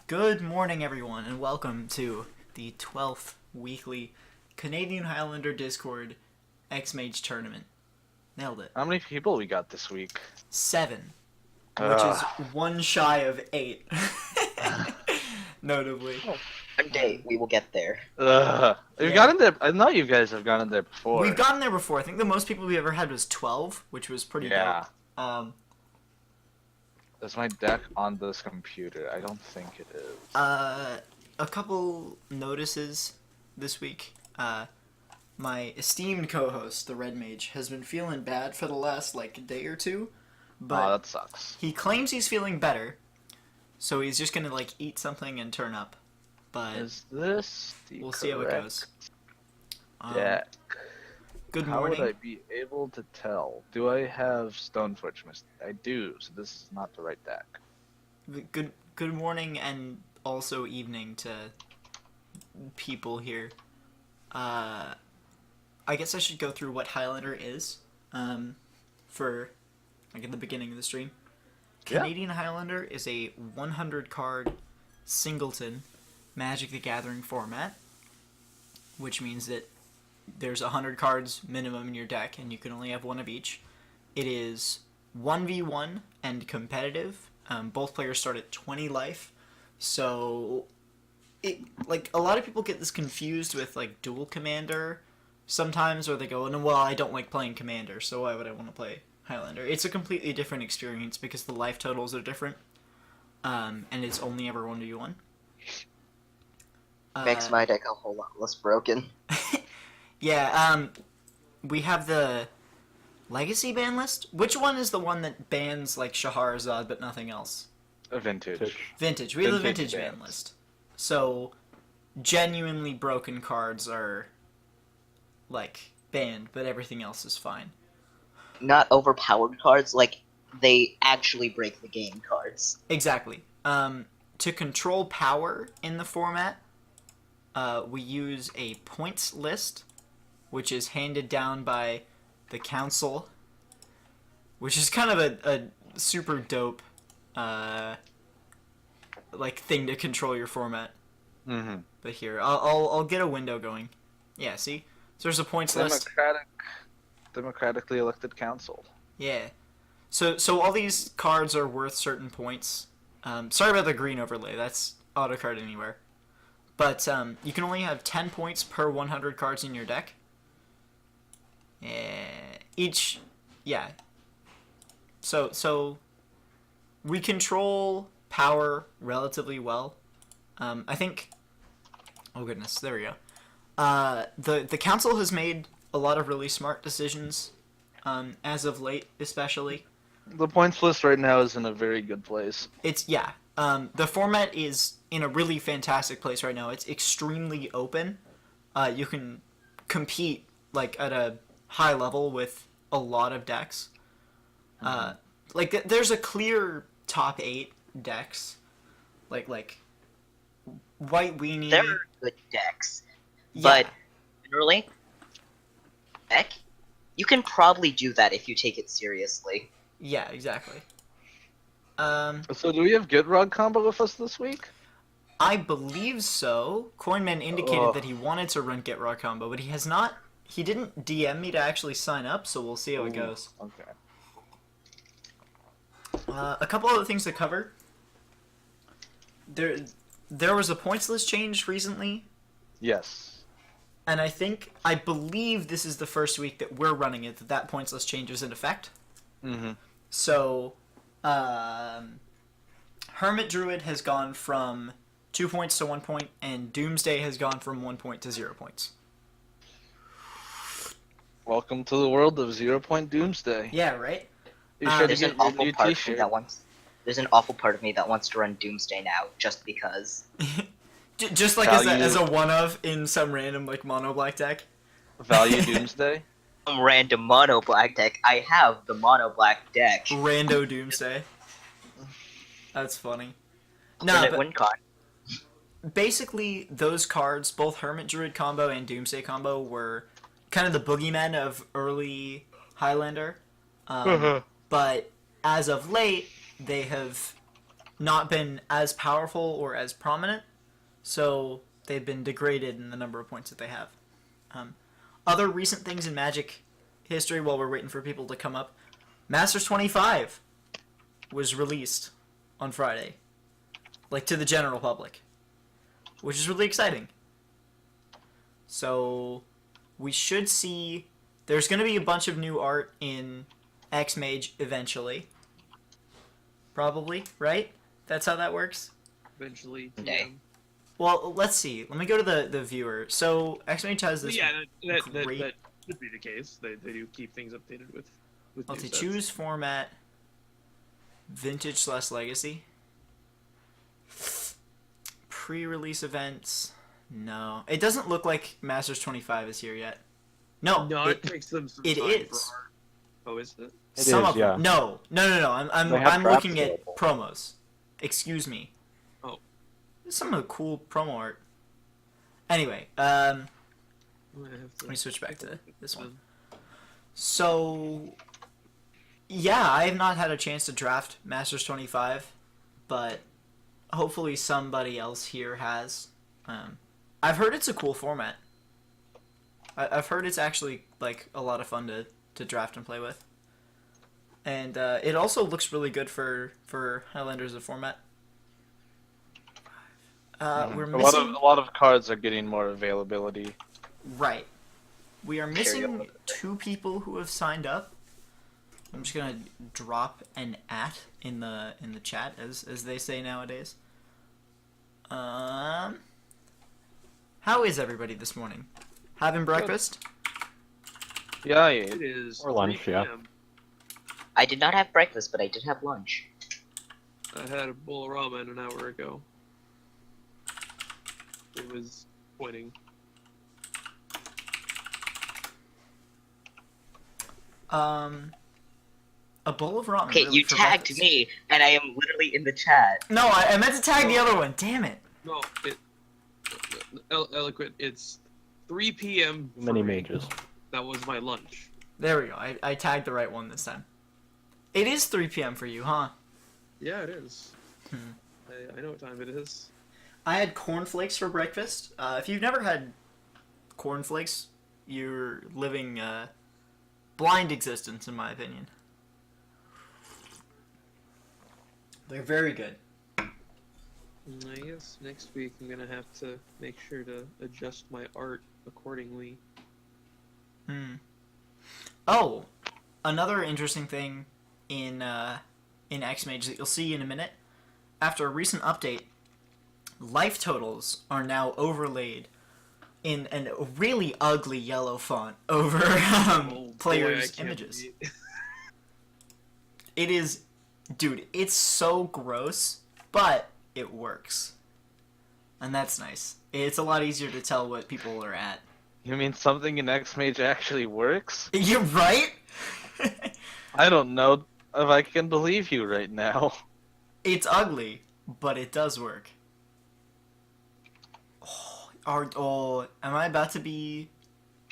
Good morning, everyone, and welcome to the 12th weekly Canadian Highlander Discord Xmage tournament. Nailed it. How many people we got this week? 7, which is one shy of 8. Notably. One day we will get there. We've gotten there. I know you guys have gotten there before. We've gotten there before. I think the most people we ever had was 12, which was pretty dope. Is my deck on this computer? I don't think it is. A couple notices this week. My esteemed co-host, the Red Mage, has been feeling bad for the last, day or two. But that sucks. He claims he's feeling better, so he's just gonna, eat something and turn up. But is this the we'll see how it goes. Deck? Good How morning. would I be able to tell? Do I have Stoneforge? I do, so this is not the right deck. Good morning and also evening to people here. I guess I should go through what Highlander is, for, at the beginning of the stream. Canadian Highlander is a 100-card singleton Magic the Gathering format, which means that there's 100 cards minimum in your deck, and you can only have one of each. It is 1v1 and competitive. Both players start at 20 life, so a lot of people get this confused with Dual Commander sometimes, or they go, "No, well, I don't like playing Commander, so why would I want to play Highlander?" It's a completely different experience because the life totals are different, and it's only ever 1v1. Makes my deck a whole lot less broken. Yeah, we have the Legacy ban list. Which one is the one that bans, Shahrazad but nothing else? A Vintage. Vintage. We have the Vintage ban list. So, genuinely broken cards are, banned, but everything else is fine. Not overpowered cards, they actually break the game cards. Exactly. To control power in the format, we use a points list, which is handed down by the council, which is kind of a super dope, thing to control your format. Mm-hmm. But here, I'll get a window going. Yeah, see? So there's a points list. Democratically elected council. Yeah. So all these cards are worth certain points. Sorry about the green overlay. That's auto card anywhere. But you can only have 10 points per 100 cards in your deck. So we control power relatively well. I think. Oh goodness, there we go. The council has made a lot of really smart decisions, as of late, especially. The points list right now is in a very good place. The format is in a really fantastic place right now. It's extremely open. You can compete at a high level with a lot of decks. There's a clear top 8 decks, like White Weenie. They're good decks, Yeah. but generally, deck, you can probably do that if you take it seriously. Yeah, exactly. So do we have Gitrog combo with us this week? I believe so. Coinman indicated that he wanted to run Get Raw combo, but he has not. He didn't DM me to actually sign up, so we'll see how it goes. Okay. A couple other things to cover. There was a points list change recently, Yes. and I believe this is the first week that we're running it that points list change is in effect. Mm-hmm. So, Hermit Druid has gone from 2 points to 1 point, and Doomsday has gone from 1 point to 0 points. Welcome to the world of 0 Point Doomsday. Yeah, right? You sure to There's get an your awful new part of me t-shirt. that wants. There's an awful part of me that wants to run Doomsday now, just because. Just as a one-of in some random Monoblack deck. Value Doomsday. Some random mono black deck. I have the mono black deck. Rando Doomsday. That's funny. No, Alternate but win con. basically those cards, both Hermit Druid combo and Doomsday combo, were kind of the boogeymen of early Highlander. But as of late, they have not been as powerful or as prominent, so they've been degraded in the number of points that they have. Other recent things in Magic history, while we're waiting for people to come up, Masters 25 was released on Friday, like to the general public, which is really exciting. So we should see. There's going to be a bunch of new art in Xmage eventually. Probably, right? That's how that works? Eventually. Okay. Well, let's see. Let me go to the viewer. So Xmage has Well, this yeah, that great... should be the case. They do keep things updated with Let's new see, sets. choose format, vintage/legacy. Pre-release events. No. It doesn't look like Masters 25 is here yet. No, No, it takes them some it time is. for art. Oh, is it? It Some is, of yeah. them. No. I'm They have looking drafts at available. promos. Excuse me. Oh. There's some of the cool promo art. Anyway, I'm gonna have to let me switch back to this one. then. So, yeah, I have not had a chance to draft Masters 25, but hopefully somebody else here has. I've heard it's a cool format. I've heard it's actually like a lot of fun to draft and play with. And it also looks really good for Highlander as a format. We're a missing... lot of cards are getting more availability. Right. We are missing Period. 2 people who have signed up. I'm just gonna drop an @ in the chat, as they say nowadays. How is everybody this morning? Having breakfast? Yeah, It is Or lunch, 3 yeah. p.m. I did not have breakfast, but I did have lunch. I had a bowl of ramen an hour ago. It was pointing. A bowl of ramen. Okay, really, you for tagged breakfast? me, and I am literally in the chat. No, I meant to tag the other one. Damn it. No, eloquent. It's 3 p.m. for Many me. mages. That was my lunch. There we go. I tagged the right one this time. It is 3 p.m. for you, huh? Yeah, it is. I know what time it is. I had cornflakes for breakfast. If you've never had cornflakes, you're living a blind existence, in my opinion. They're very good. I guess next week I'm gonna have to make sure to adjust my art accordingly. Oh, another interesting thing in Xmage that you'll see in a minute. After a recent update, life totals are now overlaid in a really ugly yellow font over players' Boy, I can't images. believe- It is, dude, it's so gross, but it works. And that's nice. It's a lot easier to tell what people are at. You mean something in Xmage actually works? You're right? I don't know if I can believe you right now. It's ugly, but it does work. Am I about to be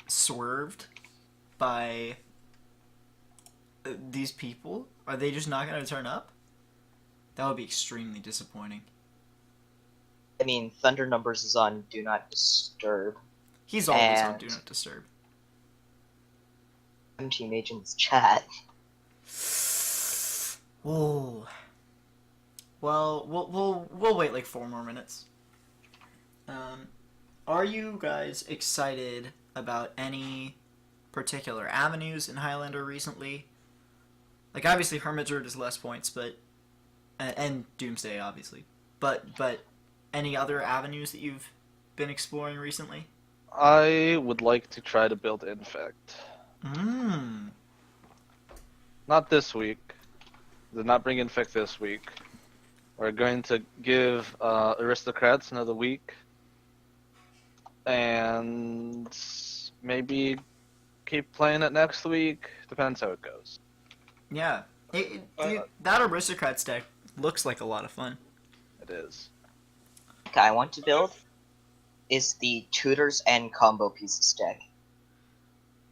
swerved by these people? Are they just not going to turn up? That would be extremely disappointing. I mean, Thunder Numbers is on Do Not Disturb. He's always on And- Do Not Disturb. I'm Team Agent's chat. Whoa. Well, we'll wait like 4 more minutes. Are you guys excited about any particular avenues in Highlander recently? Like, obviously Hermit Druid is less points, but and Doomsday obviously. But any other avenues that you've been exploring recently? I would like to try to build Infect. Not this week. Did not bring Infect this week. We're going to give Aristocrats another week. And maybe keep playing it next week. Depends how it goes. Yeah. Dude, that Aristocrats deck looks like a lot of fun. It is. Deck I want to build is the Tutors and Combo Pieces deck.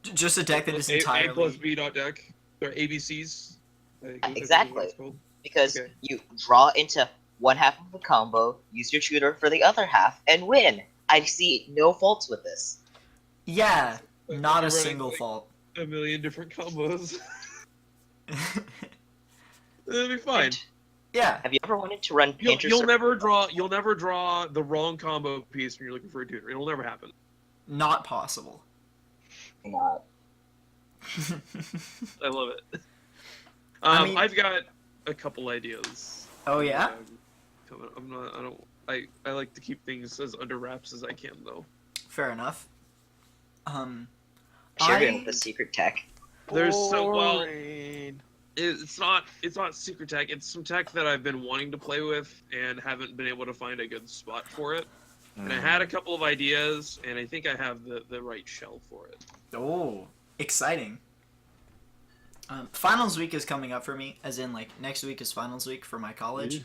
Just a deck that is A plus entirely... B dot deck. Or ABCs. I think that's Exactly. what it's called. Because Okay. you draw into one half of the combo, use your tutor for the other half, and win. I see no faults with this. Yeah, Like, not you're a running, single like, fault. A million different combos. It'll be fine. Yeah. Have you ever wanted to run Painter You'll Serpent? never draw the wrong combo piece when you're looking for a tutor. It'll never happen. Not possible. Not. I love it. I mean- I've got a couple ideas. Oh yeah? I like to keep things as under wraps as I can, though. Fair enough. Sharing in the secret tech. There's so well. Boring. It's not secret tech. It's some tech that I've been wanting to play with and haven't been able to find a good spot for it. And I had a couple of ideas, and I think I have the right shell for it. Oh, exciting. Finals week is coming up for me, as in like next week is finals week for my college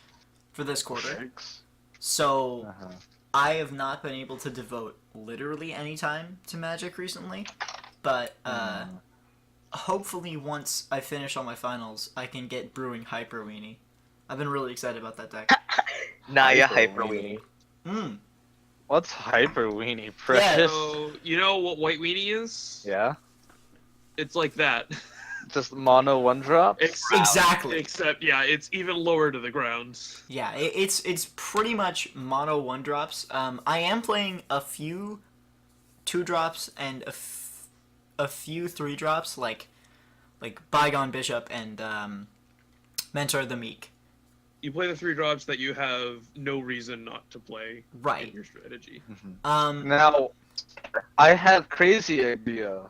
for this quarter. Six. So Uh-huh. I have not been able to devote literally any time to Magic recently, but hopefully once I finish all my finals, I can get brewing Hyper Weenie. I've been really excited about that deck. Naya Hyper Hyper Weenie. Mm. What's Hyper Weenie? Precious. So you know what White Weenie is? Yeah. It's like that. Just mono one drop. Exactly. Except, yeah, it's even lower to the ground. Yeah, it's pretty much mono 1-drops. I am playing a few 2-drops and a few 3-drops, like Bygone Bishop and Mentor the Meek. You play the 3 drops that you have no reason not to play in Right. your strategy. Now, I had crazy idea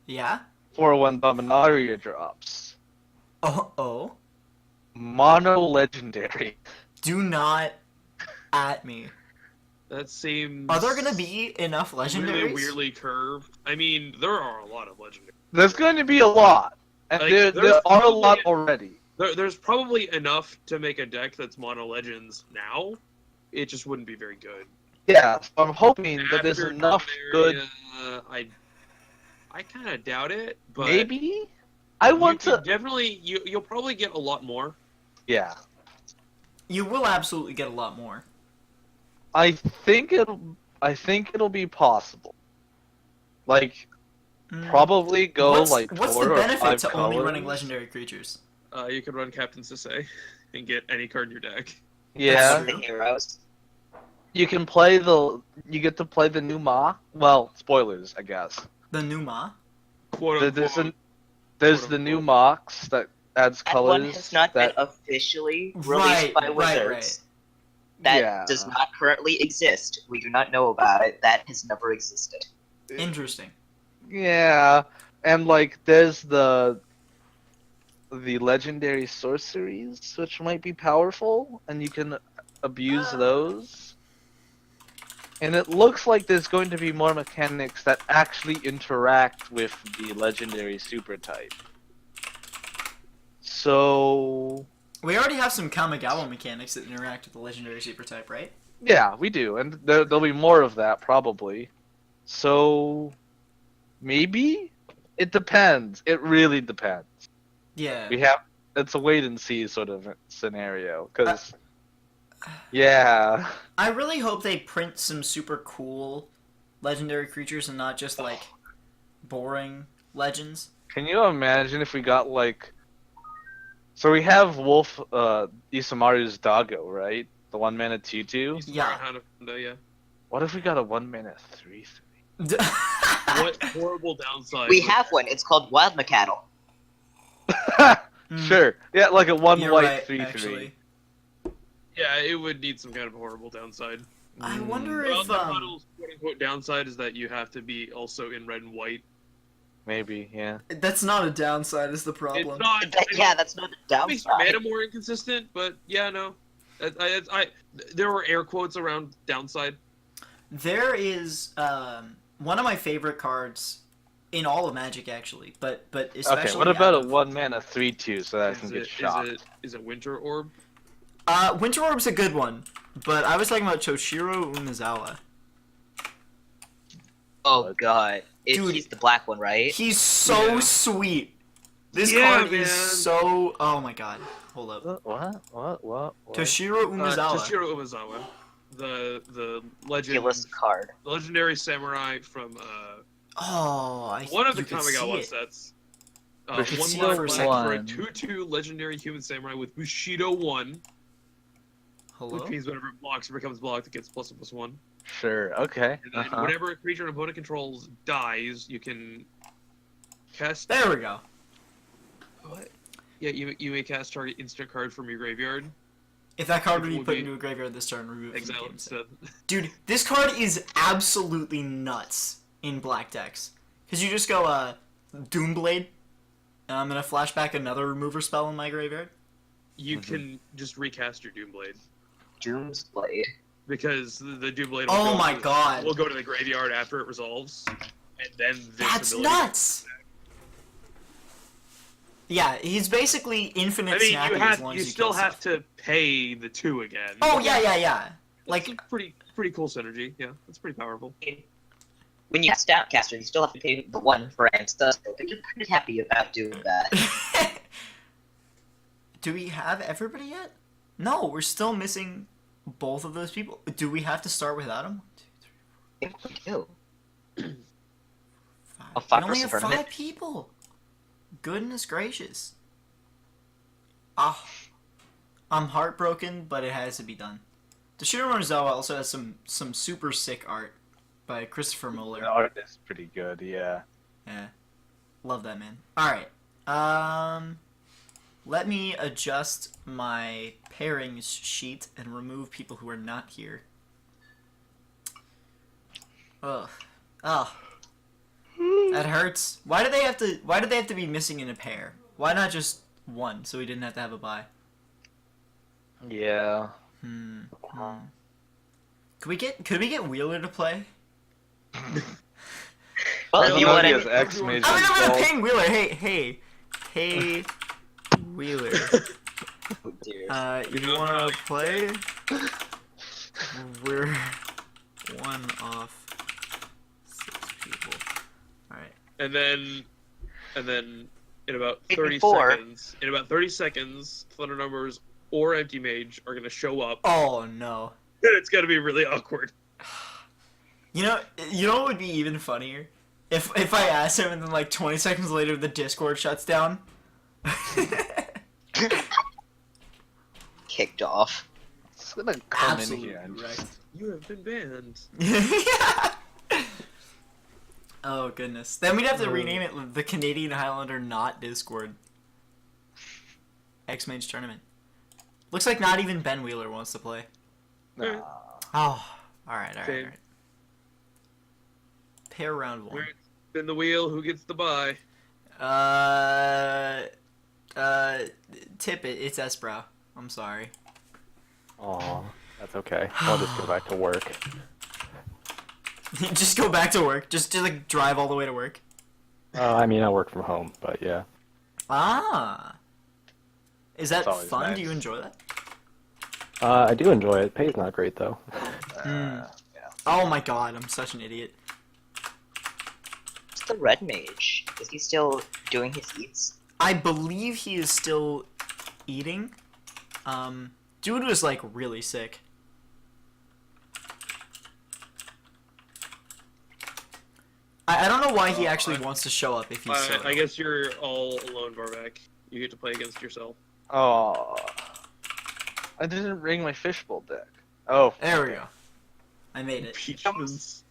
Yeah. for when Dominaria drops. Oh. Mono legendary. Do not at me. That seems. Are there gonna be enough legendaries? really weirdly curved? I mean, there are a lot of legendaries. There's going to be a lot, and Like, there there's are a lot probably- already. There's probably enough to make a deck that's mono legends now. It just wouldn't be very good. Yeah, so I'm hoping that there's After enough good. Dominaria, I kind of doubt it, but Maybe. I want you to. could definitely you'll probably get a lot more. Yeah, You will absolutely get a lot more. I think it'll be possible. Like, probably go what's, like what's 4 the or benefit 5 to only colors. running legendary creatures? You could run Captain Sisay and get any card in your deck. Yeah, That's The heroes. you can play the. You get to play the new Ma. Well, spoilers, I guess. The Numa? Quote There's unquote. the new Mox that adds That colors. one has not that, been officially released Right, by right, Wizards. right. That Yeah. does not currently exist. We do not know about it. That has never existed. Interesting. Yeah, and like there's the legendary sorceries, which might be powerful, and you can abuse those. And it looks like there's going to be more mechanics that actually interact with the legendary super type. So We already have some Kamigawa mechanics that interact with the legendary super type, right? yeah, we do, and there'll be more of that probably. So maybe it depends. It really depends. Yeah. It's a wait and see sort of scenario, because yeah. I really hope they print some super cool legendary creatures and not just like boring legends. Can you imagine if we got like, so we have Wolf Isamaru's Doggo, right? The 1-mana 2/2. Yeah. Yeah. What if we got a 1-mana 3/3? What horrible downside? We would- have one. It's called Wild McCaddle. Sure. Yeah, like a 1 You're white right, 3/3. actually. Yeah, it would need some kind of horrible downside. I wonder Well, if the model's quote-unquote downside is that you have to be also in red and white. Maybe, yeah. that's not a downside is the problem. It's not. Yeah, that's not a It makes your downside. mana more inconsistent, but yeah, no. There were air quotes around downside. There is one of my favorite cards in all of Magic, actually, but especially. Okay, what about a out of- 1-mana 3/2 so that I can get shot? Is it Winter Orb? Winter Orb's a good one, but I was talking about Toshiro Umezawa. Oh god. Dude. He's the black one, right? He's so Yeah. sweet. This Yeah, card is man. so. Oh my god. Hold up. What? Toshiro Umezawa. Toshiro Umezawa, the Ridiculous card. the legendary samurai from one of the you could see Kamigawa it. sets. could One see it black for a for second. a 2/2 legendary human samurai with Bushido 1, Hello? which means whenever it blocks or becomes blocked, it gets +1/+1. Sure. Okay. And then whenever a creature an opponent controls dies, you can cast. There we go. What? Yeah, you may cast target instant card from your graveyard. If that card would It be would put be into a graveyard this turn, remove it from the Exile game set. instead. Dude, this card is absolutely nuts in black decks. Because you just go, Doomblade, and I'm going to flash back another remover spell in my graveyard. You can just recast your Doomblade. Doom's Blade. Because the Doomblade Oh my god. will go to the graveyard after it resolves. And then this That's ability. nuts! Yeah, he's basically infinite I mean, snapping you as long as you you still kill have stuff. to pay the 2 again. Oh, yeah. Like Like, pretty cool synergy. Yeah, that's pretty powerful. When you cast Outcaster, you still have to pay the 1 for Ancestral, but you're pretty happy about doing that. do we have everybody yet? No, we're still missing both of those people. Do we have to start without them? 1, 2, 3, I think we do. 5. Oh, 5 We only person have tournament. 5 people. Goodness gracious. Ah, I'm heartbroken, but it has to be done. Toshiro Umezawa also has some super sick art by Christopher Muller. The art is pretty good. Yeah. Yeah. Love that, man. Alright. Let me adjust my pairings sheet and remove people who are not here. Ugh. Ugh. That hurts. Why do they have to be missing in a pair? Why not just one so we didn't have to have a bye? Yeah. Could we get Wheeler to play? Well, I if don't you know want if he to... has Xmage I'm gonna installed. ping Wheeler. Hey, Wheeler. Oh, dear. You wanna play? We're one off 6 people. Alright. And then in about Maybe 30 4. seconds, Thunder Numbers or Empty Mage are gonna show up. Oh no. And it's gonna be really awkward. You know what would be even funnier? If I asked him and then like 20 seconds later the Discord shuts down. Kicked off. It's gonna come in Absolutely here. And wrecked. You have been banned. Yeah. Oh goodness. Then we'd have to rename it the Canadian Highlander not Discord. Xmage tournament. Looks like not even Ben Wheeler wants to play. Nah. Oh, alright. Shame. Pair round 1. Spin the wheel. Who gets the bye? Tip it. It's Esbrow. I'm sorry. Aw, that's okay. I'll just go back to work. Just go back to work. Just like drive all the way to work. I mean, I work from home, but yeah. Ah. Is that That's always fun? nice. Do you enjoy that? I do enjoy it. Pay's not great, though. Yeah. Oh my god, I'm such an idiot. What's the Red Mage? Is he still doing his eats? I believe he is still eating. Dude was like really sick. I don't know why he actually wants to show up if he's so. I guess you're all alone, Varvac. You get to play against yourself. Oh. I didn't bring my fishbowl deck. Oh. There we go. I made it. Peaches.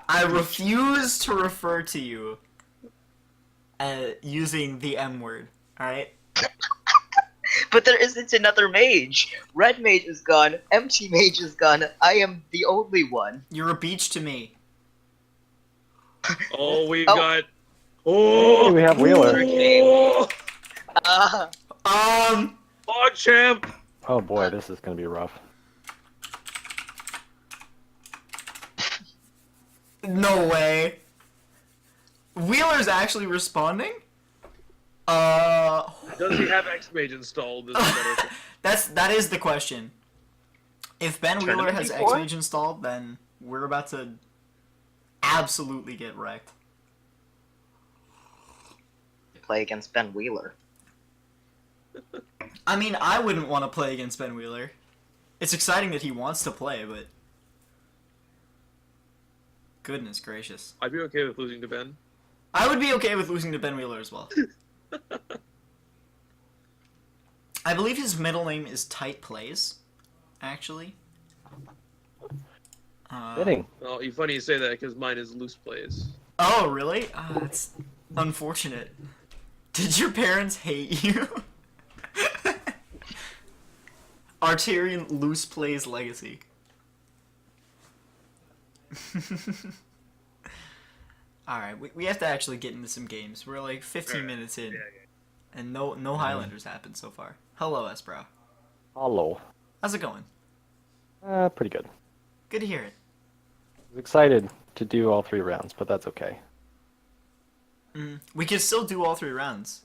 I refuse to refer to you using the M word. Alright? But there isn't another mage. Red Mage is gone. Empty Mage is gone. I am the only one. You're a beach to me. Oh, we've Oh. got. Hey, Oh, we have Wheeler. oh, Log champ. Oh boy, this is gonna be rough. No way. Wheeler's actually responding? Does he have Xmage installed? This is better. That is the question. If Ben Wheeler Tournament has before? Xmage installed, then we're about to absolutely get wrecked. Play against Ben Wheeler. I mean, I wouldn't want to play against Ben Wheeler. It's exciting that he wants to play, but goodness gracious. I'd be okay with losing to Ben. I would be okay with losing to Ben Wheeler as well. I believe his middle name is Tight Plays, actually. Fitting. Well, it's funny you say that because mine is Loose Plays. Oh, really? That's unfortunate. Did your parents hate you? Arterian Loose Plays Legacy. Alright, we have to actually get into some games. We're like 15 minutes in, and no Highlanders happened so far. Hello, Esbrow. Hello. How's it going? Pretty good. Good to hear it. I was excited to do all 3 rounds, but that's okay. We can still do all 3 rounds,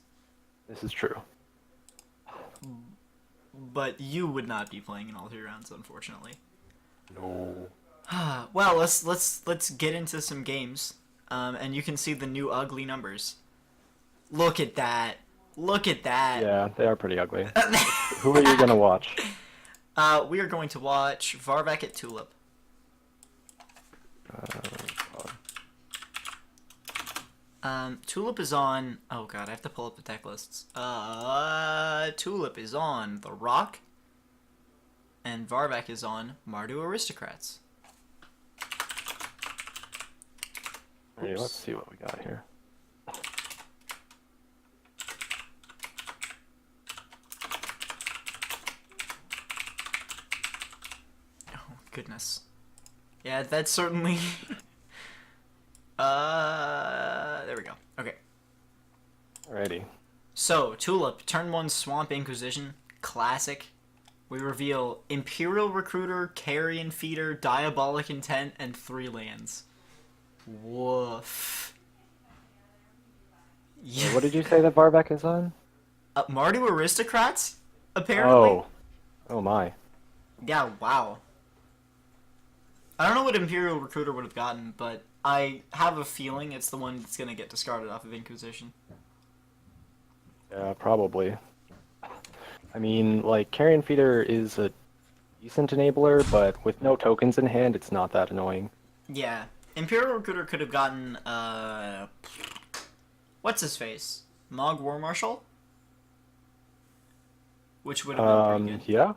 This is true. but you would not be playing in all 3 rounds, unfortunately. No. Well, let's get into some games, and you can see the new ugly numbers. Look at that! Look at that! Yeah, they are pretty ugly. Who are you gonna watch? We are going to watch Varvak at Tulip. Tulip is on. Oh god, I have to pull up the deck lists. Tulip is on the Rock, and Varvak is on Mardu Aristocrats. Alright, let's see what we got here. Oh goodness. Yeah, that's certainly. There we go. Okay. Alrighty. So, Tulip, turn 1 Swamp Inquisition, classic. We reveal Imperial Recruiter, Carrion Feeder, Diabolic Intent, and 3 lands. Woof. Yeah. What did you say that Varvak is on? Mardu Aristocrats? Apparently. Oh my. Yeah, wow. I don't know what Imperial Recruiter would have gotten, but I have a feeling it's the one that's going to get discarded off of Inquisition. Yeah, probably. I mean, like, Carrion Feeder is a decent enabler, but with no tokens in hand, it's not that annoying. Yeah. Imperial Recruiter could have gotten, what's his face? Mog War Marshal? Which would have been pretty good. Yeah?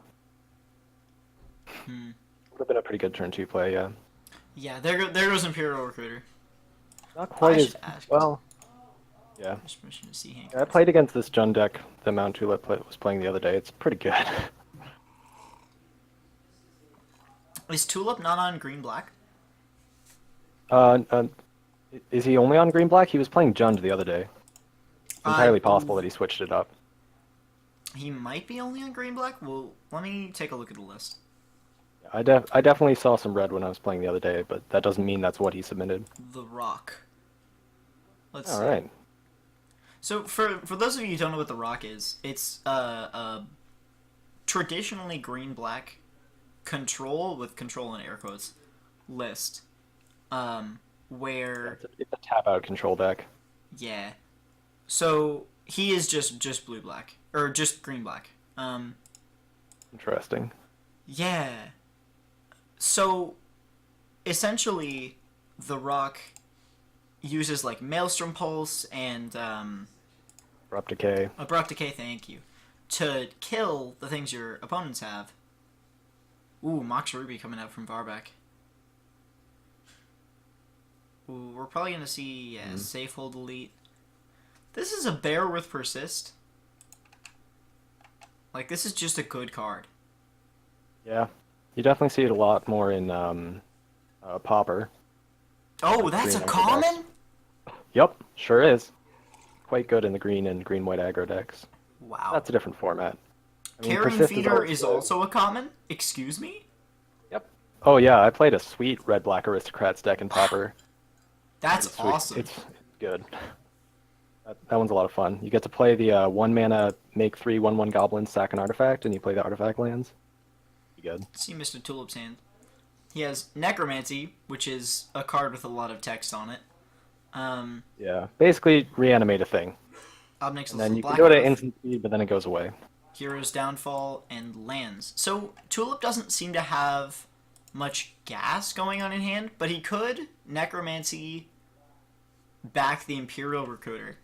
Hmm. Would have been a pretty good turn 2 play, yeah. Yeah, there goes Imperial Recruiter. Not quite as... should ask. Well... Yeah. Just permission to see Hank. I played against this Jund deck the Mount Tulip was playing the other day. It's pretty good. Is Tulip not on green-black? Is he only on green-black? He was playing Jund the other day. It's entirely possible that he switched it up. He might be only on green-black? Well, let me take a look at the list. I definitely saw some red when I was playing the other day, but that doesn't mean that's what he submitted. The Rock. Let's see. Alright. So, for those of you who don't know what the Rock is, it's a traditionally green-black control, with control in air quotes, list. Where... It's a tap-out control deck. Yeah. So, he is just blue-black. Or just green-black. Interesting. Yeah. So, essentially, the Rock uses, like, Maelstrom Pulse and, Abrupt Decay. Abrupt Decay, thank you, to kill the things your opponents have. Ooh, Mox Ruby coming out from Varvak. Ooh, we're probably gonna see, Safe Hold Elite. This is a Bear with Persist. Like, this is just a good card. Yeah. You definitely see it a lot more in Pauper. Oh, that's a green common? decks. Yep, sure is. Quite good in the green and green-white aggro decks. Wow. That's a different format. I mean, Carrion Persist Feeder is good. also a common? Excuse me? Yep. Oh yeah, I played a sweet red-black Aristocrats deck in Pauper. That's It's sweet. awesome. It's good. That one's a lot of fun. You get to play the 1-mana, make 3 1/1 goblins, sack an artifact, and you play the artifact lands. Be good. See Mr. Tulip's hand. He has Necromancy, which is a card with a lot of text on it. Yeah. Basically, reanimate a thing. Obnix And is then the you can Black go to Oath, instant speed, but then it goes away. Hero's Downfall, and lands. So Tulip doesn't seem to have much gas going on in hand, but he could Necromancy back the Imperial Recruiter,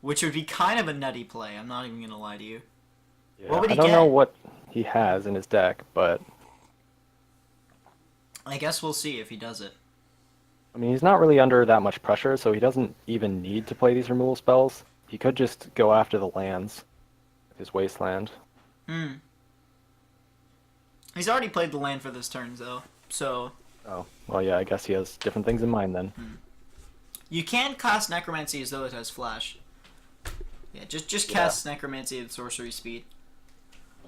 which would be kind of a nutty play. I'm not even going to lie to you. Yeah, What would I he don't know get? what he has in his deck, but I guess we'll see if he does it. I mean, he's not really under that much pressure, so he doesn't even need to play these removal spells. He could just go after the lands with his Wasteland. Hmm. He's already played the land for this turn, though, so Oh, well, yeah, I guess he has different things in mind then. you can cast Necromancy as though it has Flash. Yeah, just cast Necromancy at sorcery speed.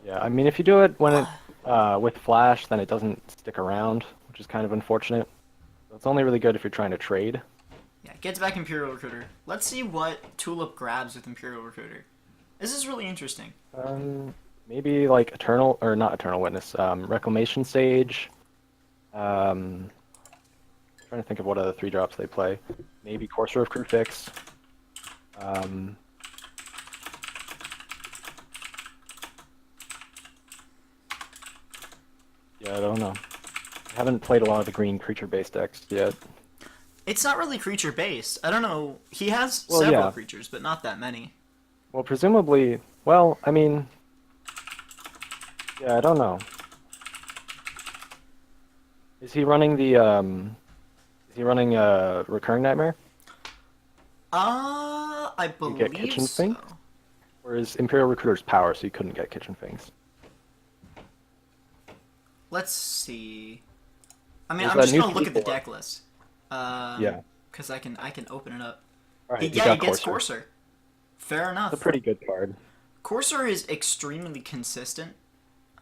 Yeah, I mean, if you do it when it with Flash, then it doesn't stick around, which is kind of unfortunate. So it's only really good if you're trying to trade. Yeah, gets back Imperial Recruiter. Let's see what Tulip grabs with Imperial Recruiter. This is really interesting. Maybe like Eternal, or not Eternal Witness, Reclamation Sage. Trying to think of what other 3-drops they play. Maybe Courser of Crucifix. Yeah, I don't know. I haven't played a lot of the green creature-based decks yet. It's not really creature based. I don't know. He has Well, several yeah. creatures, but not that many. Well, presumably, well, I mean, yeah, I don't know. Is he running the, Recurring Nightmare? I You believe get Kitchen so. Sink? Or is Imperial Recruiter's power, so you couldn't get Kitchen Finks? Let's see. I mean, There's I'm a just new gonna look at the 3/4. deck list. Yeah. Because I can open it up. Alright, you Yeah, got he gets Courser. Courser. Fair enough. It's a pretty good card. Courser is extremely consistent.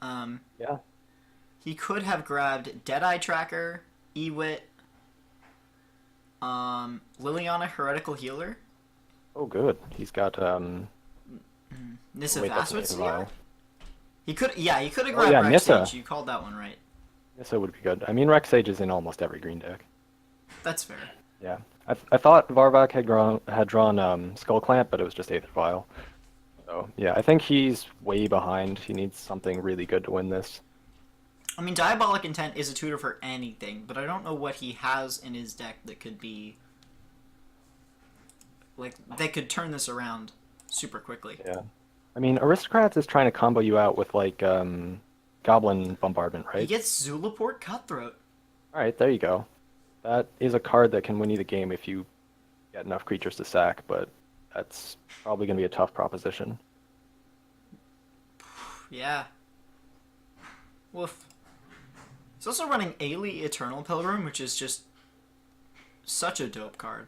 Yeah. He could have grabbed Deadeye Tracker, Ewit, Liliana Heretical Healer, Oh, good. He's got, Nissa wait, that's Vaswitz an Seer. Vial. He could have Oh, grabbed yeah, Rex Nissa. Sage. You called that one right. Nissa would be good. I mean, Rex Sage is in almost every green deck. That's fair. Yeah. I thought Varvak had drawn Skull Clamp, but it was just Aether Vial. So, yeah, I think he's way behind. He needs something really good to win this. I mean, Diabolic Intent is a tutor for anything, but I don't know what he has in his deck that could be... like, that could turn this around super quickly. Yeah. I mean, Aristocrats is trying to combo you out with, like, Goblin Bombardment, He right? gets Zulaport Cutthroat. Alright, there you go. That is a card that can win you the game if you get enough creatures to sack, but that's probably going to be a tough proposition. Yeah. Woof. He's also running Ailey Eternal Pilgrim, which is just such a dope card.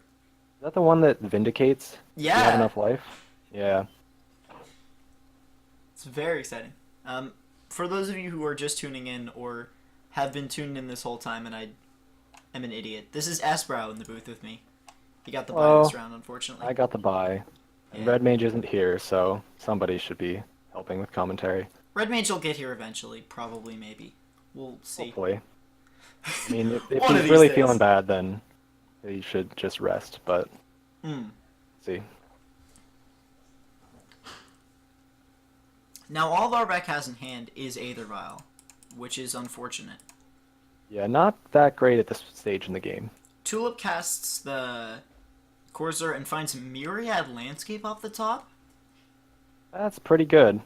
Is that the one that vindicates? if You have Yeah. enough life? Yeah. It's very exciting. For those of you who are just tuning in or have been tuned in this whole time and I am an idiot, this is Asbrow in the booth with me. He got the bye Well, this round, unfortunately. I got the bye. And Yeah. Red Mage isn't here, so somebody should be helping with commentary. Red Mage will get here eventually, probably, maybe. We'll see. Hopefully. I mean, if One of he's these really days. feeling bad, then he should just rest, but Hmm. see. Now, all Varvak has in hand is Aether Vial, which is unfortunate. Yeah, not that great at this stage in the game. Tulip casts the Courser and finds Myriad Landscape off the top. That's pretty good.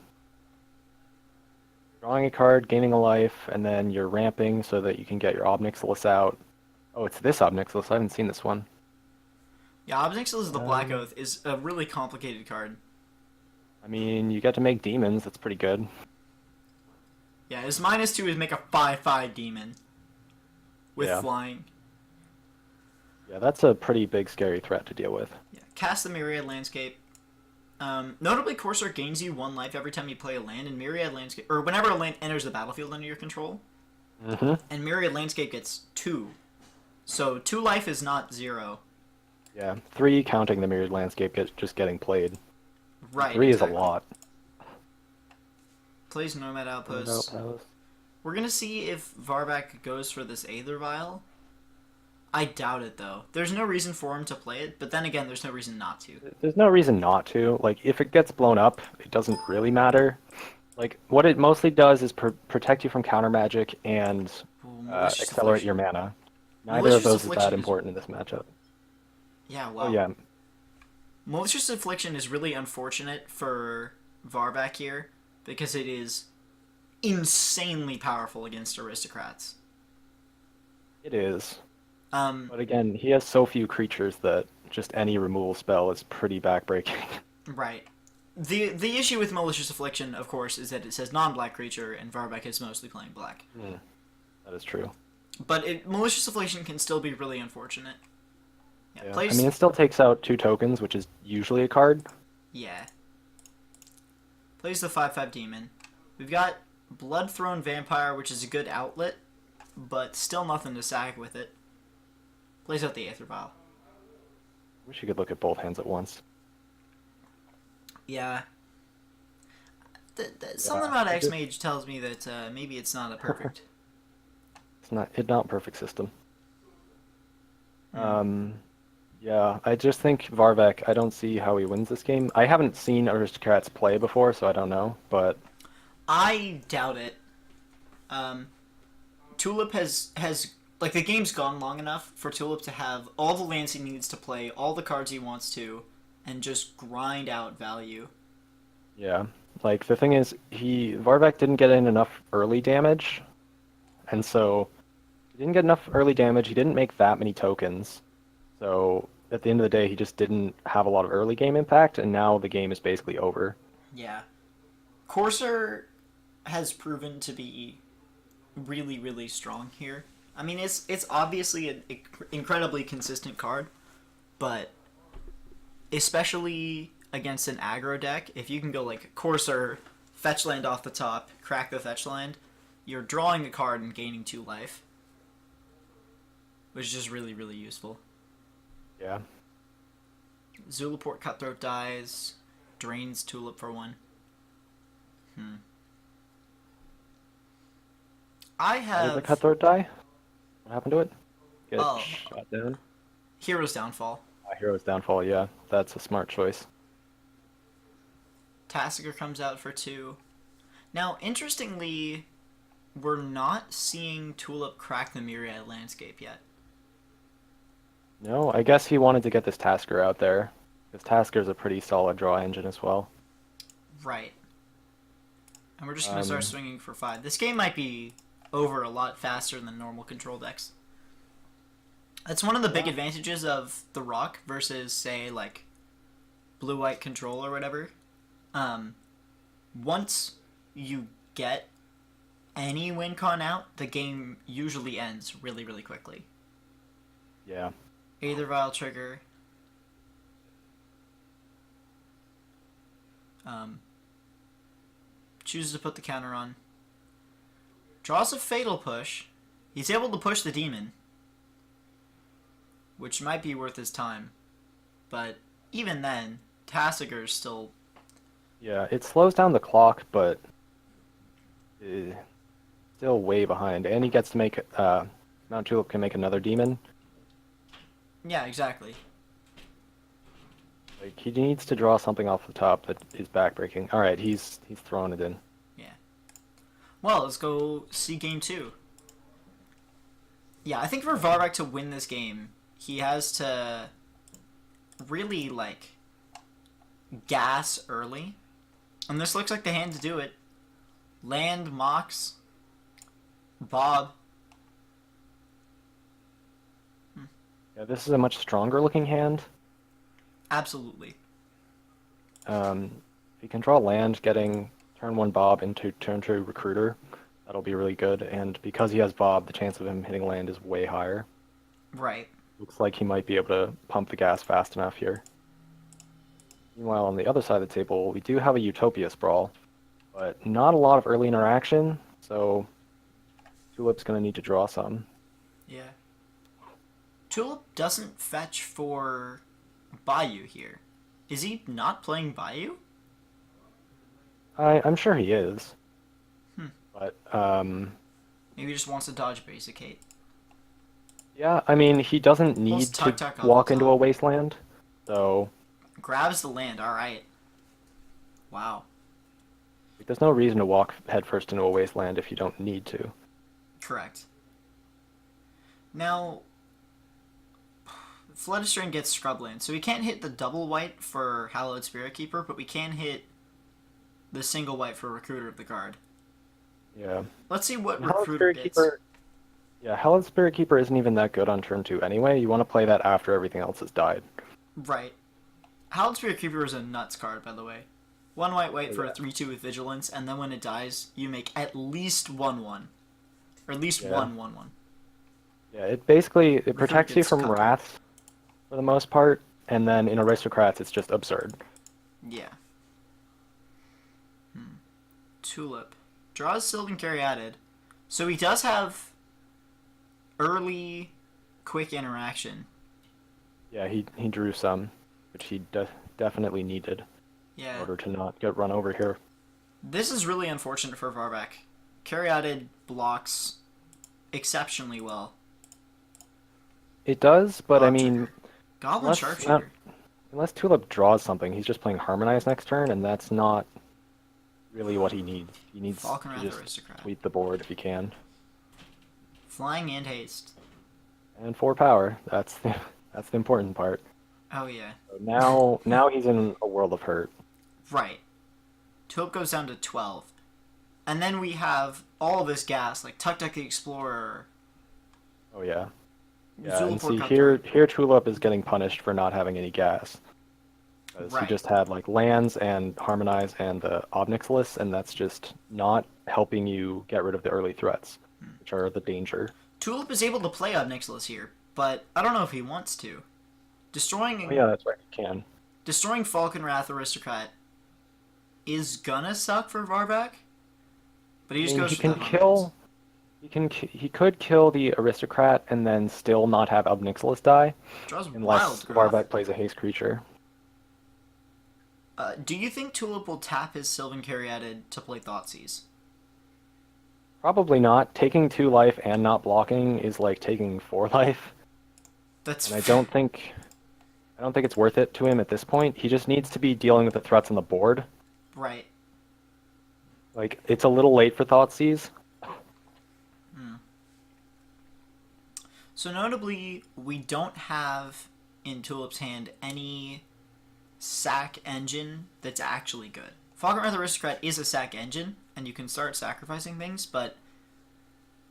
Drawing a card, gaining a life, and then you're ramping so that you can get your Obnixilis out. Oh, it's this Obnixilis. I haven't seen this one. Yeah, Obnixilis the Black Oath is a really complicated card. I mean, you get to make demons. That's pretty good. Yeah, his -2 is make a 5/5 demon with Yeah. flying. Yeah, that's a pretty big, scary threat to deal with. Yeah, cast the Myriad Landscape. Notably, Courser gains you 1 life every time you play a land, and Myriad Landscape, or whenever a land enters the battlefield under your control. Mm-hmm. And Myriad Landscape gets 2. So 2 life is not 0. Yeah, 3 counting the Mirrored Landscape just getting played. Right. 3 exactly. is a lot. Plays Nomad Outpost. We're gonna see if Varvak goes for this Aether Vial. I doubt it though. There's no reason for him to play it, but then again, there's no reason not to. There's no reason not to. Like, if it gets blown up, it doesn't really matter. Like, what it mostly does is protect you from counter magic and Ooh, Malicious accelerate Affliction. your mana. Neither Malicious of those is Affliction that is- important in this matchup. Yeah, wow. Oh yeah, Malicious Affliction is really unfortunate for Varvac here because it is insanely powerful against Aristocrats. it is. Um, But again, he has so few creatures that just any removal spell is pretty backbreaking. right. The issue with Malicious Affliction, of course, is that it says non-black creature, and Varvac is mostly playing black. That is true. But Malicious Affliction can still be really unfortunate. Yeah, Yeah. I plays. mean, it still takes out 2 tokens, which is usually a card. Yeah. Plays the 5/5 demon. We've got Bloodthrone Vampire, which is a good outlet, but still nothing to sack with it. Plays out the Aether Vial. Wish you could look at both hands at once. Yeah. Something about I Xmage tells me that maybe it's not a perfect. It's not a perfect system. Yeah, I just think Varvac, I don't see how he wins this game. I haven't seen Aristocrats play before, so I don't know, but I doubt it. Tulip has like the game's gone long enough for Tulip to have all the lands he needs to play, all the cards he wants to, and just grind out value. yeah. Like, the thing is, Varvac didn't get in enough early damage, and so he didn't get enough early damage, he didn't make that many tokens, so at the end of the day, he just didn't have a lot of early game impact, and now the game is basically over. Yeah. Courser has proven to be really, really strong here. I mean, it's obviously an incredibly consistent card, but especially against an aggro deck, if you can go like Courser, fetch land off the top, crack the fetch land, you're drawing a card and gaining 2 life, which is just really, really useful. Yeah. Zulaport Cutthroat dies, drains Tulip for 1. I How did the have Cutthroat die? What happened to it? Get Oh. shot down? Hero's Downfall. Hero's Downfall, yeah. That's a smart choice. Tassiger comes out for 2. Now, interestingly, we're not seeing Tulip crack the Myriad landscape yet. No, I guess he wanted to get this Tasker out there, because Tasker's a pretty solid draw engine as well. Right. And we're just going to start swinging for 5. This game might be over a lot faster than normal control decks. That's one of the big advantages of the Rock versus, say, like, blue-white control or whatever. Once you get any win con out, the game usually ends really, really quickly. Yeah. Aether Vial trigger. Chooses to put the counter on. Draws a Fatal Push. He's able to push the demon, which might be worth his time. But even then, Tassiger's still... Yeah, it slows down the clock, but still way behind. And he gets to make Mount Tulip can make another demon. Yeah, exactly. Like, he needs to draw something off the top that is backbreaking. All right, he's throwing it in. Yeah. Well, let's go see game 2. Yeah, I think for Varvac to win this game, he has to really, like, gas early. And this looks like the hand to do it. Land, Mox, Bob. Yeah, this is a much stronger looking hand. Absolutely. If you can draw land, getting turn 1 Bob into turn 2 Recruiter, that'll be really good. And because he has Bob, the chance of him hitting land is way higher. Right. Looks like he might be able to pump the gas fast enough here. Meanwhile, on the other side of the table, we do have a Utopia Sprawl, but not a lot of early interaction, so Tulip's going to need to draw some. Yeah. Tulip doesn't fetch for Bayou here. Is he not playing Bayou? I'm sure he is. Hmm. But, Maybe he just wants to dodge Basic Hate. Yeah, I mean, he doesn't need Pulls to Tuk-Tuk off walk the into top. a wasteland, so Grabs the land. All right. Wow. like, there's no reason to walk headfirst into a wasteland if you don't need to. Correct. Now, Floodstone gets Scrubland, so we can't hit the double white for Hallowed Spirit Keeper, but we can hit the single white for Recruiter of the Guard. Yeah. Let's see what And Hallowed Recruiter Spirit gets. Keeper. Yeah, Hallowed Spirit Keeper isn't even that good on turn 2 anyway. You want to play that after everything else has died. Right. Hallowed Spirit Keeper is a nuts card, by the way. 1 white for a Yeah. 3/2 with Vigilance, and then when it dies, you make at least 1/1. Or at least Yeah. 1/1/1. Yeah, it basically it Recruiter protects you gets from Cutthroat. wrath for the most part, and then in Aristocrats it's just absurd. Yeah. Tulip. Draws Sylvan Caryatid. So he does have early, quick interaction. Yeah, he drew some, which he definitely needed in Yeah. order to not get run over here. This is really unfortunate for Varvak. Caryatid blocks exceptionally well. It does, but I Block mean, trigger. Goblin unless- Sharpshooter. unless Tulip draws something, he's just playing Harmonize next turn, and that's not really what he needs. He needs Falcon to Wrath just Aristocrat. sweep the board if he can. Flying and haste. And 4 power, that's that's the important part. Oh yeah. So now he's in a world of hurt. Right. Tulip goes down to 12. And then we have all of this gas, like Tuk-Tuk the Explorer. Oh yeah. Yeah, and Zulaport see Cutthroat. here Tulip is getting punished for not having any gas. Because Right. he just had like lands and Harmonize and the Obnixilis, and that's just not helping you get rid of the early threats, which are the danger. Tulip is able to play Obnixilis here, but I don't know if he wants to. Destroying Oh yeah, that's right, he can. destroying Falcon Wrath Aristocrat is gonna suck for Varvak. But he I just mean, goes he for can the kill. He could kill the Aristocrat and then still not have Obnixilis die, Draws unless Wild Growth. Varvak plays a haste creature. Do you think Tulip will tap his Sylvan Caryatid to play Thoughtseize? Probably not. Taking 2 life and not blocking is like taking 4 life, That's and I don't think it's worth it to him at this point. He just needs to be dealing with the threats on the board. right. Like, it's a little late for Thoughtseize. So notably, we don't have in Tulip's hand any sack engine that's actually good. Falcon Wrath Aristocrat is a sack engine, and you can start sacrificing things, but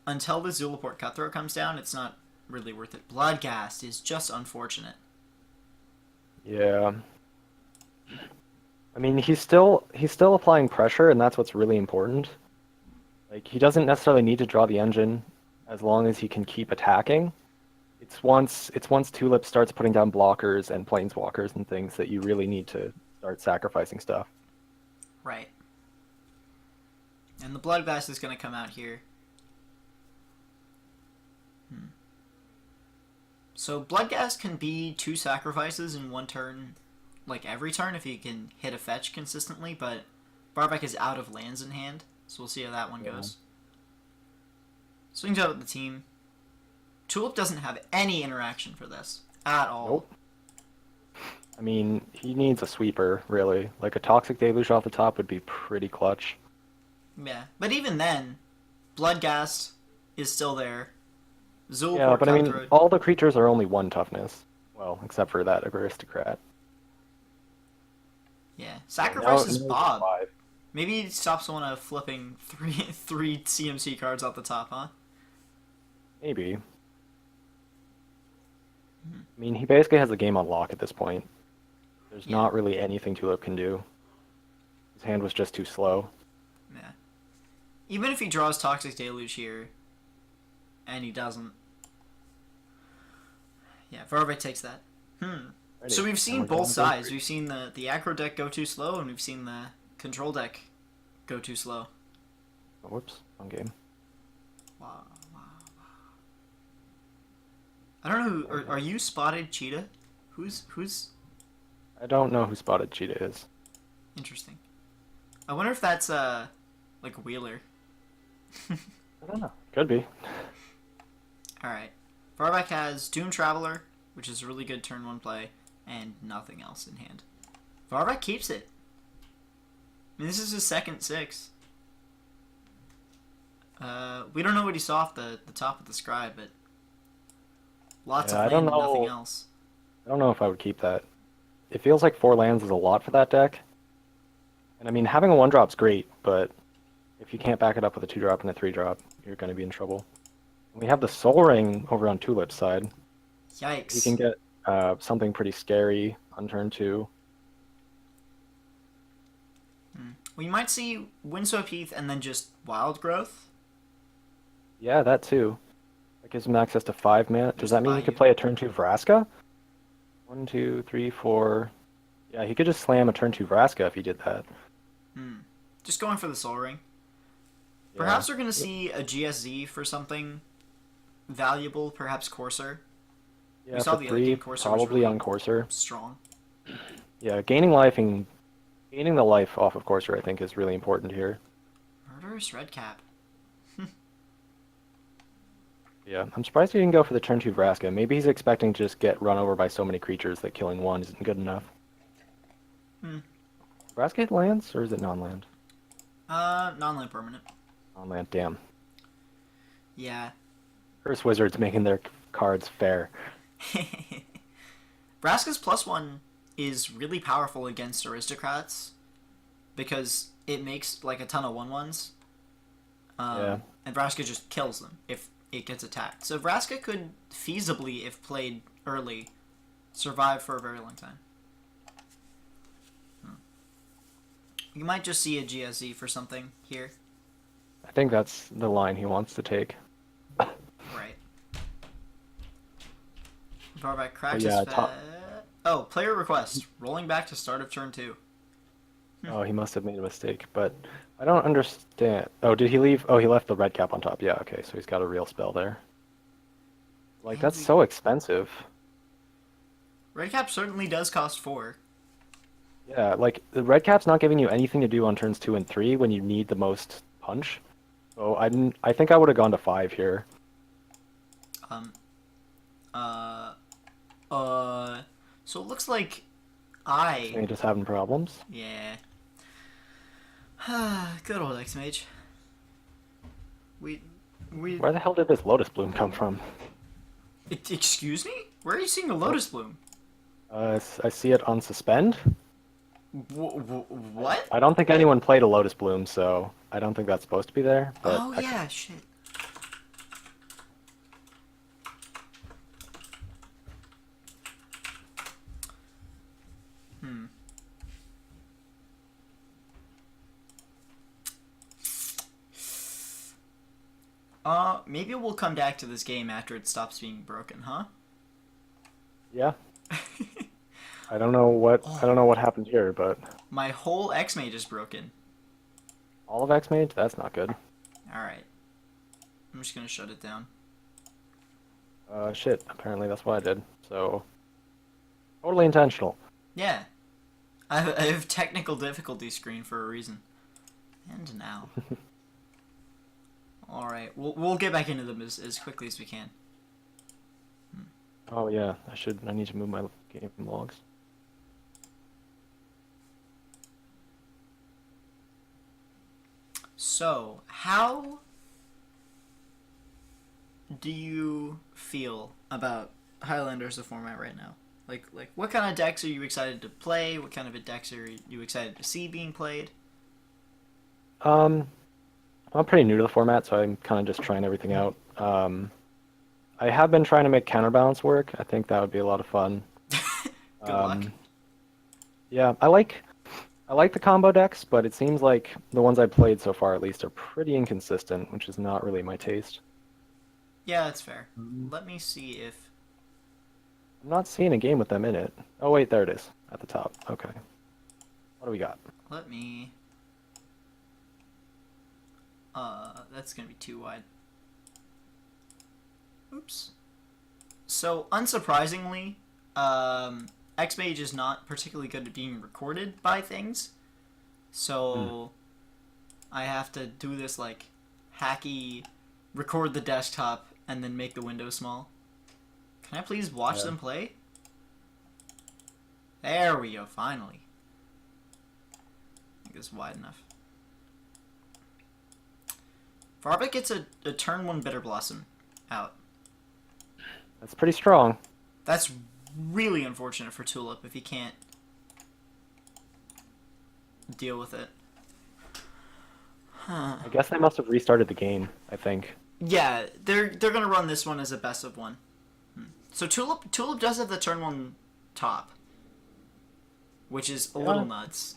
until the Zulaport Cutthroat comes down, it's not really worth it. Bloodghast is just unfortunate. Yeah. I mean, he's still applying pressure, and that's what's really important. Like, he doesn't necessarily need to draw the engine as long as he can keep attacking. It's once Tulip starts putting down blockers and planeswalkers and things that you really need to start sacrificing stuff. Right. And the Bloodghast is going to come out here. So Bloodghast can be 2 sacrifices in 1 turn, like every turn if he can hit a fetch consistently, but Varvak is out of lands in hand, so we'll see how that one goes. Swings out with the team. Tulip doesn't have any interaction for this at all. Nope. I mean, he needs a sweeper, really. Like, a Toxic Deluge off the top would be pretty clutch. Yeah, but even then, Bloodghast is still there. Zulaport Yeah, but I mean, Cutthroat. all the creatures are only 1 toughness. Well, except for that Aristocrat. Yeah, Now sacrifices it's Bob. 5. Maybe he stops one of flipping three CMC cards off the top, huh? Maybe. I mean, he basically has the game on lock at this point. There's Yeah. not really anything Tulip can do. His hand was just too slow. Yeah. Even if he draws Toxic Deluge here, and he doesn't. Yeah, Varvak takes that. Ready. So we've seen Now we're both going sides. for it. We've seen the aggro deck go too slow, and we've seen the control deck go too slow. Oh, whoops, wrong game. Wow. I don't know who. Are you Spotted Cheetah? Who's I don't know who Spotted Cheetah is. interesting? I wonder if that's like Wheeler. I don't know. Could be. All right. Varvac has Doom Traveler, which is a really good turn 1 play, and nothing else in hand. Varvac keeps it. I mean, this is his second 6. We don't know what he saw off the top of the scribe, but lots Yeah, I of don't land and nothing know. else. I don't know if I would keep that. It feels like 4 lands is a lot for that deck. And I mean, having a 1-drop's great, but if you can't back it up with a 2-drop and a 3-drop, you're going to be in trouble. We have the Soul Ring over on Tulip's side. Yikes. He can get something pretty scary on turn 2. We might see Windswept Heath and then just Wild Growth. Yeah, that too. That gives him access to 5 mana. Does Just that mean buy he could you. play a turn 2 Vraska? 1, 2, 3, 4. Yeah, he could just slam a turn 2 Vraska if he did that. Just going for the Soul Ring. Yeah. Perhaps we're going to see a GSZ for something valuable, perhaps Courser. Yeah, saw for the other 3, game Courser was probably really- on Courser. Strong. Yeah, gaining life and gaining the life off of Courser, I think, is really important here. Murderous Redcap. Yeah, I'm surprised he didn't go for the turn 2 Vraska. Maybe he's expecting to just get run over by so many creatures that killing 1 isn't good enough. Vraska hit lands, or is it non-land? Non-land permanent. Non-land, damn. Yeah. Curse Wizards making their cards fair. Vraska's +1 is really powerful against Aristocrats because it makes like a ton of 1/1s. Yeah. And Vraska just kills them if it gets attacked. So Vraska could feasibly, if played early, survive for a very long time. You might just see a GSZ for something here. I think that's the line he wants to take. Right. Varvac cracks yeah, his Oh, player request. Rolling back to start of turn 2. Oh, he must have made a mistake, but I don't understand. Oh, did he leave? Oh, he left the red cap on top. Yeah, okay, so he's got a real spell there. Like, And that's we- so expensive. Redcap certainly does cost 4. Yeah, like, the red cap's not giving you anything to do on turns 2 and 3 when you need the most punch. So I think I would have gone to 5 here. So it looks like Maybe just having problems. Yeah. Good old Xmage. We... Where the hell did this Lotus Bloom come from? Excuse me? Where are you seeing the Lotus Bloom? I see it on Suspend. What? I don't think anyone played a Lotus Bloom, so I don't think that's supposed to be there. But Oh, yeah, shit. Maybe we'll come back to this game after it stops being broken, huh? Yeah. I don't know what happened here, but My whole Xmage is broken. all of Xmage? That's not good. Alright. I'm just gonna shut it down. Shit, apparently that's what I did. So, totally intentional. Yeah. I have technical difficulty screen for a reason. And now. Alright, we'll get back into them as quickly as we can. Oh yeah, I need to move my game logs. So, how do you feel about Highlander as a format right now? Like what kind of decks are you excited to play? What kind of decks are you excited to see being played? I'm pretty new to the format, so I'm kind of just trying everything out. I have been trying to make counterbalance work. I think that would be a lot of fun. Good luck. Yeah, I like the combo decks, but it seems like the ones I've played so far, at least, are pretty inconsistent, which is not really my taste. Yeah, that's fair. Let me see if... I'm not seeing a game with them in it. Oh wait, there it is, at the top. Okay. What do we got? Let me... that's gonna be too wide. Oops. So, unsurprisingly, Xmage is not particularly good at being recorded by things. So, I have to do this, like, hacky, record the desktop, and then make the window small. Can I please watch Yeah. them play? There we go, finally. I think it's wide enough. Varbeck gets a turn 1 Bitter Blossom out. That's pretty strong. That's really unfortunate for Tulip if he can't deal with it. Huh. I guess they must have restarted the game, I think. Yeah, they're gonna run this one as a best of 1. So Tulip does have the turn 1 top, which is a little nuts.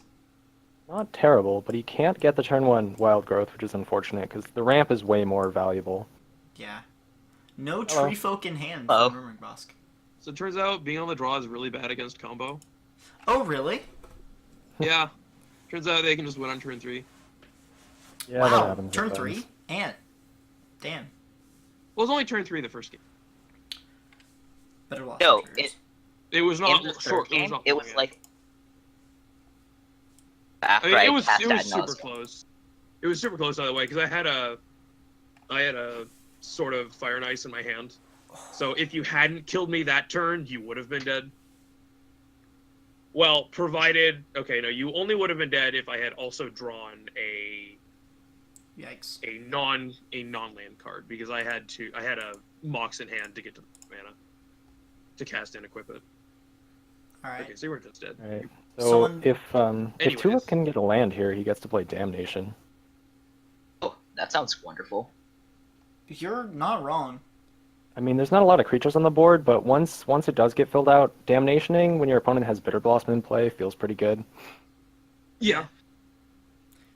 Not terrible, but he can't get the turn 1 wild growth, which is unfortunate, because the ramp is way more valuable. Yeah. No Hello. tree folk in hand Hello. from Murmurbosk. So it turns out being on the draw is really bad against combo. Oh, really? Yeah. Turns out they can just win on turn 3. Yeah, that Wow. happens Turn sometimes. 3? Ant. Damn. Well, it was only turn 3 the first game. Better loss. No, triggers. It was in not the third short. game, not it long, was yeah. like I after mean, I, it was cast ad super nauseam. close. It was super close either way because I had a sort of fire and ice in my hand. So if you hadn't killed me that turn, you would have been dead. Well, provided you only would have been dead if I had also drawn Yikes. a non-land card because I had a Mox in hand to get to the mana to cast and equip it. Alright. Okay, so you weren't just dead. Right. Someone- So if Anyways. Tulip can get a land here, he gets to play Damnation. Oh, that sounds wonderful. You're not wrong. I mean, there's not a lot of creatures on the board, but once it does get filled out, Damnationing when your opponent has Bitter Blossom in play feels pretty good. Yeah.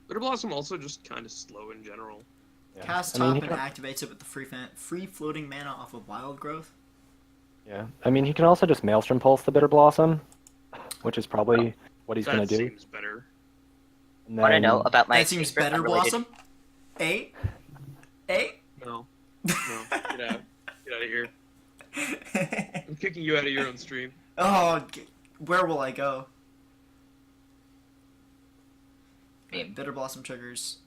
Bitter Blossom also just kind of slow in general. Yeah. Cast I mean, top he and can, activates it with the free floating mana off of Wild Growth. yeah. I mean, he can also just Maelstrom Pulse the Bitter Blossom, which is probably what he's That going to do. seems better. And Want to then- know about my That seems favorite better, unrelated- Blossom. Eh? Eh? No. No. Get out. Get out of here. I'm kicking you out of your own stream. Oh, where will I go? Meme. Bitter Blossom triggers.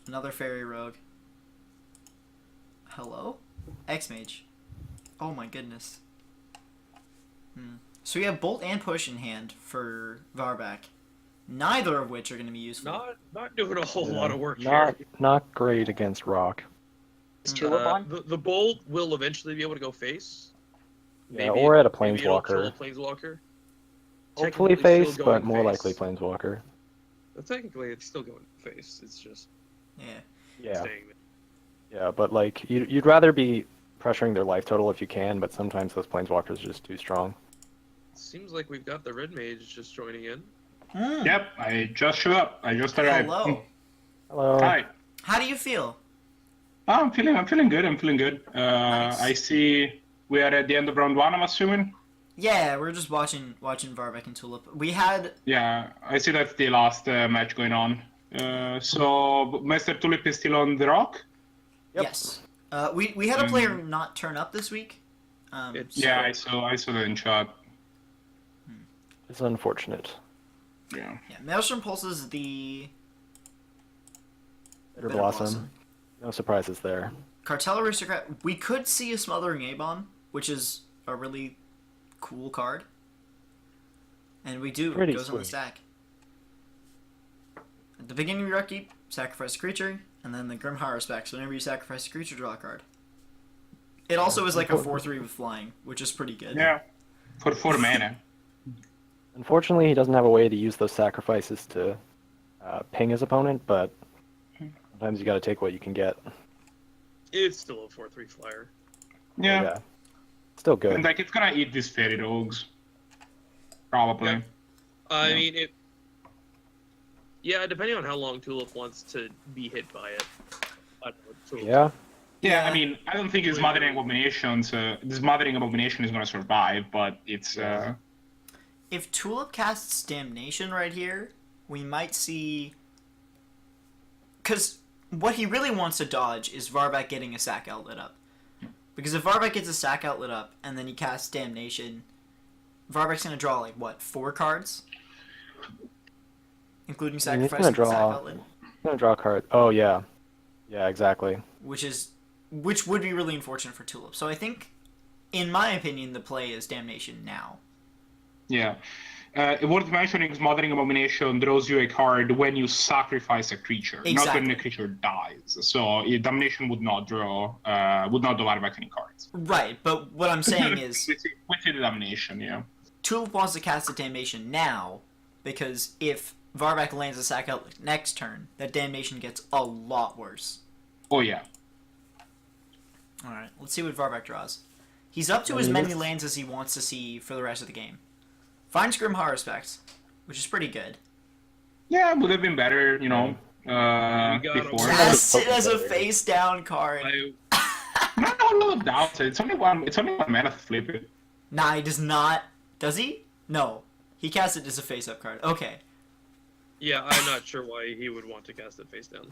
Another Fairy Rogue. Hello? Xmage. Oh my goodness. So we have Bolt and Push in hand for Varback. Neither of which are going to be useful. Not doing a whole Yeah, lot of work not here. not great against Rock. Is Tulip on? The bolt will eventually be able to go face. Yeah, or at a maybe it'll kill Planeswalker. a Planeswalker. Hopefully Technically face, still but going more face. likely Planeswalker. But technically, it's still going face. It's just Yeah. Yeah, staying there. yeah, but like you'd rather be pressuring their life total if you can, but sometimes those Planeswalkers are just too strong. Seems like we've got the red mage just joining in. Yep, I just showed up. I just arrived. Hello. Hello. Hi. How do you feel? Oh, I'm feeling good. I'm feeling good. Nice. I see we are at the end of round 1, I'm assuming. Yeah, we're just watching Varbeck and Tulip. We had Yeah, I see that's the last match going on. So Master Tulip is still on the rock. Yep. yes. We had a player not turn up this week. It's- Yeah, I saw that in chat. It's unfortunate. Yeah. Yeah, Maelstrom pulses the Bitter Blossom. No surprises there. Cartel Aristocrat. We could see a Smothering Avon, which is a really cool card. And we do. Pretty It goes on the sweet. stack. At the beginning of your upkeep, sacrifice a creature, and then the Grim Harvest back. So whenever you sacrifice a creature, draw a card. It also is like a 4/3 with flying, which is pretty good. Yeah. For 4 mana. Unfortunately, he doesn't have a way to use those sacrifices to ping his opponent, but sometimes you got to take what you can get. It's still a 4/3 flyer. Yeah. Still good. And like it's gonna eat these fairy rogues. Probably. Yeah. I Yeah. mean, depending on how long Tulip wants to be hit by it. I don't know, Tulip. Yeah. Yeah, Yeah. I mean, I don't think his Mothering Abomination is gonna survive, but it's If Tulip casts Damnation right here, we might see... Because what he really wants to dodge is Varback getting a sack outlet up. Because if Varback gets a sack outlet up, and then he casts Damnation, Varback's going to draw, 4 cards? Including I mean, he's sacrifice gonna and sack draw. outlet. He's gonna draw a card. Oh yeah. Yeah, exactly. Which would be really unfortunate for Tulip. So I think in my opinion, the play is Damnation now. Yeah. Worth mentioning is Mothering Abomination draws you a card when you sacrifice a creature, not when the Exactly. creature dies. So Damnation would not draw back any cards. Right, but what I'm saying is with the Damnation, yeah. Tulip wants to cast a Damnation now, because if Varvac lands a sack out next turn, that Damnation gets a lot worse. Oh yeah. Alright, let's see what Varvac draws. He's up to as many lands as he wants to see for the rest of the game. Finds Grim Haruspex, which is pretty good. Yeah, would have been better, got before. him. Cast it as a face down card. No doubt. It's only one mana to flip it. Nah, he does not. Does he? No. He cast it as a face up card. Okay. Yeah, I'm not sure why he would want to cast it face down.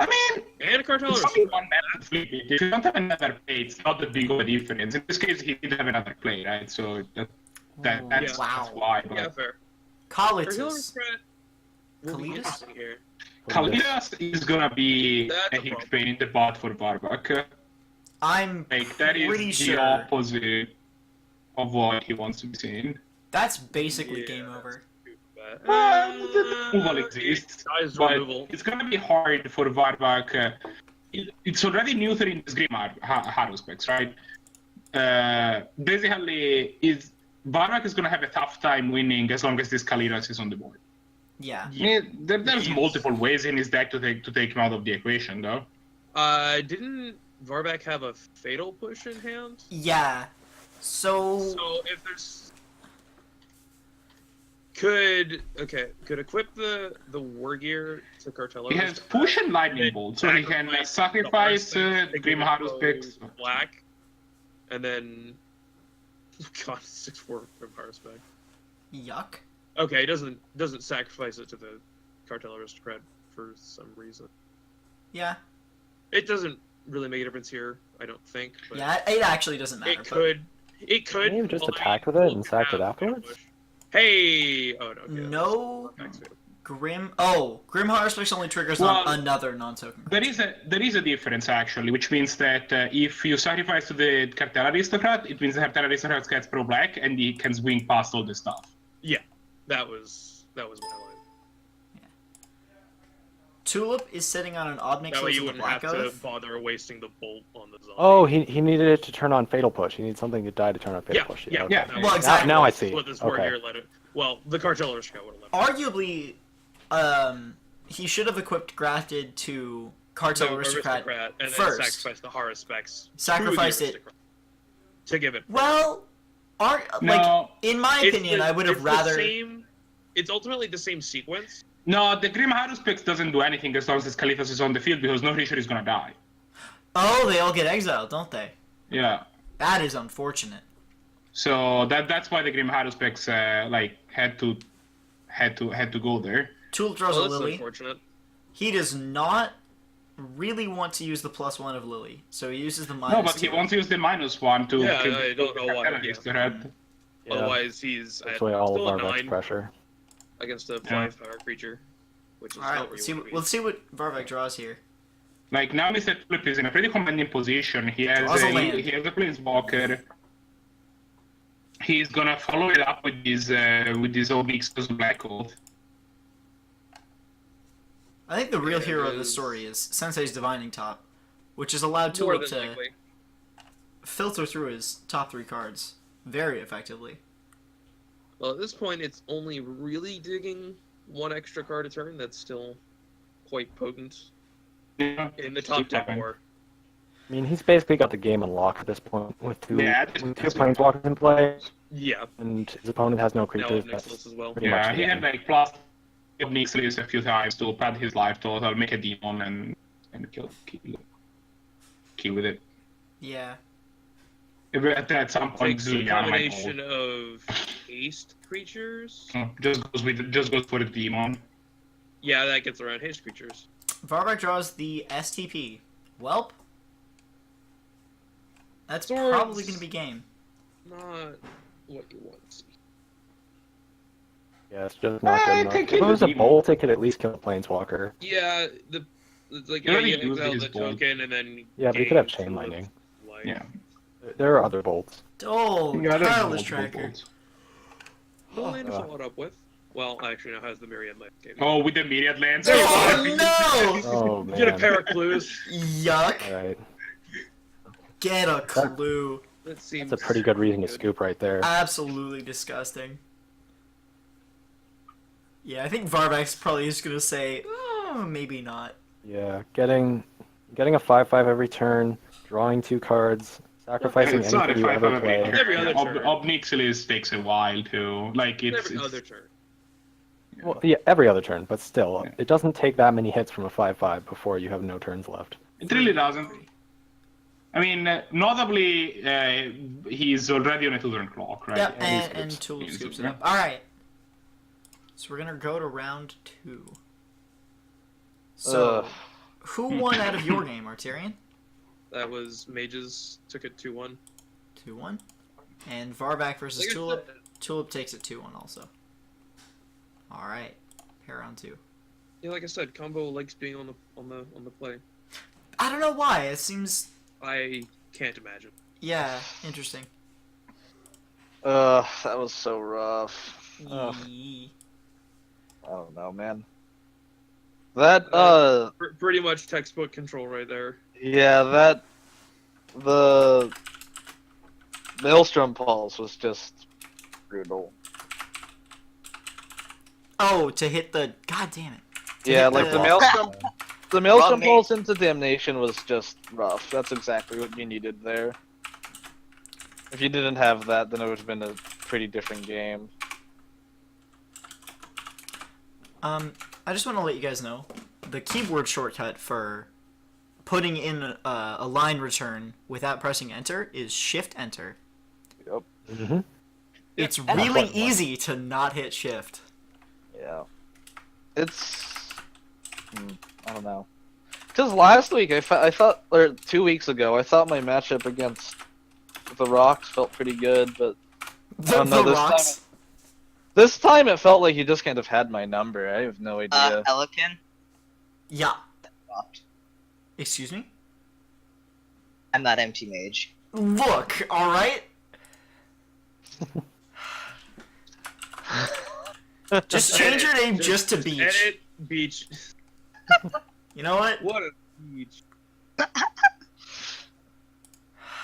I mean, And Cartel it's only one mana to flip it. If you don't have another play, it's not that big of a difference. In this case, he didn't have another play, right? So that's Wow. why. But Yeah, fair. Kalitus. Will be Kalitus? interesting here. Kalidas is gonna be That's a a huge problem. pain in the butt for Varvac. I'm Like, that is pretty the sure opposite of what he wants to be seen. that's basically Yeah, game over. Well, the removal exists, Size but removal. it's gonna be hard for Varvac. It's already neutering this Grim Haruspex, right? Basically, Varvac is gonna have a tough time winning as long as this Kalidas is on the board. Yeah. I mean, there's multiple ways in his deck to take him out of the equation, though. Didn't Varvac have a Fatal Push in hand? Yeah. So So if there's could equip the War Gear to Cartello. He has Push and Lightning Bolt, so he can sacrifice Grim Haruspex. Black, and then God 6/4 Grim Haruspex. yuck. Okay, it doesn't sacrifice it to the Cartel Aristocrat for some reason. Yeah. It doesn't really make a difference here, I don't think. But Yeah, it actually doesn't matter. it could. It could. Can you just fully attack with it and sack it have afterwards? Fatal Push. Hey! Oh no. But Okay, no that's Fatal. Grim. Oh, Grim Haruspex only triggers Well, on another non-token card. There is a difference actually, which means that if you sacrifice to the Cartel Aristocrat, it means the Cartel Aristocrat gets pro black and he can swing past all the stuff. That was my line. Tulip is sitting on an Obnix That way List you with a wouldn't Black have to Oath. bother wasting the bolt on the zombie. Oh, he needed it to turn on Fatal Push. He needs something to die to turn on Fatal Yeah, Push. yeah, Okay. yeah. Well, exactly. Now I see. What this War Okay. Gear let it. Well, the Cartel Aristocrat would have let it. Arguably, he should have equipped Grafted to Cartel The Aristocrat and then first. sacrifice the Haruspex. Sacrifice to the it. Aristocrat to give it. Well, No, in my opinion, I would have rather. It's ultimately the same sequence. no, the Grim Haruspex doesn't do anything as long as Kalitas is on the field because no creature is gonna die. Oh, they all get exiled, don't they? Yeah. That is unfortunate. So that's why the Grim Haruspex had to go there. Tulip draws Well, a that's Lily. unfortunate. He does not really want to use the +1 of Lily, so he uses the -2. No, but he wants to use the -1 to Yeah, kill I don't know why, Cartel yeah. Aristocrat. Yeah. Otherwise, he's That's at why all still of at our 9 pressure. against a Yeah. 5-power creature, which is All right, not where you want to be. let's see what Varvac draws here. Like now, Mr. Tulip is in a pretty commanding position. He has Draws a land. he has a Planeswalker. He's gonna follow it up with his Obix Black Oath. I think the real Yeah, hero it of this is. story is Sensei's Divining Top, which has allowed More Tulip than to likely. filter through his top 3 cards very effectively. Well, at this point, it's only really digging one extra card a turn. That's still quite potent Yeah. in the top 10 war. I mean, he's basically got the game unlocked at this point with two that's- planeswalkers in play, Yeah, and his opponent has no now creatures. Nicholas That's as well. pretty Yeah, much he the had game. like plus Obnix a few times to pad his life total, make a demon, and kill with it. Yeah. At some point, Takes a Liliana might combination of haste creatures. just goes for the demon. Yeah, that gets around haste creatures. Varvac draws the STP. Welp. That's Swords. probably going to be game. Not what you want to see. Yeah, it's just not good enough. take If it was a it. bolt, it could at least kill a planeswalker. Yeah, it's like You already you used exile his the bolt. token and then Yeah, but you could have gain chain two lightning. life. Yeah. There are other bolts. Oh, Yeah, there's tireless multiple tracker. bolts. Who Lane followed up with? Well, actually, now has the Myriad Lance game. Oh, with the Myriad Lance. Oh no! Oh Get a man. pair of clues. Yuck! Alright. Get a clue. That seems That's a pretty good reason to scoop right there. Absolutely disgusting. Yeah, I think Varvak's probably just gonna say, oh, maybe not. Yeah, getting a 5/5 every turn, drawing 2 cards, sacrificing It's not a anything you 5/5 ever every play. turn. Every other turn. Obnixilis takes a while to like every other turn. Well, yeah, every other turn, but still, Yeah. it doesn't take that many hits from a 5/5 before you have no turns left. It really doesn't. I mean, notably, he's already on a 2-turn clock, right? Yep, Yeah, he and scoops. Tulip He scoops it scoops, up. Alright. So we're gonna go to round 2. So, Ugh. who won out of your game, Arterian? That was Mages took it 2-1. 2-1. And Varvak versus Like I Tulip. said- Tulip takes it 2-1 also. Alright. Pair round 2. Yeah, like I said, Combo likes being on the play. I don't know why. It seems, I can't imagine. yeah, interesting. That was so rough. Ugh, Yee. I don't know, man. That Pretty much textbook control right there. yeah, the Maelstrom Pulse was just brutal. Oh, to hit the, god damn it. To Yeah, hit like the the- Maelstrom, the Maelstrom Wrong Pulse into Damnation was just rough. That's exactly what you needed there. If you didn't have that, then it would have been a pretty different game. I just want to let you guys know, the keyboard shortcut for putting in a line return without pressing enter is Shift Enter. Yep. Mm-hmm. It's And a really button one. easy to not hit Shift. Yeah. It's. I don't know. Because last week, I thought, or 2 weeks ago, I thought my matchup against the Rocks felt pretty good, but The, no, the this rocks. this time it felt like he just kind of had my number. I have no idea. Pelican. Yeah. Dropped. Excuse me? I'm not empty mage. Look, alright? Just change your name just to Beach. Edit Beach. You know what? What a beach.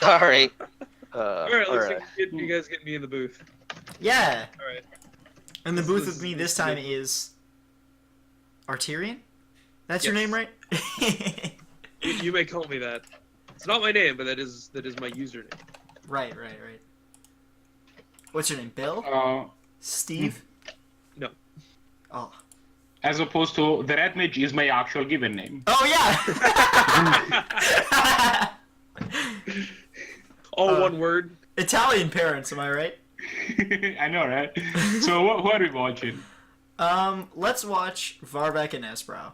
Sorry. Alright, let's alright. get you guys get me in the booth. Yeah. Alright. And the This booth is- with me this time is Arterian? That's your Yes. name, right? You may call me that. It's not my name, but that is my username. right. What's your name? Bill? Steve? No. Oh. As opposed to the Red Mage is my actual given name. Oh yeah. All one word. Italian parents, am I right? I know, right? So what are we watching? Let's watch Varvak and Esbrow.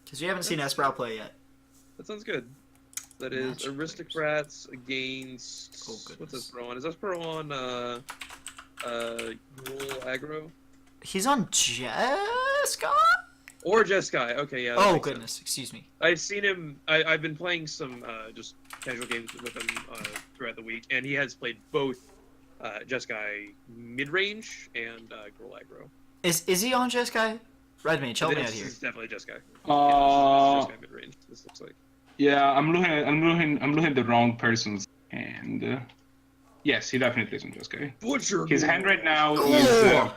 Because we haven't seen Esbrow play yet. That sounds good. That is Match Aristocrats against. Oh, goodness. What's Espero on? Is Espero on Rule Aggro? He's on Jeskai? Or Jeskai. Okay, yeah. that Oh makes goodness, sense. excuse me. I've seen him. I've been playing some just casual games with him throughout the week, and he has played both Jeskai Midrange and Girl Aggro. Is he on Jeskai? Red Mage, help me out here. It's definitely Jeskai. Uh, Jeskai Midrange. This looks like. Yeah, I'm looking at the wrong person's hand. Yes, he definitely isn't this guy. Butcher. His hand right now is Oh!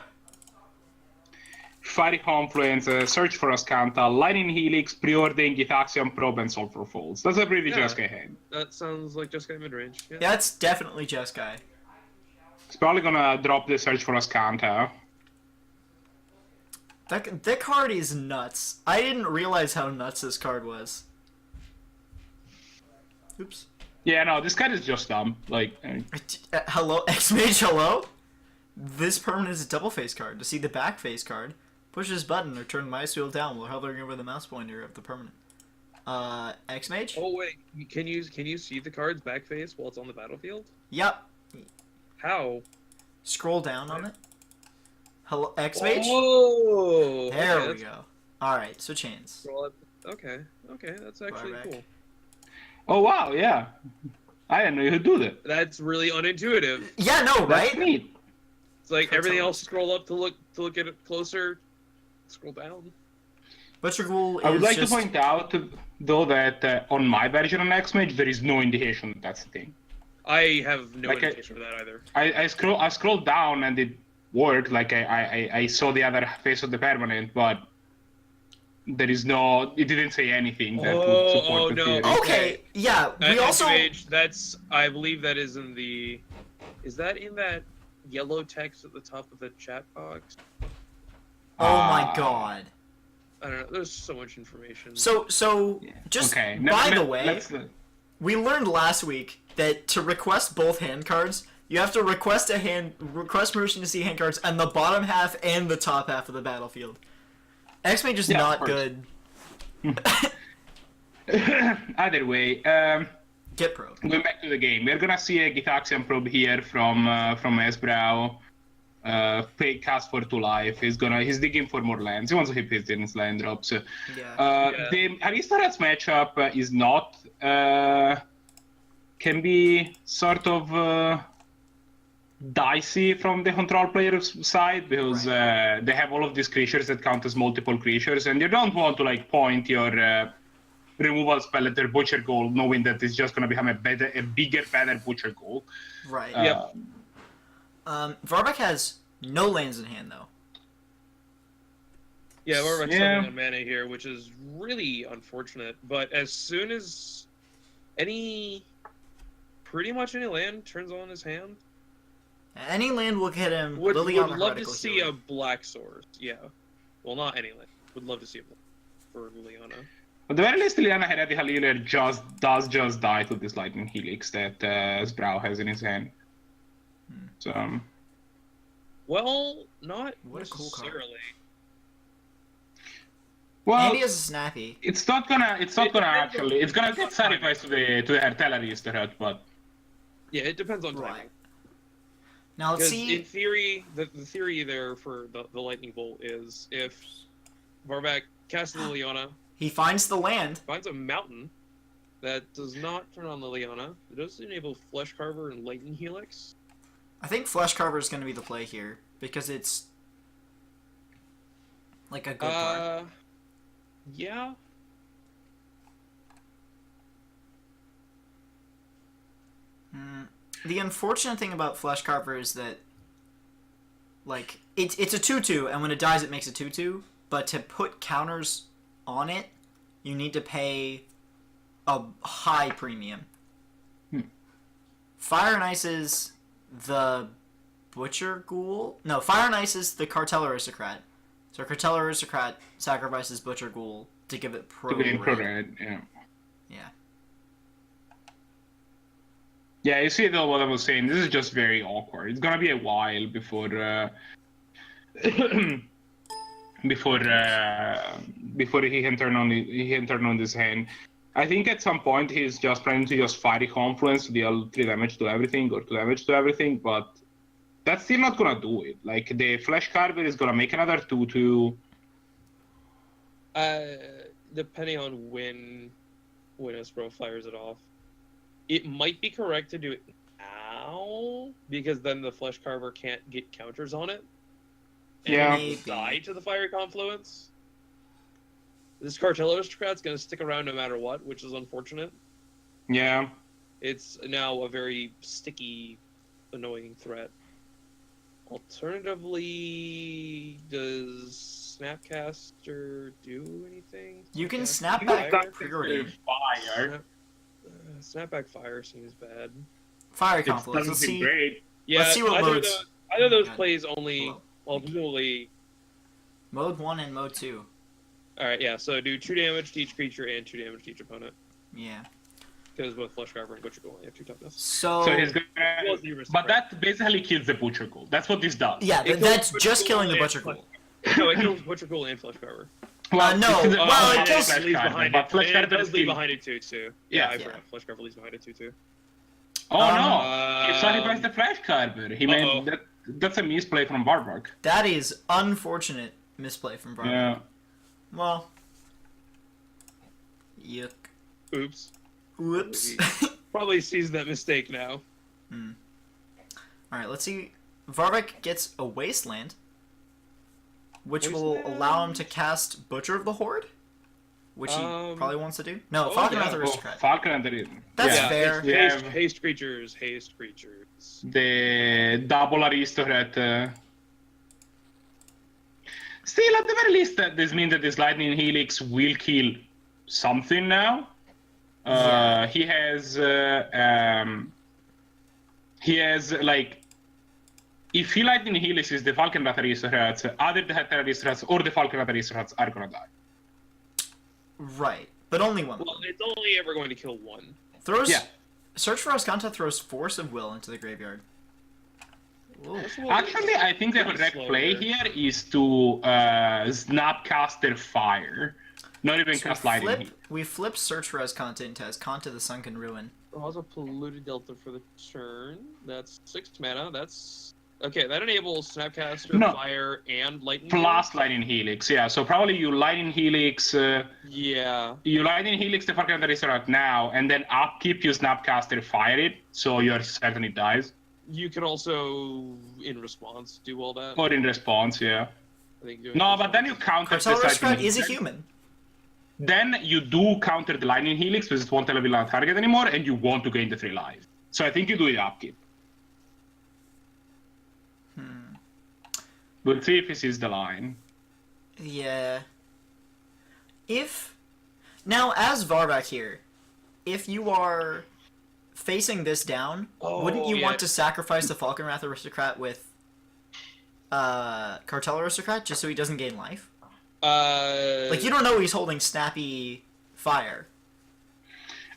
Fiery Confluence, Search for Ascanta, Lightning Helix, Preordain, Gitaxian Probe, and Sulfur Falls. That's a pretty Yeah. Jeskai hand. That sounds like Jeskai Midrange. Yeah. Yeah, that's definitely Jeskai. He's probably gonna drop the Search for Ascanta. That card is nuts. I didn't realize how nuts this card was. Oops. Yeah, no, this card is just dumb. Like, Hello, Xmage, hello? This permanent is a double face card. To see the back face card, push this button or turn the mouse wheel down while hovering over the mouse pointer of the permanent. Xmage? Oh wait, can you see the card's back face while it's on the battlefield? Yep. How? Scroll down on it. Hello, Xmage? Oh. There okay, we that's- go. Alright, so chains. Well, okay, that's actually Back. cool. oh wow, yeah. I didn't know you could do that. That's really unintuitive. Yeah, no, That's right? neat. It's like everything Cartellers. else. Scroll up to look at it closer. Scroll down. Butcher Ghoul is I would like just... to point out, though, that on my version on Xmage, there is no indication that that's the thing. I have no Like indication for that either. I scrolled down and it worked. Like I saw the other face of the permanent, but there is no. It didn't say anything that would support the theory. Okay, yeah, we also... Xmage, that's I believe that is in the. Is that in that yellow text at the top of the chat box? Oh my god. I don't know. There's so much information. So just Okay. by the way, let's- we learned last week that to request both hand cards, you have to request permission to see hand cards on the bottom half and the top half of the battlefield. Xmage is Yeah, of not course. good. Either way, Get probed. going back to the game, we're gonna see a Gitaxian probe here from Esbrau. Cast for 2 life. He's digging for more lands. He wants to hit his land drops. Yeah. The Aristocrats matchup is not can be sort of dicey from the control player's side because they have all of these creatures that count as multiple creatures, and you don't want to like point your removal spell at their Butcher Ghoul, knowing that it's just going to become a bigger, better Butcher Ghoul. Right. Yep. Varbeck has no lands in hand though. Yeah, we're Yeah. on mana here, which is really unfortunate. But as soon as pretty much any land turns on his hand, Any land will get him. would Liliana love to Heretical see Healer. a black source. Yeah, well, not any land. Would love to see a black for Liliana. At the very least, Liliana Heretical Healer just die to this Lightning Helix that Sprout has in his hand. So, Well, not What a cool card. necessarily. well, Andy has a snappy. it's not gonna actually. It's gonna get sacrificed to the artilleryist, but Yeah, it depends on timing. Right. Now let's Because see. in theory, the theory there for the lightning bolt is if Varbeck casts Liliana, He finds the land. finds a mountain that does not turn on Liliana, it does enable Flesh Carver and Lightning Helix. I think Flesh Carver is going to be the play here because it's like a good card. Yeah. The unfortunate thing about Flesh Carver is that, like, it's a 2/2, and when it dies, it makes a 2/2. But to put counters on it, you need to pay a high premium. Fire and Ice is the Butcher Ghoul. No, Fire and Ice is the Cartel Aristocrat. So Cartel Aristocrat sacrifices Butcher Ghoul to give it pro. to gain pro red. red, yeah. Yeah. Yeah, you see though what I was saying. This is just very awkward. It's gonna be a while before before he can turn on this hand. I think at some point he's just planning to use Fiery Confluence to deal 3 damage to everything or 2 damage to everything, but that's still not gonna do it. Like the Flesh Carver is gonna make another 2/2. Depending on when Espro fires it off, it might be correct to do it now because then the Flesh Carver can't get counters on it. And Yeah. it will die to the Fiery Confluence. This Cartel Aristocrat's going to stick around no matter what, which is unfortunate. Yeah. It's now a very sticky, annoying threat. Alternatively, does Snapcaster do anything? You can Snapback snap back Fire? Preordain. Fire. Snapback Fire seems bad. Fire It Confluence. doesn't Let's seem see. great. Yeah, Let's see what either modes. either of those God. plays only, Hello. well, presumably. Mode 1 and Mode 2. Alright, yeah, so do 2 damage to each creature and 2 damage to each opponent. Yeah. Because both Flesh Carver and Butcher Ghoul only have 2 toughness. So So he's gonna. Well, 0 But spread. that basically kills the Butcher Ghoul. That's what this does. yeah, It kills that's Butcher just Ghoul killing the and Butcher Flesh- Ghoul. No, it kills Butcher Ghoul and Flesh Carver. Well, no, it's the- well, it it's kills- Flesh leaves Carver, behind but it. Flesh It Carver does leave still- behind it too. Yeah. I Yeah. forgot. Flesh Carver leaves behind it too. Oh no! He Um, sacrificed the Flesh Carver. He uh-oh. made that's a misplay from Barbark. That is unfortunate misplay from Brian. Yeah. Well. Yuck. Oops. Whoops. Probably sees that mistake now. Alright, let's see. Varvek gets a Wasteland, which will Wasteland? allow him to cast Butcher of the Horde, which he probably wants to do. No, oh, Falcon yeah. Wrath Oh, Aristocrat. Falcon Hunter. That's yeah. fair. We Haste, have haste creatures, haste creatures. the double Aristocrat. Still, at the very least, this means that this Lightning Helix will kill something now. Yeah. He has like, if he Lightning Helix is the Falcon Wrath Aristocrats, other Death Aristocrats or the Falcon Wrath Aristocrats are gonna die. Right, but only one. Well, it's only ever going to kill one. Throws. Yeah. Search for Ascanta throws Force of Will into the graveyard. Ooh. That's a little- Actually, I think the pretty correct slow play here is to Snapcaster Fire, not even So cast Lightning Helix. we flip Search for Ascanta into Ascanta the Sunken Ruin. Draws a polluted delta for the turn. That's 6 mana. That's okay. That enables Snapcaster, No. Fire, and Lightning. Plus Lightning Helix, yeah. So probably you Lightning Helix, Yeah. you Lightning Helix the Falcon Aristocrat now, and then upkeep you Snapcaster Fire it, so you're certain it dies. You can also, in response, do all that. Or in response, yeah. I think doing No, response- but then you counter Cartel the Aristocrat Lightning is a Helix. human. Then you do counter the Lightning Helix because it won't level on target anymore, and you want to gain the 3 life. So I think you do the upkeep. We'll see if he sees the line. Yeah. If now as Varvak here, if you are facing this down, wouldn't you yeah. want to sacrifice the Falcon Wrath Aristocrat with Cartel Aristocrat just so he doesn't gain life? Like you don't know he's holding Snappy Fire.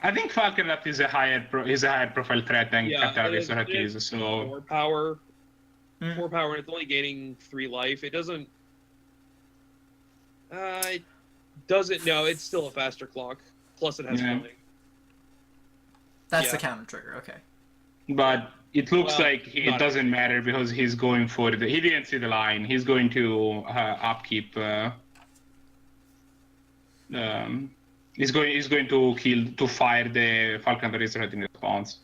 I think Falcon Wrath is a higher profile threat than Yeah, Cartel it- Aristocrat it- is. So more power. Mm. More power, and it's only gaining 3 life. It doesn't. It doesn't. No, it's still a faster clock. Plus, it has Yeah. killing. That's Yeah. the counter trigger. Okay. but it looks Well, like it not doesn't matter because he's going for the. He didn't see the line. He's going to upkeep. He's going to fire the Falcon Aristocrat in response.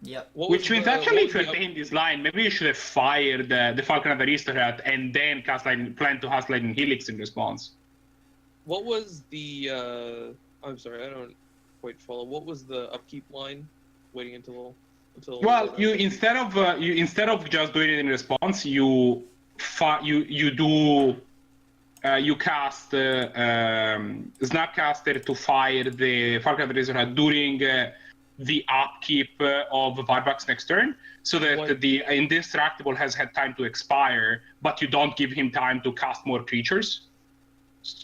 Yep. What was Which means the- actually, what if was you're the- taking this line, maybe you should have fired the Falcon Aristocrat and then plan to cast Lightning Helix in response. What was the? I'm sorry, I don't quite follow. What was the upkeep line? Waiting until. Well, you instead of just doing it in response, you cast Snapcaster to fire the Falcon Aristocrat during the upkeep of Varvak's next turn, so that What? the Indestructible has had time to expire, but you don't give him time to cast more creatures.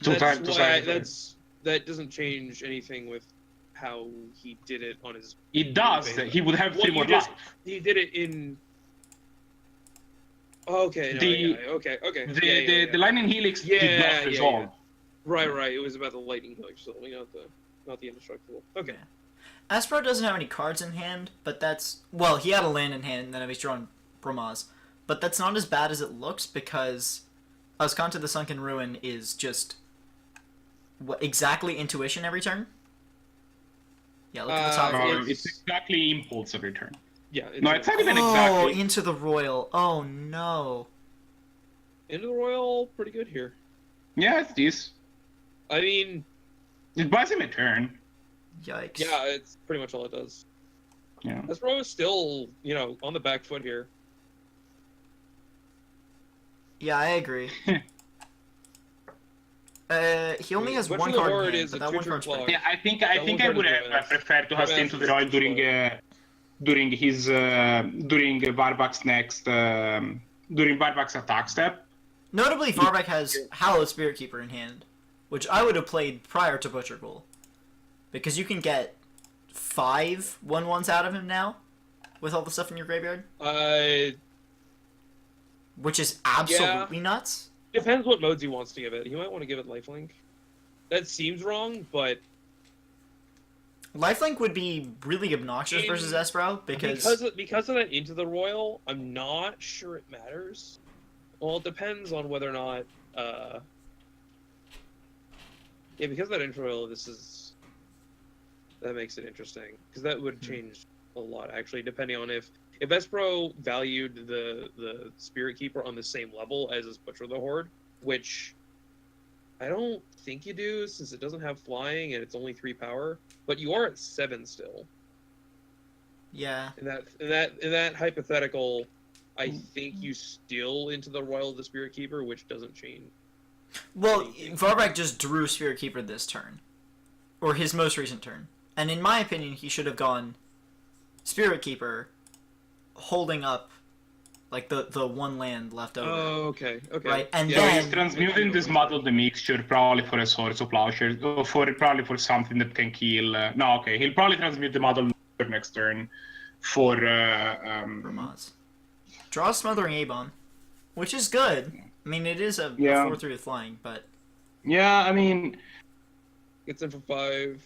That doesn't change anything with how he did it on his. It does. He would have 3 Well, more you just- life. He did it in. Okay. No, okay. The Lightning Helix did not resolve. Right. It was about the lightning helix, not the indestructible. Okay. Aspro doesn't have any cards in hand, but that's well, he had a land in hand, and then he's drawn Brahmas. But that's not as bad as it looks because Ascanta the Sunken Ruin is just exactly intuition every turn. Yeah, look at the top. It's- It's exactly impulse every turn. Yeah. No, it's not even Oh, exactly. into the royal. Oh no. Into the royal, pretty good here. Yeah, it's this. I mean, It buys him a turn. Yikes. yeah, it's pretty much all it does. Yeah. Asbro is still, on the back foot here. Yeah, I agree. He only has Butcher one the card Horde in hand, is but a that one Treacher card's Claw. pretty Yeah, I think I would have preferred to have Prevents into the Royal during Varvak's during Varvak's attack step. Notably, Varvak has Hallowed Spirit Keeper in hand, which I would have played prior to Butcher Ghoul. Because you can get 5 1/1s out of him now, with all the stuff in your graveyard, which is absolutely nuts. Depends what modes he wants to give it. He might want to give it lifelink. That seems wrong, but Lifelink would be really obnoxious versus Esbro, because because of that Into the Royal, I'm not sure it matters. Well, it depends on whether or not. Because of that Into the Royal, That makes it interesting because that would change a lot actually, depending on if Espro valued the Spirit Keeper on the same level as his Butcher of the Horde, which I don't think you do since it doesn't have flying and it's only 3 power, but you are at 7 still. Yeah. In that hypothetical, I think you still into the Royal of the Spirit Keeper, which doesn't change. Well, Varvac just drew Spirit Keeper this turn. Or his most recent turn. And in my opinion, he should have gone Spirit Keeper, holding up like the one land left over. Oh, okay. Right, and So then he's transmuting this Muddle the Mixture probably for a Swords of Plowshare, or probably for something that can kill... no, okay, he'll probably transmute the Muddle Mixture next turn for... for Maz. Draw Smothering A-Bomb, which is good. I mean, it is a 4/3 with flying, but... Yeah, I mean... Gets in for 5.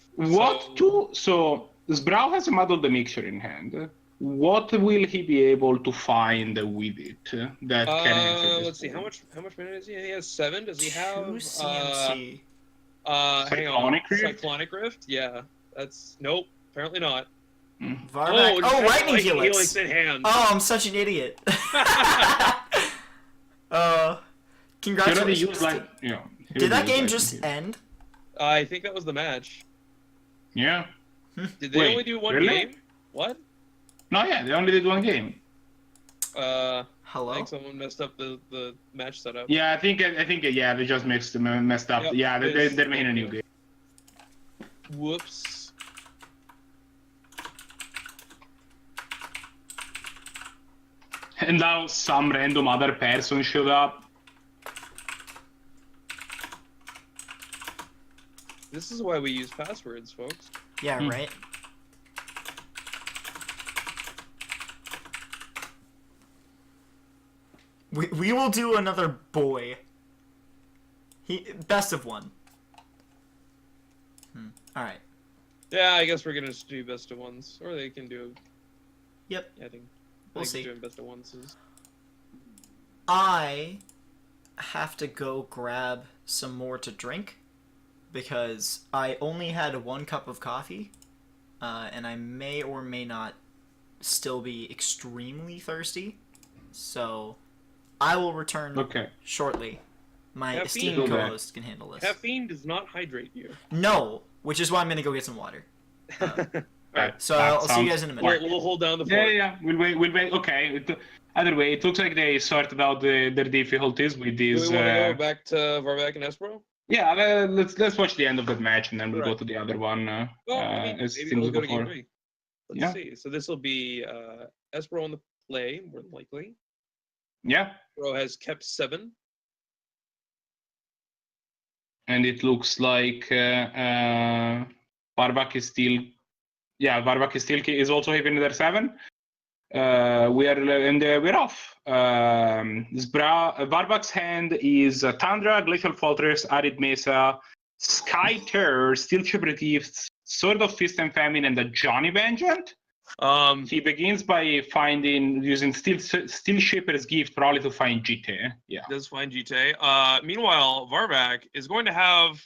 So Sbrow has a Muddle the Mixture in hand. What will he be able to find with it that can answer this? Let's see, how much mana is he? He has 7. Does he have 2 CMC. hang on. Cyclonic Rift? Cyclonic Rift? Yeah. That's nope, apparently not. Varvac. Oh, Lightning Helix! Helix in hand. Oh, I'm such an idiot. Congratulations. Did that game just end? I think that was the match. Yeah. Did they only do one really? game? What? No, yeah, they only did one game. Hello? I think someone messed up the match setup. Yeah, I think yeah, they just messed up. Yep, yeah, they're making a new game. Whoops. And now some random other person showed up. This is why we use passwords, folks. Yeah, right? We will do another boy. Best of 1. Alright. Yeah, I guess we're gonna just do best of 1s, or they can do. Yep. Yeah, I think We'll see. doing best of 1s is. I have to go grab some more to drink because I only had 1 cup of coffee, and I may or may not still be extremely thirsty. So I will return shortly. My esteemed co-host can handle this. Caffeine does not hydrate you. No, which is why I'm gonna go get some water. Right. So I'll see you guys in a minute. We'll hold down the fort. Yeah. We'll wait. Okay. Either way, it looks like they sorted out their difficulties with these. Do we want to go back to Varvac and Espro? Yeah, let's watch the end of that match and then we'll go to the other one. Maybe we'll go to game 3. Let's see. So this will be Espro on the play, more than likely. Yeah. Espro has kept 7. And it looks like Varvac is still. Yeah, Varvac is also having their 7. We're off. Varvac's hand is Tundra, Glacial Fortress, Arid Mesa, Sky Terror, Steel Shepherd Gifts, Sword of Fist and Famine, and the Johnny Vengeant. He begins by using Steel Shepherd's Gift probably to find GT. Yeah. Does find GT. Meanwhile, Varvac is going to have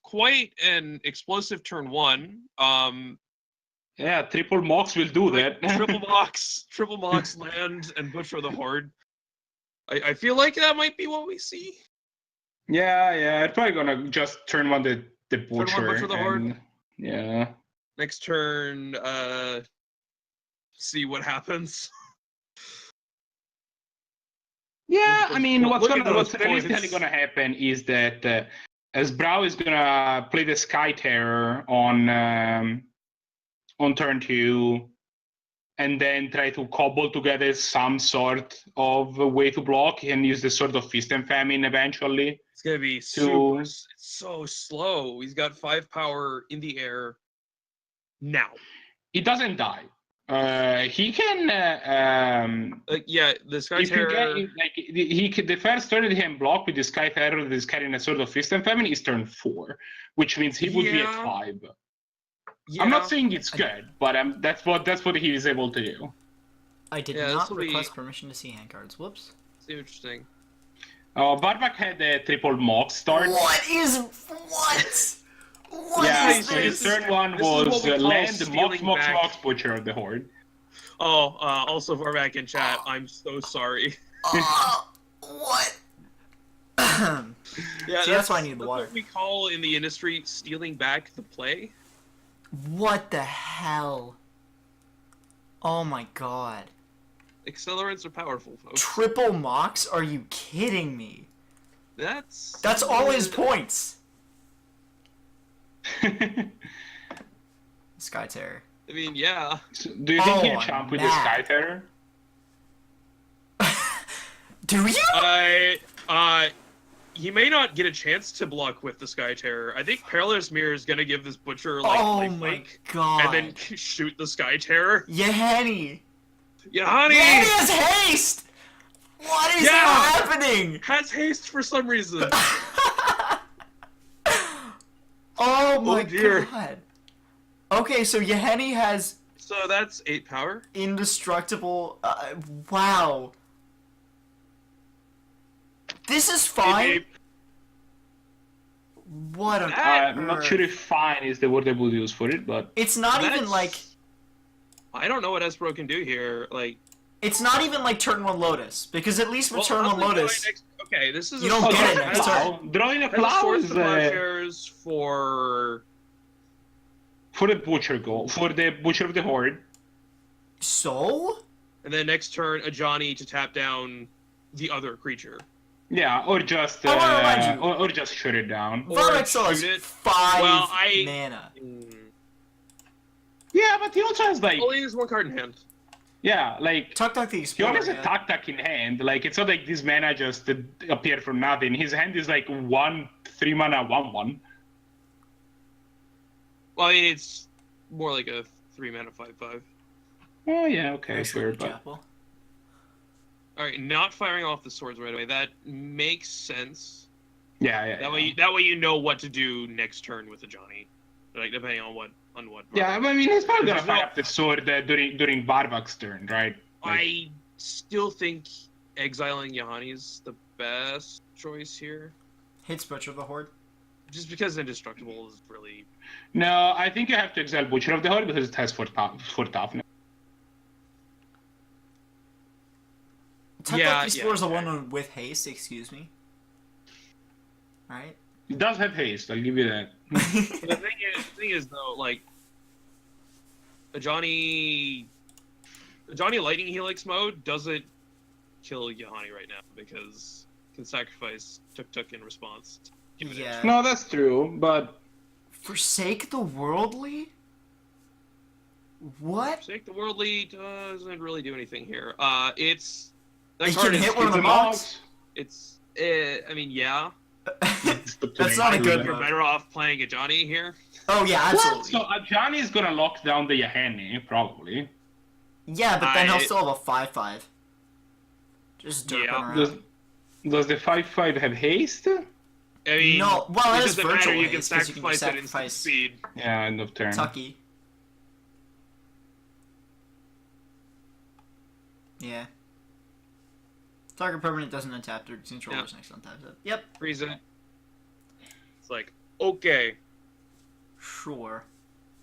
quite an explosive turn 1. Yeah, triple Mox will do that. triple Mox, land, and Butcher of the Horde. I feel like that might be what we see. Yeah, it's probably gonna just turn 1 the Butcher. Turn 1 Butcher of the Horde. Yeah. Next turn, see what happens. Yeah, I mean, what's realistically points. gonna happen is that Sbrow is gonna play the Sky Terror on turn 2, and then try to cobble together some sort of way to block and use the Sword of Fist and Famine eventually. It's gonna be super. It's so slow. He's got 5 power in the air. Now. He doesn't die. He can. The Sky Terror. The first turn that he can block with the Sky Terror that is carrying a Sword of Fist and Famine is turn 4, which means he would be at 5. Yeah. I'm not saying it's good, but that's what he is able to do. I did not request permission to see hand cards. Whoops. It's interesting. Varvac had a triple Mox start. What? What Yeah, is so his this? third one This is what was we call land stealing back. Mox Butcher of the Horde. Oh, also Varvac in chat. I'm so sorry. What? Yeah, See, that's why I need the that's water. what we call in the industry stealing back the play. What the hell? Oh my god. Accelerants are powerful, folks. Triple Mox? Are you kidding me? That's all his points. Sky Terror. I mean, yeah. So, do you think Oh, he'll champ with the nah. Sky Terror? Do you? He may not get a chance to block with the Sky Terror. I think Perilous Mirror is gonna give this Butcher like Oh lifelink my god. and then shoot the Sky Terror. Yehani! Yeah, honey! Yehani has haste! What is Yeah! happening? Has haste for some reason. Oh my dear. god. Okay, so Yehani has So that's 8 power. indestructible. Wow. This is fine. It- What on I'm not earth? sure if fine is the word I would use for it, but It's not even that's- like I don't know what Espero can do here. Like, it's not even like turn one Lotus because at least with well, turn one probably Lotus, okay, this is You a don't source- get it has next a- turn. Drawing a has a plow source is of plowshares for for the Butcher goal, for the Butcher of the Horde. so and then next turn a Johnny to tap down the other creature. Yeah, or just I wanna remind you- or just shut it down. Or Varmint still has shoot it. 5 Well, mana. Yeah, but he also has like Only has one card in hand. yeah, like Tuck the he Explorer. always has Yeah. Tuck in hand. Like it's not like this mana just appeared from nothing. His hand is like 1/3 mana 1/1. Well, I mean, it's more like a 3 mana 5/5. Oh yeah, okay, Very sure, Slippery but Chapel. All right, not firing off the swords right away. That makes sense. yeah. That way you know what to do next turn with the Johnny, like depending on what. Yeah, I mean, he's probably gonna There's no- fire up the sword during Barvak's turn, right? Like, I still think exiling Yahani is the best choice here, Hits Butcher of the Horde. just because indestructible is really. no, I think you have to exile Butcher of the Horde because it has for toughness. Tuck Yeah, the Explorer is the yeah. one with haste. Excuse me. Right. It does have haste, I'll give you that. But the thing is though, like a Johnny Lightning Helix mode doesn't kill Yahani right now because it can sacrifice Tuk in response. To Yeah. No, that's true, but Forsake the Worldly. What? Forsake the Worldly doesn't really do anything here. It's that He card can is hit one of it's the a mobs. it's I mean yeah, That's not a good you're move. better off playing a Johnny here. Oh yeah, Well, absolutely. so Johnny is gonna lock down the Yahani, probably. Yeah, but then he'll I- still have a 5/5. Just derping Yeah. around. Does the 5/5 have haste? I mean, No, well, it it has doesn't matter. virtual You can haste, 'cause you can sacrifice just it instant sacrifice speed. Yeah, end of turn. Tucky. Yeah. Target permanent doesn't untap their controller's next untaps it. Yep, Freeze it. It's like okay. sure.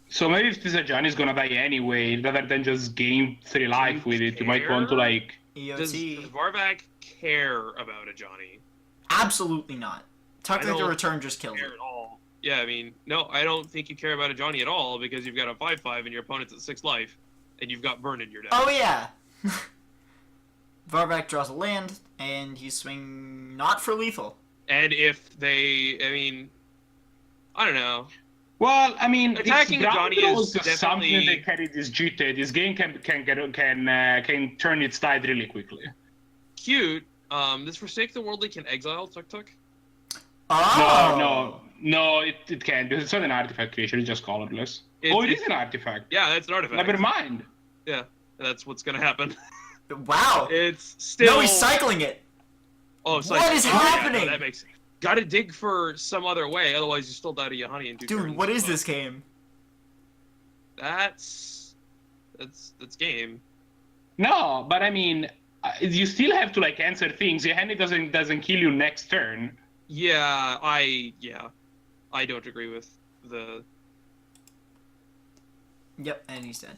So maybe if this Johnny is gonna die anyway, rather than just gain 3 life with it, you might want to care? like. Does EOT. Varvac care about a Johnny? Absolutely not. Tuck I the don't return just kills Care it. at all? Yeah, I mean, no, I don't think you care about a Johnny at all because you've got a 5/5 and your opponent's at 6 life, and you've got burn in your deck. Oh yeah. Varvac draws a land, and you swing not for lethal. And if they, I mean, I don't know. Well, I mean, Attacking it's Johnny ground is rules something definitely- that carries this GT. This game can turn its tide really quickly. Cute. This Forsake the Worldly can exile Tuk. Oh. No, it can't because it's not an artifact creature. It's just colorless. It It's- is an artifact. Yeah, that's an artifact. Never mind. Yeah, that's what's gonna happen. Wow. It's still. No, he's cycling it. Oh, it's What is yeah, happening? no, that makes. Gotta dig for some other way, otherwise you still die to Yahani in 2 Dude, turns. what is But this game? That's game. No, but I mean, you still have to like answer things. Your hand doesn't kill you next turn. Yeah, I don't agree with the. Yep, and he's dead.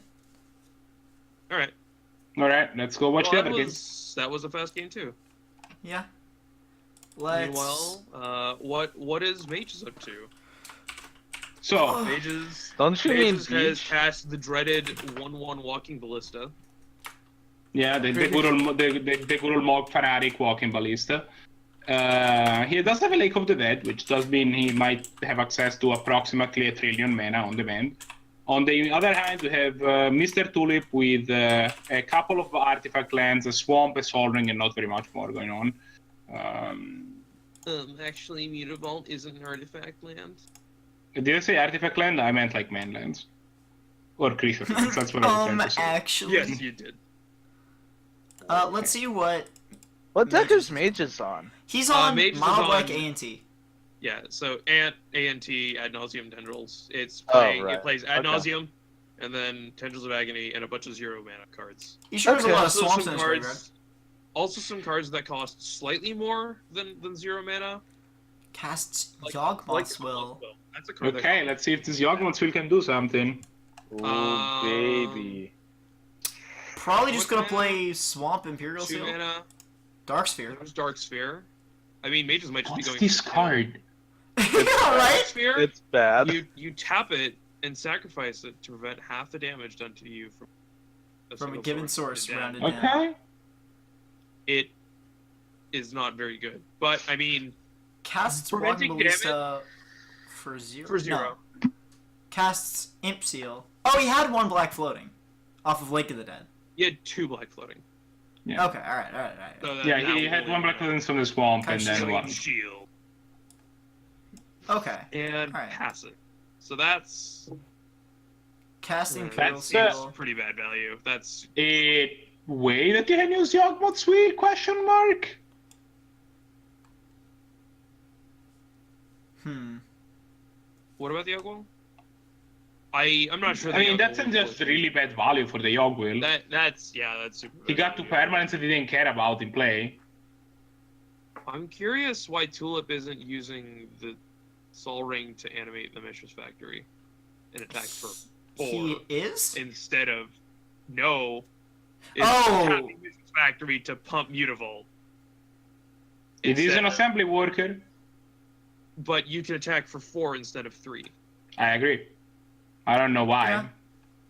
All right. All right, let's go watch the other game. That was a fast game too. Yeah. Let's. Meanwhile, what is Mages up to? So, Mages. Don't you mean Mages has beach? cast the dreaded 1/1 walking ballista. yeah, the good old Mog Fanatic walking ballista. He does have a Lake of the Dead, which does mean he might have access to approximately 1 trillion mana on demand. On the other hand, we have Mr. Tulip with a couple of artifact lands, a swamp, a Sol Ring, and not very much more going on. Actually, Mutavault isn't an artifact land. Did I say artifact land? I meant like man lands. Or creature lands, that's what I was trying to say. Actually. Yes, you did. Let's see what. What deck is Mages on? He's on Mages is Monoblack on- ANT. Yeah, so ANT, Ad Nauseam Tendrils. It's Oh, playing, right. it plays Ad Okay. Nauseam, and then Tendrils of Agony, and a bunch of 0 mana cards. He sure has a Okay. lot of Also swamps in some his graveyard. cards, also some cards that cost slightly more than 0 mana. Casts Like- Yawgmoth's like Will. That's a card Okay, let's see if this Yawgmoth's Will can do something. Ooh, baby. Probably just What gonna mana? play Swamp Imperial 2 Seal. mana. Dark Sphere. There's Dark Sphere. I mean, Mages might just be What's going. this for- card? Yeah, Dark right? Sphere. It's bad. You tap it and sacrifice it to prevent half the damage done to you from From a single given source down. rounded down. Okay. It is not very good, but I mean, Casts Preventing Walking Ballista for 0. for 0. No. Casts Imp Seal. Oh, he had 1 black floating. Off of Lake of the Dead. You had 2 black floating. Yeah. Okay, alright. So Yeah, that he had will- one Black Lens from the swamp and Catches then the one. Shield Okay. and Alright. pass it. So that's Cast that Imperial That's, Seal. pretty bad value. That's A way that you can use Yawgmoth's Will? Question mark. what about the Yogwell? I'm not sure. I mean, the that's Yogwell just will- really bad value for the Yawg Will. That's super. He bad got 2 value. permanents that he didn't care about in play. I'm curious why Tulip isn't using the Sol Ring to animate the Mishra's Factory and attack for 4 He is? instead of no. Oh! Tapping Mishra's Factory to pump Mutavault. It is Instead an of- assembly worker. But you can attack for 4 instead of 3. I agree. I don't know why. Yeah.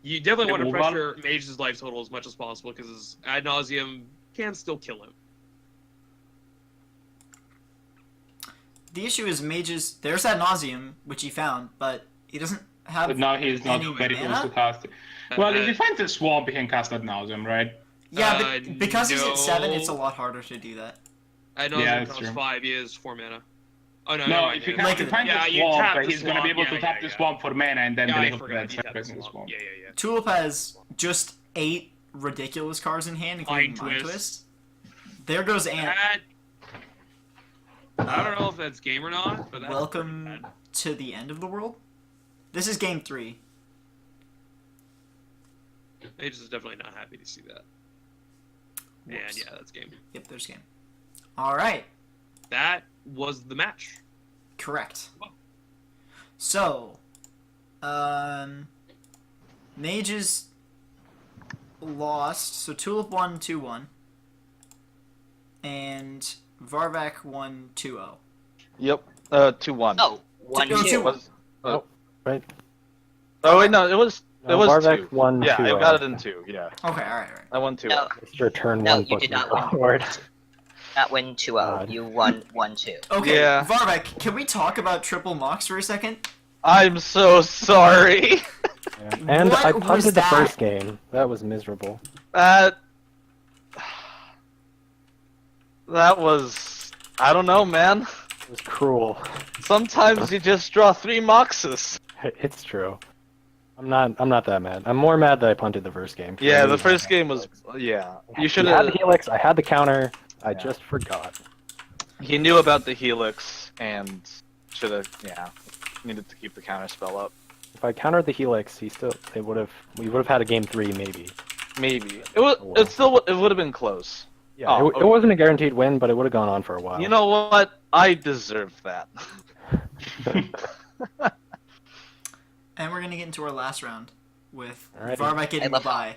You definitely want to Removal. pressure Mage's life total as much as possible because his Ad Nauseam can still kill him. The issue is Mages. There's Ad Nauseam, which he found, but he doesn't have. But now he's not any very mana? close to cast it. Well, if Uh, he finds a swamp, he can cast Ad Nauseam, right? Yeah, but because he's at 7, no. it's a lot harder to do that. Ad Yeah, Nauseam that's costs true. 5, he is 4 mana. Oh, no, No, never mind, if he yeah. Like can find yeah, the you swamp, tap the he's gonna be swamp, able to yeah, tap yeah, the yeah. swamp for mana and then Yeah, the I Lake of the forgot Dead he tapped sacrifice the the swamp. swamp. Yeah. Tulip has just 8 ridiculous cards in hand, including Mind Mind Twist. Twist. There goes Ant. That, I don't know if that's game or not, but that's Welcome pretty bad. to the end of the world. This is game 3. Mages is definitely not happy to see that. And Whoops. yeah, that's game. Yep, there's game. Alright, That was the match. correct. So, Mages lost. So Tulip won 2-1. And Varvac won 2-0. Yep. 2-1. Oh, 1 No, 2. 2-1. Was, Right? oh wait, no, it was No, it was Varvac 2. won Yeah, 2-0. I got it in 2. Yeah, Okay, alright. I won 2. No, Mr. Turn No, 1 you did not win. forward. not win 2-0. God. You won 1-2. Okay, Yeah. Varvac, can we talk about Triple Mox for a second? I'm so sorry. Yeah. And What I was punted the that? first game. That was miserable. That was, I don't know, man. It was cruel. Sometimes you just draw 3 Moxes. It's true. I'm not that mad. I'm more mad that I punted the first game. Yeah, the first game was, yeah. You should had the have. helix. I had the counter. I Yeah. just forgot. He knew about the Helix and should have, yeah, needed to keep the counter spell up. If I countered the helix, we would have had a game 3 maybe. Maybe it was. Oh, well. It still. It would have been close. Yeah, Oh, it wasn't a guaranteed win, but it would have gone on for a while. You know what? I deserve that. And we're gonna get into our last round with Alrighty. Varvak getting the love bye.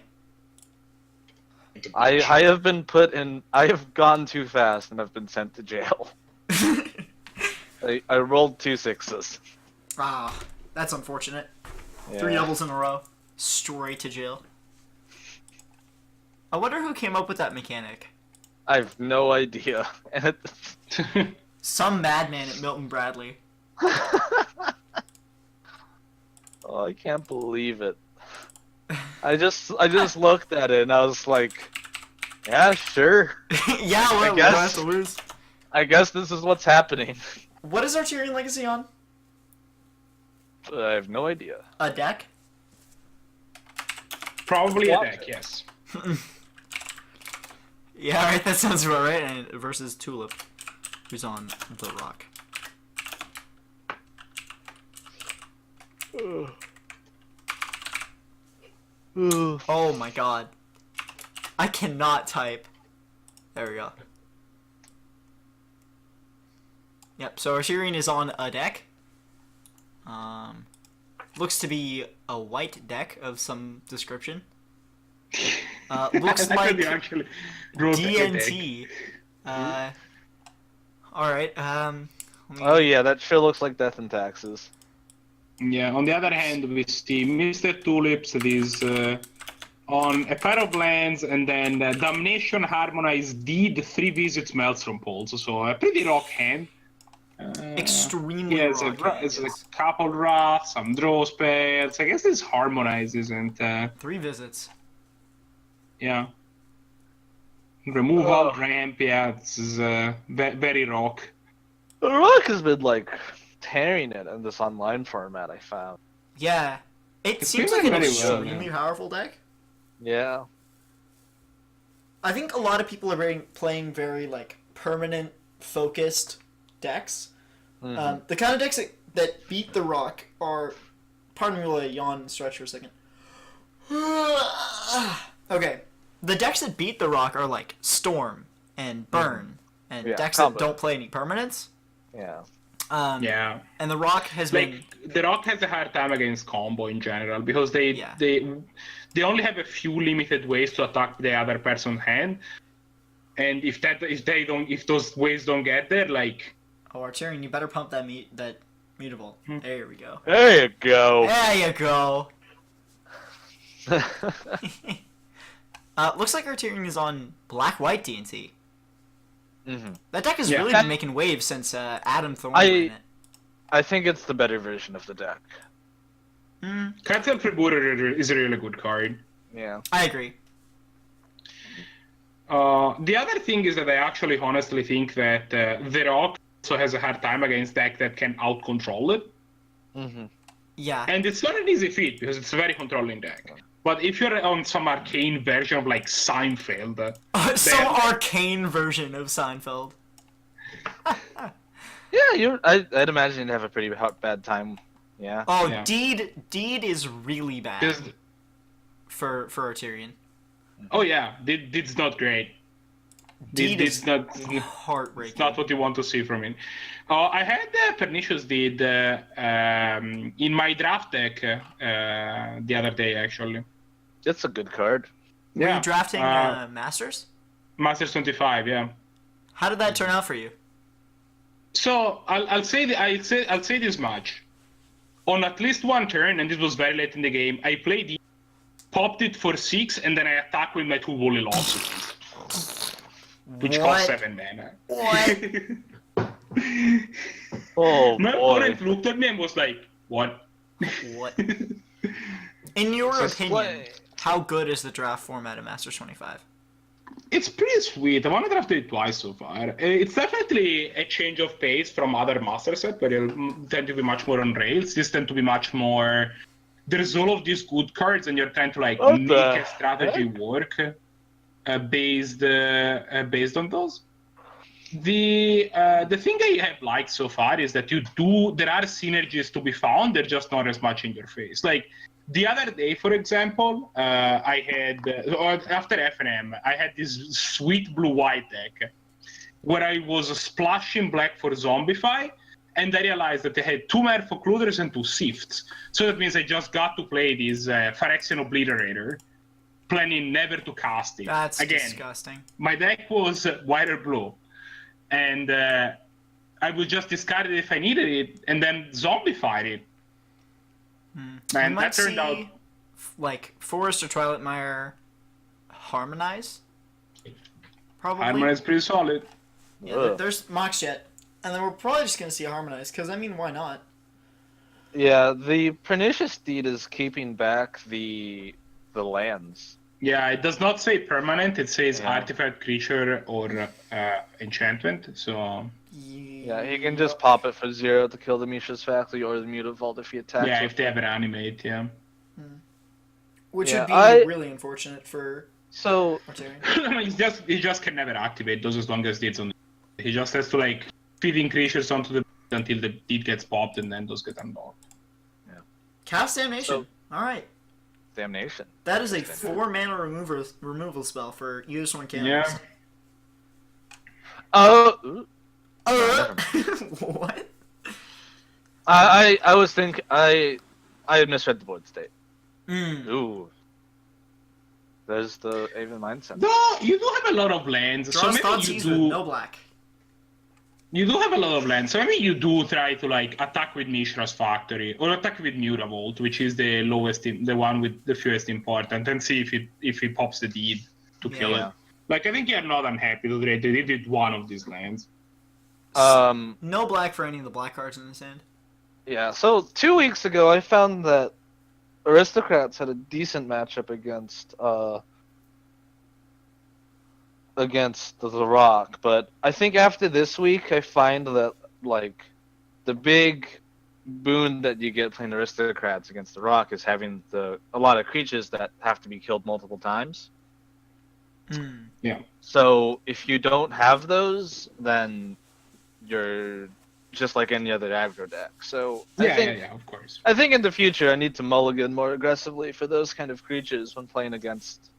I have been put in. I have gone too fast and I've been sent to jail. I rolled 2 6s. Ah, that's unfortunate. Yeah. 3 doubles in a row. Straight to jail. I wonder who came up with that mechanic. I have no idea. And Some madman at Milton Bradley. oh, I can't believe it. I just looked at it and I was like, yeah, sure. Yeah, I what guess. has to lose? I guess this is what's happening. What is Arterian Legacy on? I have no idea. A deck? Probably What? a deck, yes. Yeah, right, that sounds about right. And versus Tulip, who's on the rock. Oh my god. I cannot type. There we go. Yep, so Arterian is on a deck. Looks to be a white deck of some description. Looks I like thought you actually wrote a deck. DNT. Alright, Oh yeah, that sure looks like death and taxes. Yeah, on the other hand, we see Mr. Tulips that is on a pair of lands, and then Damnation, Harmonize, Deed, 3 visits, Maelstrom Pulse. So a pretty rock hand. extremely Yeah, it's rocky. a couple wrath, some draw spells. I guess this Harmonize isn't. 3 visits. Yeah. Removal, Oh. ramp, yeah, this is very rock. The Rock has been like tearing it in this online format. I found. Yeah. It It's seems doing like an very well, extremely yeah. powerful deck. Yeah. I think a lot of people are playing very like permanent focused decks. Mhm. The kind of decks that beat the rock are. Pardon me while I yawn and stretch for a second. Okay, the decks that beat the rock are like Storm and Burn, and Yeah, decks combo. that don't play any permanents. Yeah. Yeah. And the rock has been. Like the Rock has a hard time against combo in general because Yeah. they only have a few limited ways to attack the other person's hand, and if those ways don't get there, like Oh, Arterian, you better pump that mutable. There we go. There you go. There you go. Looks like Arterian is on black-white DNT. Mhm. That deck has Yeah. really been making waves since Adam Thorne ran it. I think it's the better version of the deck. Castle Freebooter is a really good card. Yeah. I agree. The other thing is that I actually honestly think that the Rock also has a hard time against deck that can out-control it. Mm-hmm. Yeah. And it's not an easy feat because it's a very controlling deck. But if you're on some arcane version of like Seinfeld, Some arcane version of Seinfeld. Yeah, I'd imagine you'd have a pretty bad time. Yeah. Oh, Yeah. Deed is really bad because for Arterian. oh yeah, Did's not great. Deed Did's is not. heartbreaking. It's not what you want to see from it. I had Pernicious Deed in my draft deck the other day, actually. That's a good card. Were you drafting Masters? Masters 25, yeah. How did that turn out for you? So I'll say this much. On at least one turn, and this was very late in the game, I played it, popped it for 6, and then I attacked with my 2 Woolly Lawsuits, which What? cost 7 mana. What? Oh My boy. opponent looked at me and was like, "What?" What? In your Just opinion, play. how good is the draft format of Masters 25? It's pretty sweet. I've only drafted it twice so far. It's definitely a change of pace from other Master set, where you'll tend to be much more on rails. This tend to be much more. There's all of these good cards, and you're trying to like What make the a strategy work based on those. The thing I have liked so far is that there are synergies to be found. They're just not as much in your face. Like the other day, for example, I had after FNM, I had this sweet blue-white deck where I was splashing black for Zombify, and I realized that they had 2 Merfolk Occluders and 2 Sifts. So that means I just got to play this Phyrexian Obliterator, planning never to cast it. That's Again, disgusting. my deck was white or blue, and I would just discard it if I needed it, and then zombified it. I And might that turned out... see, like, Forest or Twilight Mire Harmonize? Probably. Armor is pretty solid. Yeah, Ugh. there's Mox Jet. And then we're probably just going to see Harmonize, because, I mean, why not? Yeah, the Pernicious Deed is keeping back the lands. Yeah, it does not say permanent, it says Yeah. artifact, creature, or enchantment, so... Yeah, he can just pop it for 0 to kill the Mishra's Faculty or the Mutavault if he attacks Yeah, with if they ever animate, yeah. Which Yeah, would be I- really unfortunate for So, Arterion. he just can never activate those as long as deed's on the... He just has to, like, feed in creatures onto the until the deed gets popped, and then those get unlocked. Cast Damnation. So- Alright. Damnation. That is a 4-mana removal spell for use one canvas. Yeah. Oh, What? I was thinking I misread the board state. Mm. Ooh. There's the Aven Mindset. No, you do have a lot of lands, so Draws maybe thoughts you with do... no black. You do have a lot of lands, so maybe you do try to like attack with Mishra's Factory or attack with Mutavault, which is the lowest, the one with the fewest important, and see if he pops the deed to kill Yeah. it. Like I think you're not unhappy to trade the deed with one of these lands. No black for any of the black cards in this hand. Yeah. So 2 weeks ago, I found that Aristocrats had a decent matchup against the Rock, but I think after this week, I find that like the big boon that you get playing Aristocrats against the Rock is having a lot of creatures that have to be killed multiple times. Mm. So if you don't have those, then you're just like any other aggro deck. So Yeah, of course. I think in the future I need to mulligan more aggressively for those kind of creatures when playing against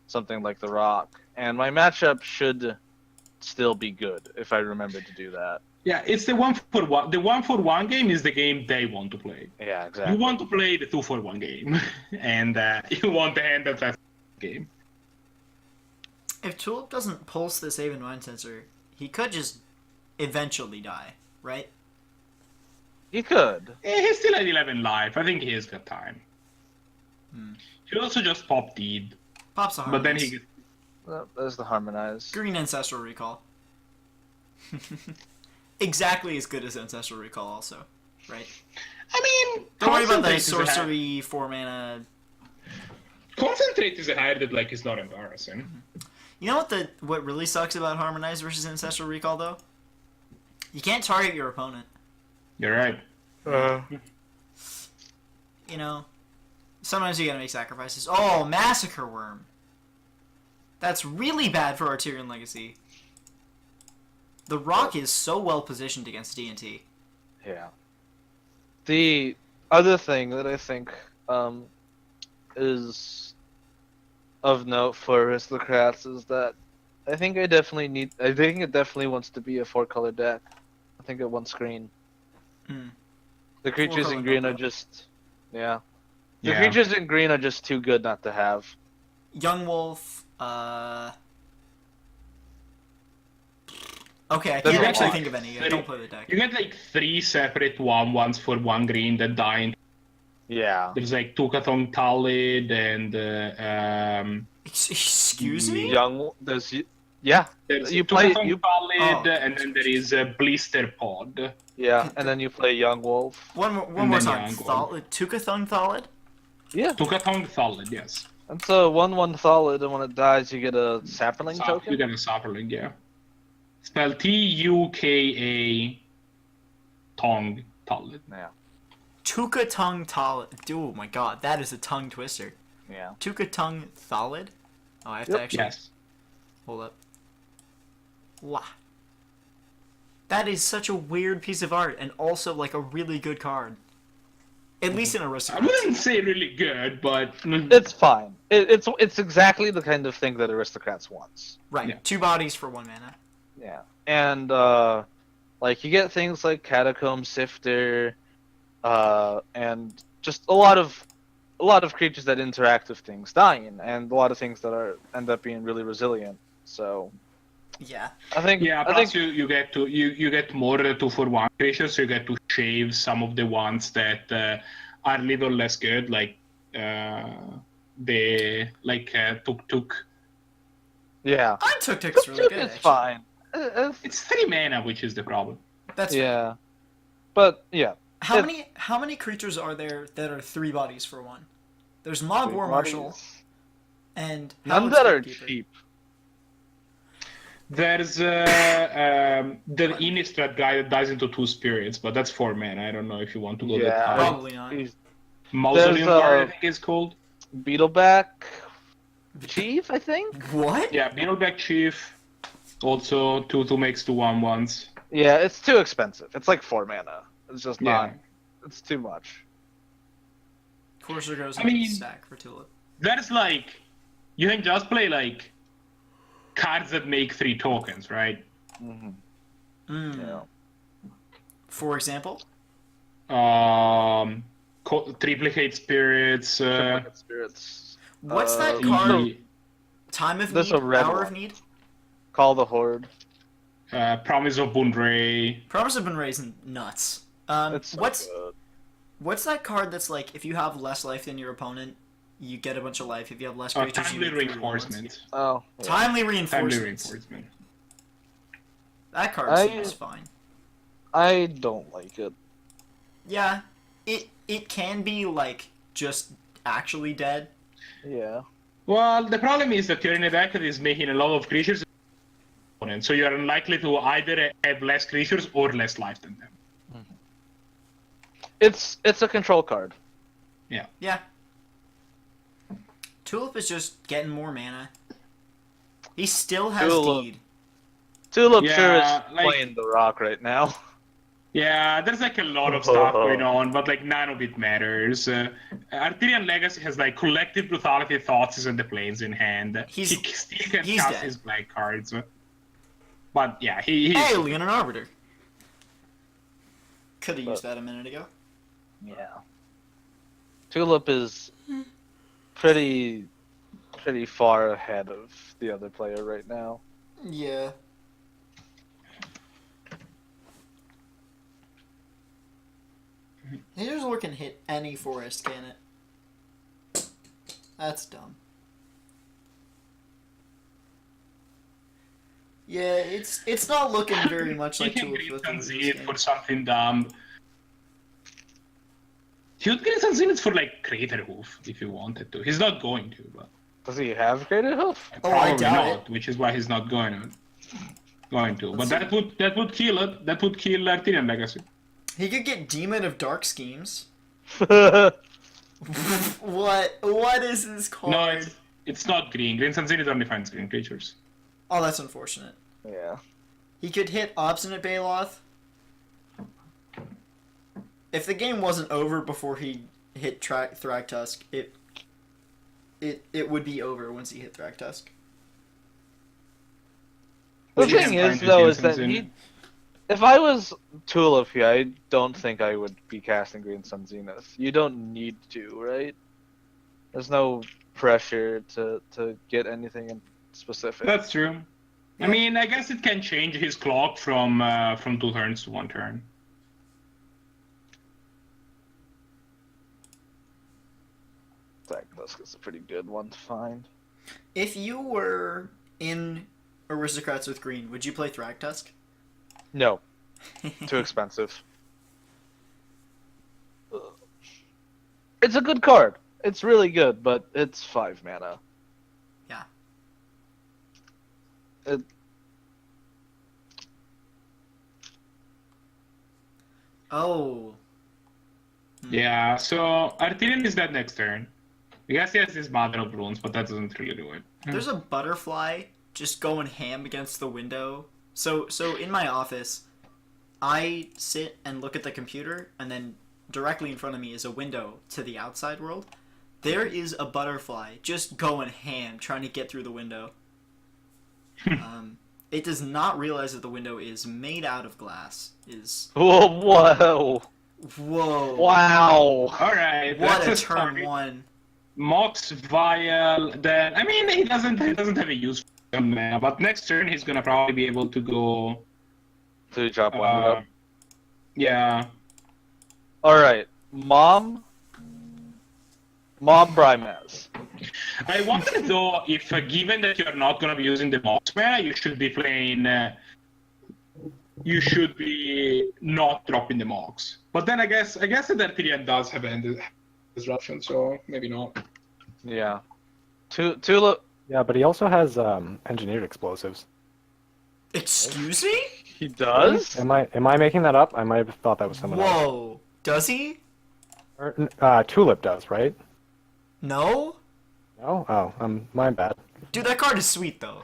something like the Rock. And my matchup should still be good if I remember to do that. Yeah, it's the 1-for-1. The 1-for-1 game is the game they want to play. Yeah, exactly. You want to play the 2-for-1 game, and you want the hand that's game. If Tulip doesn't pulse this Aven Mind Sensor, he could just eventually die, right? He could. He's still at 11 life. I think he's got time. Hmm. He also just popped deed, Pops a but then Harmonize. he... There's the Harmonize. Green Ancestral Recall. Exactly as good as Ancestral Recall also, right? I mean... Don't worry about that Concentrate is a high- sorcery 4-mana. Concentrate is a higher that like is not embarrassing. You know what really sucks about Harmonize versus Ancestral Recall though? You can't target your opponent. You're right. You know, sometimes you gotta make sacrifices. Oh, Massacre Worm. That's really bad for Arterion Legacy. The Rock is so well positioned against D&T. Yeah. The other thing that I think is of note for Aristocrats is that I think it definitely wants to be a 4-color deck. I think it wants green. Mm. The creatures 4-color in green are no-go. just... Yeah. The Yeah. creatures in green are just too good not to have. Young Wolf, Okay, I That's can't a actually lot. think of any. I don't play the deck. You get like 3 separate 1/1s for 1 green that die. Yeah. There's like Tukathon Talid and Excuse me? Young... Yeah. there's You play- Tukathon you- Talid, Oh. and then there is a Blister Pod. Yeah, and then you play Young Wolf. One And more then time. Young Wolf. Tukathon Thalid? Yeah. Tukathon Talid, yes. And so 1/1 solid, and when it dies, you get a sapling You token. get a Sapperling, yeah. Spell Tuka Tong Talid. Yeah. Tukathon Thalid. Oh my god, that is a tongue twister. Yeah. Tukathon Thalid? Oh, I have to Yep. actually Yes. hold up. Wow. That is such a weird piece of art, and also like a really good card. At least in I Aristocrats. wouldn't say really good, but It's fine. It's exactly the kind of thing that Aristocrats wants. Right, Yeah. 2 bodies for 1 mana. Yeah. And Like you get things like Catacomb Sifter, and just a lot of creatures that interact with things dying, and a lot of things that end up being really resilient. So Yeah. I think Yeah, plus you get more 2-for-1 creatures, so you get to shave some of the ones that are a little less good, like Tuk. yeah, Tuk-Tuk's really good, it's actually. fine. It's 3 mana, which is the problem. That's fair. Yeah, but yeah. How many creatures are there that are 3 bodies for 1? There's Mob War Marshal and None Howard that are Scorekeeper. cheap. There's the Innistrad guy that dies into 2 spirits, but that's 4 mana. I don't know if you want to go that Yeah, high. Probably not. Mausoleum There's, Guard, I think it's called. Beetleback Chief, I think. What? Yeah, Beetleback Chief. Also, 2 makes 2 1/1s. Yeah, it's too expensive. It's like 4 mana. It's just Yeah. not. It's too much. Courser goes I into the mean- stack for Tulip. There's like, you can just play like cards that make 3 tokens, right? Mm-hmm. Mm. Yeah. For example? Triplicate Spirits. Spirits. What's that Uh, card? the, Time of There's Need? a red Hour one. of Need? Call the Horde. Promise of Bunray. Promise of Been Raised nuts. It's so What's good. what's that card that's like, if you have less life than your opponent, you get a bunch of life. If you have less creatures, Timely you get 3 Reinforcement. Oh. Yeah. Timely Timely Reinforcements. Reinforcement. That card I- seems fine. I don't like it. Yeah, it can be like just actually dead. Yeah. Well, the problem is that you're in a deck that is making a lot of creatures, so you're unlikely to either have less creatures or less life than them. It's a control card. Yeah. Tulip is just getting more mana. He still has Tulip. Deed. Tulip Yeah, sure is like- playing the rock right now. Yeah, there's like a lot of stuff going on, but like none of it matters. Arthurian Legacy has like Collective Brutality, Thoughts in the Plains in hand. He's- he still can he's cast dead. his black cards. But yeah, he's... Hey, Leon and Arbiter. Could have But- used that a minute ago. Yeah. Tulip is pretty far ahead of the other player right now. Yeah. Hazer's can hit any forest, can it? That's dumb. Yeah, it's not looking very much He like can Tulip green with the Sunzid Rubik's game. for something dumb. He would green Sunzid for like Crater Hoof if he wanted to. He's not going to, but Does he have Greater Hoof? Oh, I probably doubt not, which is why he's not going to. But Let's that would kill it. That would kill Arthurian Legacy. He could get Demon of Dark Schemes. Yeah. What is this card? No, it's not green. Green Sunzid only finds green creatures. Oh, that's unfortunate. He could hit Obstinate Baloth. If the game wasn't over before he hit Thragtusk, it would be over once he hit Thragtusk. The He thing can is, find though, his is that Sunzid. if I was Tulip here, I don't think I would be casting Green Sun Zenith. You don't need to, right? There's no pressure to get anything in specific. That's true. I mean, I guess it can change his clock from 2 turns to 1 turn. Thragtusk is a pretty good one to find. If you were in Aristocrats with green, would you play Thragtusk? No, too expensive. It's a good card. It's really good, but it's 5 mana. Yeah. Oh. Yeah, so Arthurian is dead next turn. I guess he has his Mother of Runes, but that doesn't really do it. There's a butterfly just going ham against the window. So in my office, I sit and look at the computer, and then directly in front of me is a window to the outside world. There is a butterfly just going ham, trying to get through the window. It does not realize that the window is made out of glass. Whoa! Whoa. Wow! Alright, What that's a turn start. one. Mox Vial, then I mean he doesn't have a use for them, but next turn he's gonna probably be able to go. So you drop one. Yep. Yeah. All right, Mom Brimaz. I wonder though if, given that you're not gonna be using the Mox mana, you should be playing. You should be not dropping the Mox. But then I guess that Artirian does have end disruption, so maybe not. Yeah. Tulip. Yeah, but he also has engineered explosives. Excuse me? He does. Am I making that up? I might have thought that was someone else. Whoa. Does he? Tulip does, right? No? No? Oh, my bad. Dude, that card is sweet though.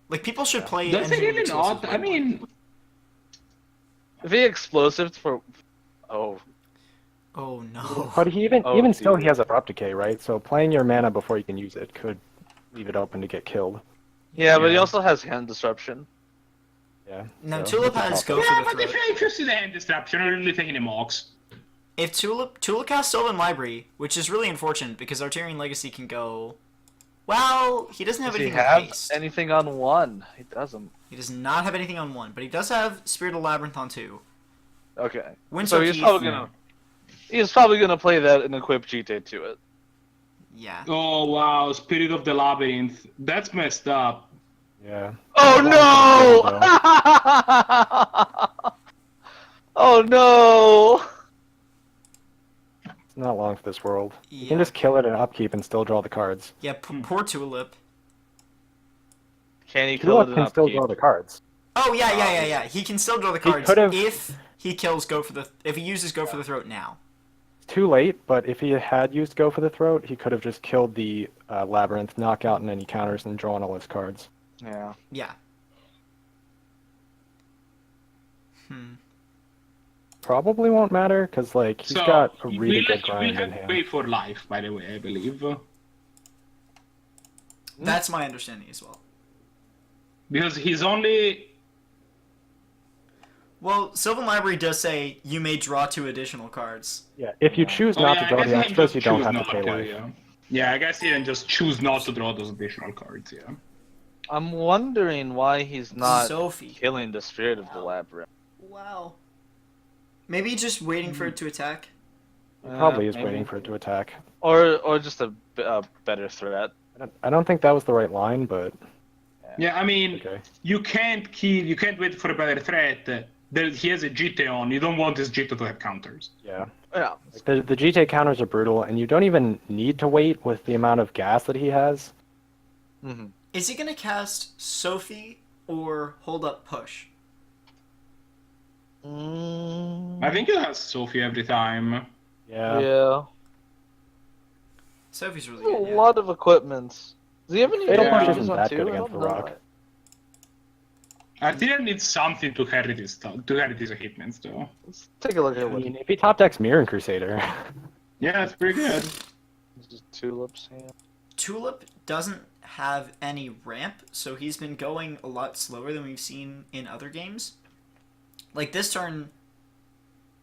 Like, people should play Does he engineered really explosives not? way I more. mean, If he explosives for. Oh. Oh no. But he even Oh, still dude. he has abrupt decay, right? So playing your mana before you can use it could leave it open to get killed. Yeah, but he Yeah. also has hand disruption. Yeah. Now, so Tulip it's has possible. go yeah, for but the if, throat. if you see the hand disruption, you're really taking a Mox. If Tulip casts Sylvan Library, which is really unfortunate because Arturian Legacy can go. Well, he doesn't have Does he anything with have haste. anything on one? He doesn't. He does not have anything on one, but he does have Spirit of Labyrinth on two. Okay. Windsor So he's Keith, probably gonna. He's probably gonna play that and equip GT to it. yeah. Oh wow, Spirit of the Labyrinth. That's messed up. Yeah. Oh no! Oh no! It's not long for this world. You Yeah. can just kill it in upkeep and still draw the cards. Yeah, poor Tulip. Can he kill it Tulip in can still upkeep? draw the cards. Oh yeah. He can still draw the cards could've- if he kills if he uses Go for the Throat now. It's too late, but if he had used Go for the Throat, he could have just killed the Labyrinth, knock out in any counters, and drawn all his cards. Yeah. Yeah. Probably won't matter, because like, he's So got a he really will- good he will grind have in hand. Wait for life, by the way, I believe. That's my understanding as well. Because he's only. Well, Sylvan Library does say you may draw 2 additional cards. Yeah, if you choose Oh, not yeah, to I draw guess the he can extras, just you don't choose have to not pay life. Yeah. Yeah, I guess he can just choose not to draw those additional cards, yeah. I'm wondering why he's not Sophie. killing the Spirit of the Labyrinth. Wow. Maybe just waiting for it to attack. He probably is Maybe. waiting for it to attack. Or just a better threat. I don't think that was the right line, but Yeah, I mean, okay. you can't wait for a better threat. He has a GT on, you don't want his GT to have counters. Yeah. Yeah. Like, the GT counters are brutal, and you don't even need to wait with the amount of gas that he has. Mm-hmm. Is he gonna cast Sophie or Hold Up Push? I think he has Sophie every time. Yeah. Yeah. Sophie's really There's good. a Yeah. lot of equipments. Does he have any Fatal Punch damages isn't on that two? good I against don't the know. rock. Artirian needs something to carry this hitments, though. Let's take a look I at what mean, if he top decks Mirror Crusader, Yeah, that's pretty good. this is Tulip's hand. Tulip doesn't have any ramp, so he's been going a lot slower than we've seen in other games. Like this turn,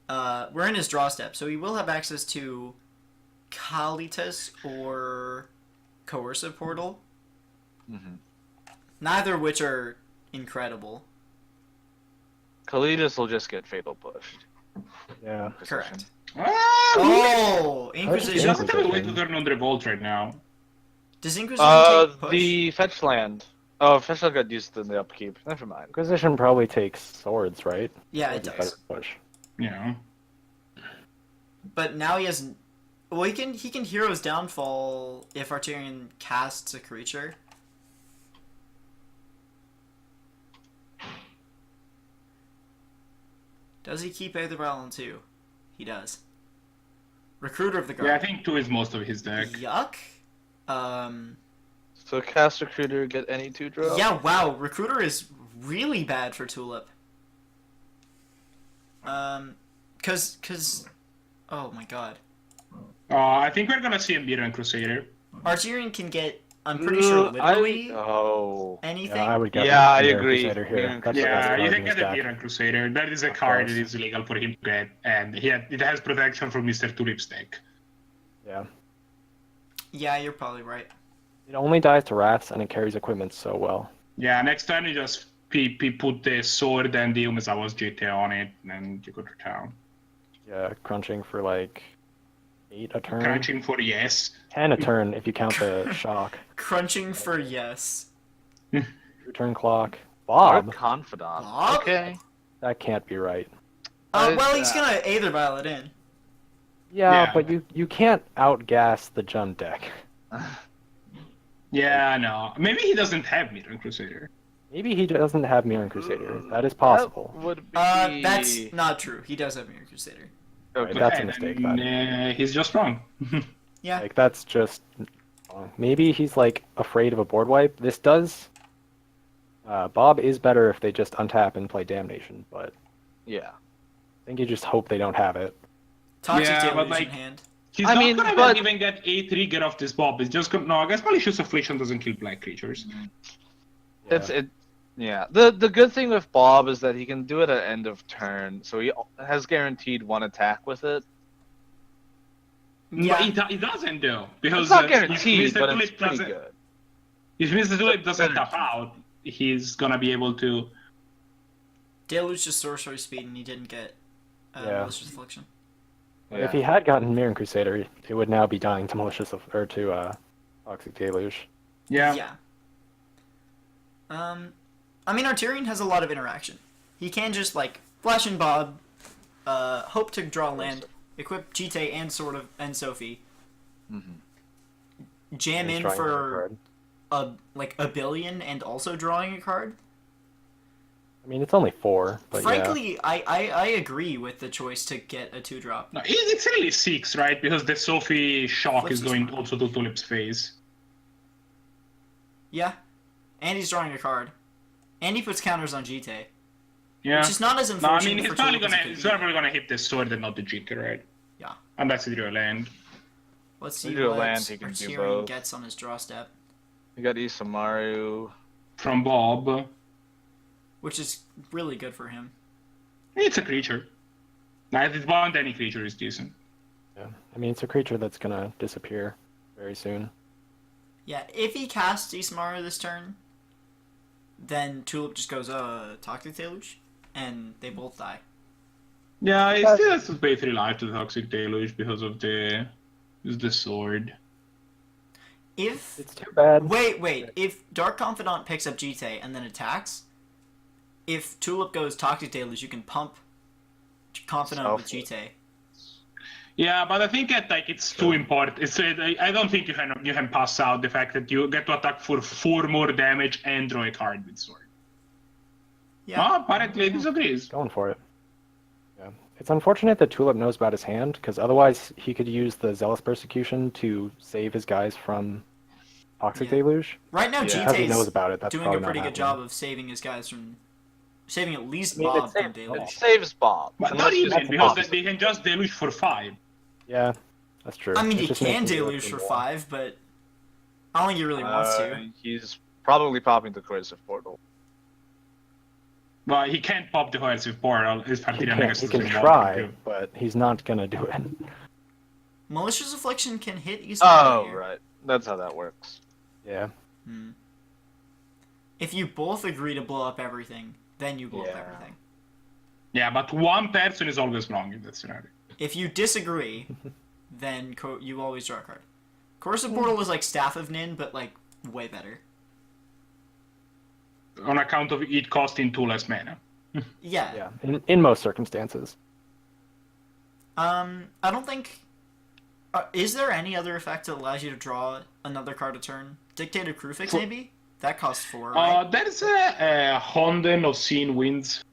we're in his draw step, so he will have access to Kalitas or Coercive Portal, Mm-hmm. neither of which are incredible. Kalidas will just get Fatal Pushed. yeah. Correct. Ah, Oh, he Inquisition. doesn't have a way to turn on the revolt right now. Does Inquisition take push? The fetch land. Oh, fetch land got used in the upkeep. Never mind. Inquisition probably takes swords, right? Yeah, it That'd be does. better push. Yeah. But now he has. Well, he can Hero's Downfall if Arturian casts a creature. Does he keep Aether Vial on 2? He does. Recruiter of the Guard. Yeah, I think 2 is most of his deck. Yuck. So cast Recruiter, get any 2 draw? Yeah, wow. Recruiter is really bad for Tulip. Cause... Oh my god. I think we're gonna see a Mirror Crusader. Arturian can get I'm pretty sure literally Oh. anything. Yeah, I would get Yeah, I Mirror agree. Crusader here. Mirror That's the best Yeah, card you in can his get a deck. Mirror Crusader. That is a Of card that course. is legal for him to get, and it has protection from Mr. Tulip's deck. Yeah. Yeah, you're probably right. It only dies to rats, and it carries equipment so well. Yeah, next time you just put the sword and the Umezawa's GT on it, and you go to town. Yeah, crunching for like 8 a turn. Crunching for yes. 10 a turn if you count the shock. Crunching for yes. Return clock. Dark Bob? Confidant. Bob? Okay. That can't be right. Well, he's gonna Aether Vial it in. Yeah, Yeah. but you can't outgas the Jund deck. Yeah, I know. Maybe he doesn't have Mirror Crusader. Maybe he doesn't have Mirror Crusader. That is possible. That would be... That's not true. He does have Mirror Crusader. Right, Okay. that's a And mistake. then, That. he's just wrong. Yeah. Like, that's just wrong. Maybe he's, like, afraid of a board wipe. This does... Bob is better if they just untap and play Damnation, but Yeah. I think you just hope they don't have it. Toxic Yeah, but, Deluge like- in hand. He's I not mean, gonna but- even get a trigger off this Bob. It's just gonna... No, I guess Malicious Affliction doesn't kill black creatures. Yeah. The good thing with Bob is that he can do it at end of turn, so he has guaranteed one attack with it. Yeah. But he doesn't though, because It's not if guaranteed, Mr. but Tulip it's pretty doesn't- good. If Mr. Tulip doesn't better. tap out, he's gonna be able to. Deluge just sorcery speed, and he didn't get Yeah. Malicious Affliction. If he had gotten Mirror Crusader, it would now be dying to Malicious or to Toxic Deluge. Yeah. I mean, Arturian has a lot of interaction. He can just, like, Flash and Bob, hope to draw land, equip Jite and and Sophie, jam He's in trying for hard. a billion and also drawing a card. I mean, it's only 4, but Frankly, I agree with the choice to get a 2-drop. No, it's really 6, right? Because the Sophie shock Flips is going his- also to Tulip's face. Yeah. And he's drawing a card. And he puts counters on Jite. Yeah. Which is not as No, I unfortunate mean he's for probably Tulip as gonna it could he's be. probably gonna hit the sword and not the Jitter, right? Yeah. Unless he drew a land. Let's see If you do a what land, he can do Arturian both. gets on his draw step. You got Isamaru. From Bob. Which is really good for him. It's a creature. Now, if it bound any creature is decent. yeah. I mean, it's a creature that's gonna disappear very soon. Yeah, if he casts Isamaru this turn, then Tulip just goes, Toxic Deluge, and they both die. Yeah, he still has to pay 3 life to the Toxic Deluge because of the sword. If... It's too bad. Wait, if Dark Confidant picks up Jite and then attacks, if Tulip goes Toxic Deluge, you can pump Confidant with Jite. Yeah, but I think that it's too important. I don't think you can pass out the fact that you get to attack for 4 more damage and draw a card with sword. Yeah. Oh, apparently he disagrees. Going for it. Yeah. It's unfortunate that Tulip knows about his hand, because otherwise he could use the Zealous Persecution to save his guys from Toxic Yeah. Deluge. Right now, Yeah. Because he Jite knows is about it, that's doing probably a pretty not good happening. job of saving his guys from... Saving at least I mean, Bob it's from safe. It Deluge. saves Bob. But Unless not you- even, that's because possible. they can just deluge for 5. Yeah, that's true. I mean, It he just can makes it Deluge really for well. 5, but I don't think he really wants to. He's probably popping the Coercive Portal. But he can't pop the coercive portal. His He Partida can, Negas he can doesn't want try, him to. but he's not gonna do it. Malicious Affliction can hit Isamaru Oh, here. right. That's how that works. Yeah. Hmm. If you both agree to blow up everything, then you blow up Yeah. everything. Yeah, but one person is always wrong in that scenario. If you disagree, then you always draw a card. Coercive Portal is like Staff of Nin, but like way better. On account of it costing 2 less mana. Yeah. Yeah. In most circumstances. I don't think. Is there any other effect that allows you to draw another card a turn? Dictator Crewfix, maybe? That costs 4, right? There's a Honden of Seeing Winds.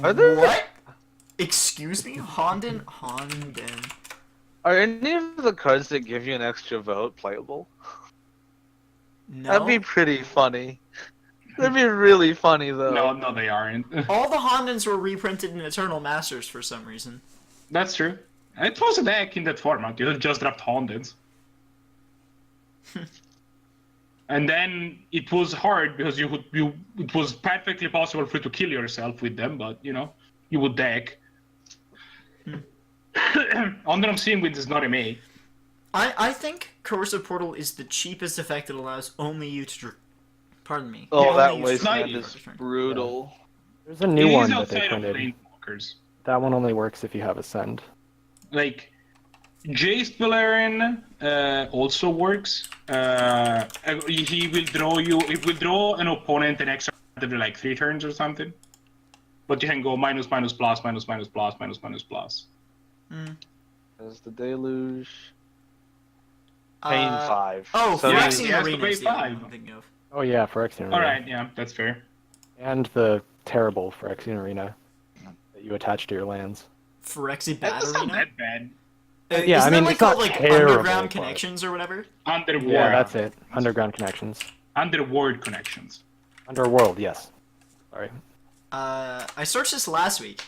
Are there- What? Excuse me? Honden? Are any of the cards that give you an extra vote playable? No. That'd be pretty funny. That'd be really funny, though. No, they aren't. All the Hondens were reprinted in Eternal Masters for some reason. That's true. It was a deck in that format. You just dropped Hondens. And then it was hard because it was perfectly possible for you to kill yourself with them, but you would deck. Under I'm seeing with this not a May. I think Corrosive Portal is the cheapest effect that allows only you to... Pardon me. Oh, Only that you to wasteland draw is a turn. brutal. There's a new It one is that they outside of printed. Planeswalkers. That one only works if you have Ascend. Like, Jace Valerian also works. He will draw an opponent an extra every like 3 turns or something. But you can go minus, minus, plus, minus, minus, plus, minus, minus, plus. There's the Deluge. Pain 5. Oh, So Phyrexian he has to Arena pay is the other 5. one I'm thinking of. Oh yeah, Phyrexian Arena. Alright, yeah, that's fair. And the terrible Phyrexian Arena that you attach to your lands. Phyrexian That's Bat not Arena? that bad. Yeah, Isn't I mean, that like it's not called like terrible, Underground but- Connections or whatever? Underworld. Yeah, that's it. Underground Connections. Underworld connections. Underworld, yes. Sorry. I searched this last week.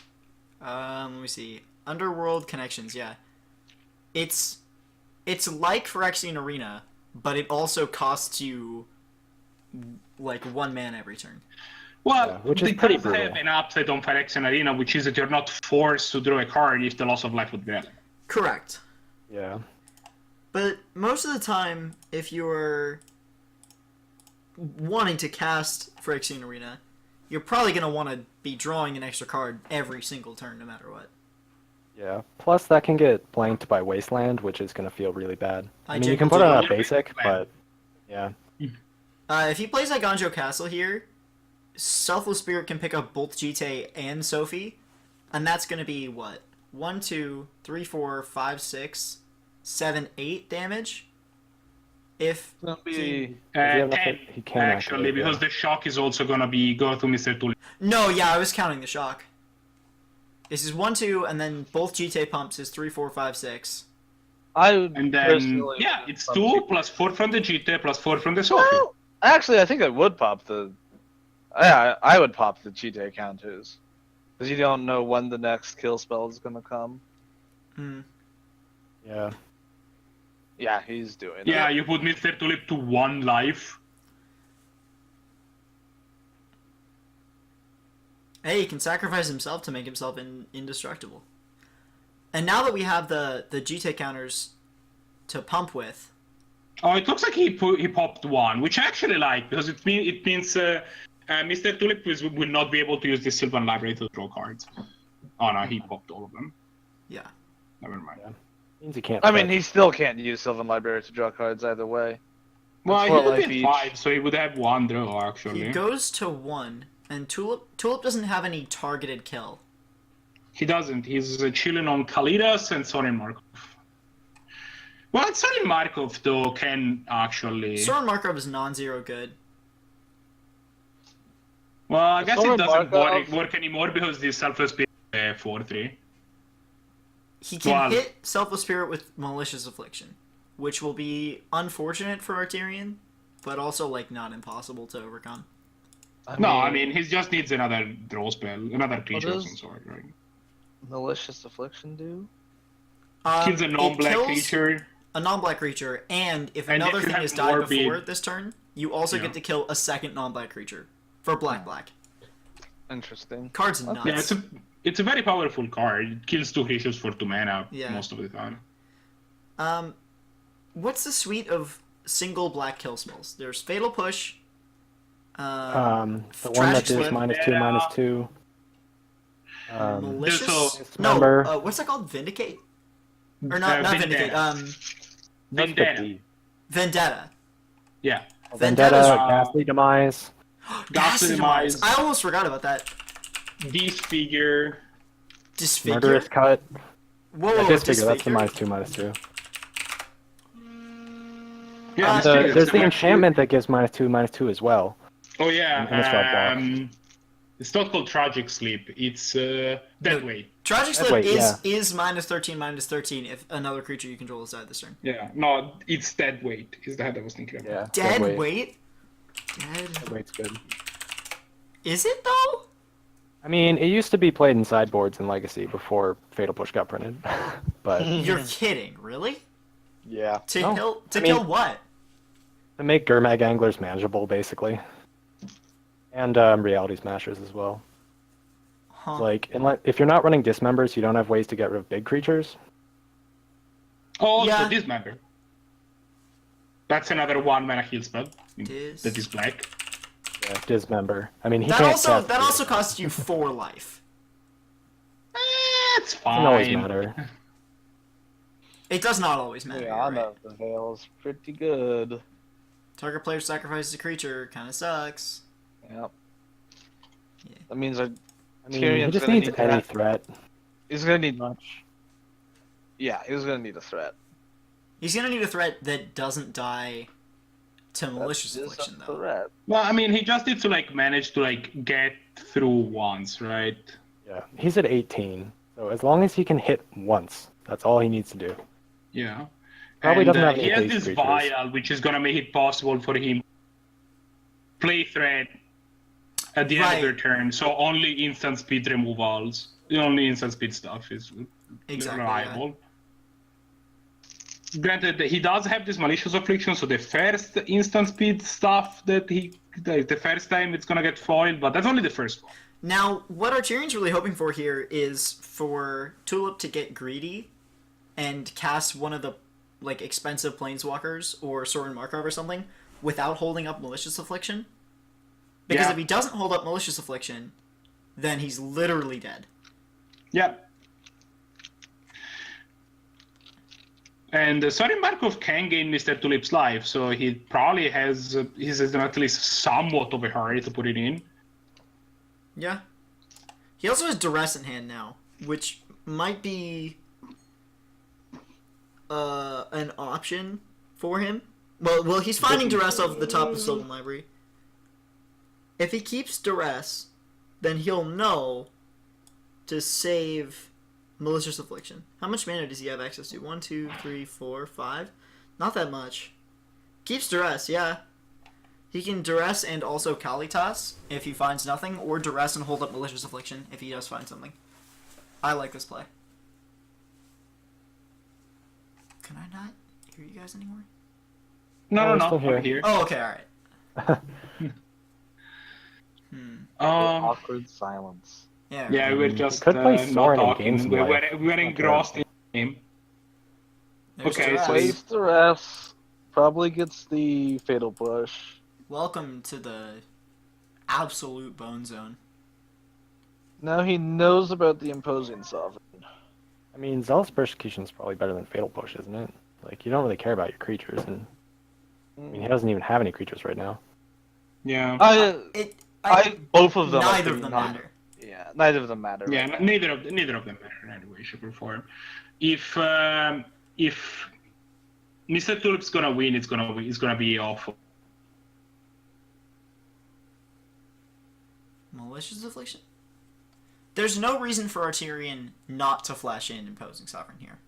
Let me see. Underworld Connections, yeah. It's like Phyrexian Arena, but it also costs you like 1 mana every turn. Well, Yeah, which is it pretty does have brutal. an upside on Phyrexian Arena, which is that you're not forced to draw a card if the loss of life would be relevant. Correct. Yeah. But most of the time, if you're wanting to cast Phyrexian Arena, you're probably going to want to be drawing an extra card every single turn, no matter what. Yeah. Plus, that can get blanked by Wasteland, which is going to feel really bad. I I mean, you can put genuinely on a do. basic, but yeah. If he plays like Ganjo Castle here, Selfless Spirit can pick up both Jite and Sophie, and that's going to be what? 1, 2, 3, 4, 5, 6, 7, 8 damage? If It's gonna be. Does he have enough 10, hit? He can actually, activate, because yeah. the shock is also gonna be go to Mr. Tulip. No, yeah, I was counting the shock. This is 1, 2, and then both Jite pumps is 3, 4, 5, 6. I would And then, personally yeah, it's pump 2 it. plus 4 from the GT plus 4 from the Sophie. Well, actually, I think I would pop the. Yeah, I would pop the cheat counters. Because you don't know when the next kill spell is gonna come. Yeah. Yeah, he's doing Yeah, it. you put Mr. Tulip to 1 life. Hey, he can sacrifice himself to make himself indestructible. And now that we have the Jite counters to pump with, Oh, it looks like he popped 1, which I actually like, because it means Mr. Tulip will not be able to use the Sylvan Library to draw cards. Oh no, he popped all of them. yeah. Never mind. Means he can't. I mean, fetch. he still can't use Sylvan Library to draw cards either way. Well, Four he would life get each. 5, so he would have 1 draw, actually. He goes to 1, and Tulip doesn't have any targeted kill. He doesn't. He's chilling on Kalidas and Sorin Markov. Well, Sorin Markov, though, can actually... Sorin Markov is non-zero good. Well, I guess Sorin it doesn't Markov- work anymore because the Selfless Spirit 4-3. He can Well- hit Selfless Spirit with Malicious Affliction, which will be unfortunate for Arterian, but also like not impossible to overcome. I mean, he just needs another draw spell, another creature of does- some sort, right? Malicious Affliction do? Kills a It non-black kills creature. a non-black creature, and if And another if you thing have has died more before bead- this turn, you also Yeah. get to kill a second non-black creature for black. Interesting. Card's nuts. Yeah, it's a very powerful card. It kills 2 creatures for 2 mana Yeah. most of the time. What's the suite of single black kill spells? There's Fatal Push. The one that Tragic does Slip. -2/-2. Malicious. There's No, Dismember. what's that called? Vindicate? Or not Vindicate. Vendetta. Vendetta. Yeah. Vendetta, Vendetta's- Ghastly Demise. Ghastly Demise. I almost forgot about that. Disfigure. Disfigure. Murderous Cut. Whoa, Yeah, Disfigure, that's the Disfigure? -2/-2. Yeah, Disfigure. There's the enchantment that gives -2/-2 as well. Oh yeah. And it's got block. It's not called Tragic Sleep. It's Dead Weight. Tragic Slip Wait, is -13/-13 if another creature you control is died this turn. Yeah. No, it's Dead Weight. Is the head I was thinking of. Yeah. Dead Weight. weight? Dead. Dead Weight's good. Is it though? I mean, it used to be played in sideboards in Legacy before Fatal Push got printed. But You're kidding, really? yeah. To No, kill I mean, kill what? To make Gurmag Anglers manageable, basically. And Reality Smashers as well. Huh. Like, if you're not running Dismembers, you don't have ways to get rid of big creatures. Oh, also Yeah. Dismember. That's another 1-mana heal spell. Dis- That is black. Yeah, Dismember. I mean, he That can't also cast that it. also costs you 4 life. It's fine. Doesn't always matter. It does not always matter. Yeah, you're I right. know the Veil's pretty good. Target player sacrifices a creature, kind of sucks. Yep. Yeah. That means I mean, he Tyrion's just gonna needs need to any have- threat. he's gonna need. Much. Yeah, he's gonna need a threat. He's gonna need a threat that doesn't die to malicious That is affliction, a though. threat. Well, I mean, he just needs to like manage to like get through once, right? Yeah, he's at 18. So as long as he can hit once, that's all he needs to do. Yeah. Probably And, doesn't have he any has haste this creatures. vial, which is gonna make it possible for him play threat at the end Right. of their turn. So only instant speed removals, the only instant speed stuff is Exactly, reliable. Granted, he does have this malicious affliction, so the first instant speed stuff that the first time it's gonna get foiled, but that's only the first one. Now, what Arturian's really hoping for here is for Tulip to get greedy and cast one of the like expensive planeswalkers or Sorin Markov or something without holding up Malicious Affliction. Because Yeah. if he doesn't hold up Malicious Affliction, then he's literally dead. Yeah. And Sorin Markov can gain Mr. Tulip's life, so he probably has he's at least somewhat of a hurry to put it in. Yeah. He also has Duress in hand now, which might be an option for him. Well, he's finding Duress off the top of Sylvan Library. If he keeps Duress, then he'll know to save Malicious Affliction. How much mana does he have access to? 1, 2, 3, 4, 5? Not that much. Keeps Duress, yeah. He can Duress and also Kalitas if he finds nothing, or Duress and hold up Malicious Affliction if he does find something. I like this play. Can I not hear you guys anymore? No, we're no, still I'm here. here. Oh, okay, alright. Awkward silence. Yeah. Yeah, we're just could play not Sorin and gain talking. some We're life. engrossed in the game. There's okay, Duress. so Plays Duress. Probably gets the Fatal Push. Welcome to the absolute bone zone. Now he knows about the Imposing Sovereign. I mean, Zealous Persecution is probably better than Fatal Push, isn't it? Like, you don't really care about your creatures, and I mean, he doesn't even have any creatures right now. Yeah. Both of them. Neither of them matter. Yeah, neither of them matter. Yeah, right neither of them matter in any way, shape, or form. If Mr. Tulip's gonna win, it's gonna be awful. Malicious Affliction? There's no reason for Arturian not to flash in Imposing Sovereign here.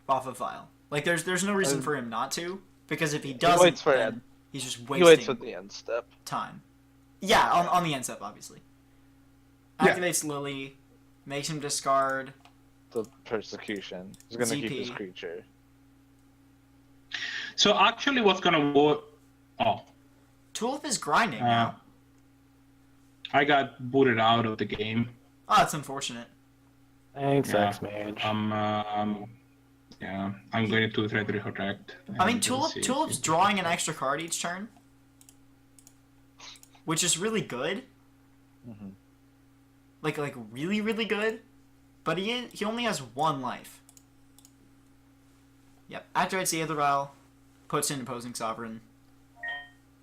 Off of Vial. Like, there's no reason for him not to, because if he doesn't, waits for then it. he's just He wasting waits at the end step. time. Yeah, on the end step, obviously. Yeah. Activates Lily, makes him discard. The Persecution. He's gonna keep his ZP. creature. So actually, what's gonna work? Oh, Tulip is grinding now. I got booted out of the game. Oh, that's unfortunate. Thanks, Yeah. Xmage. Yeah, I'm going to try to retract. I mean, and we'll see if Tulip's it- drawing an extra card each turn, which is really good. Mhm. Like really, really good. But he only has 1 life. Yep. Activates the Aether Vial, puts in Imposing Sovereign,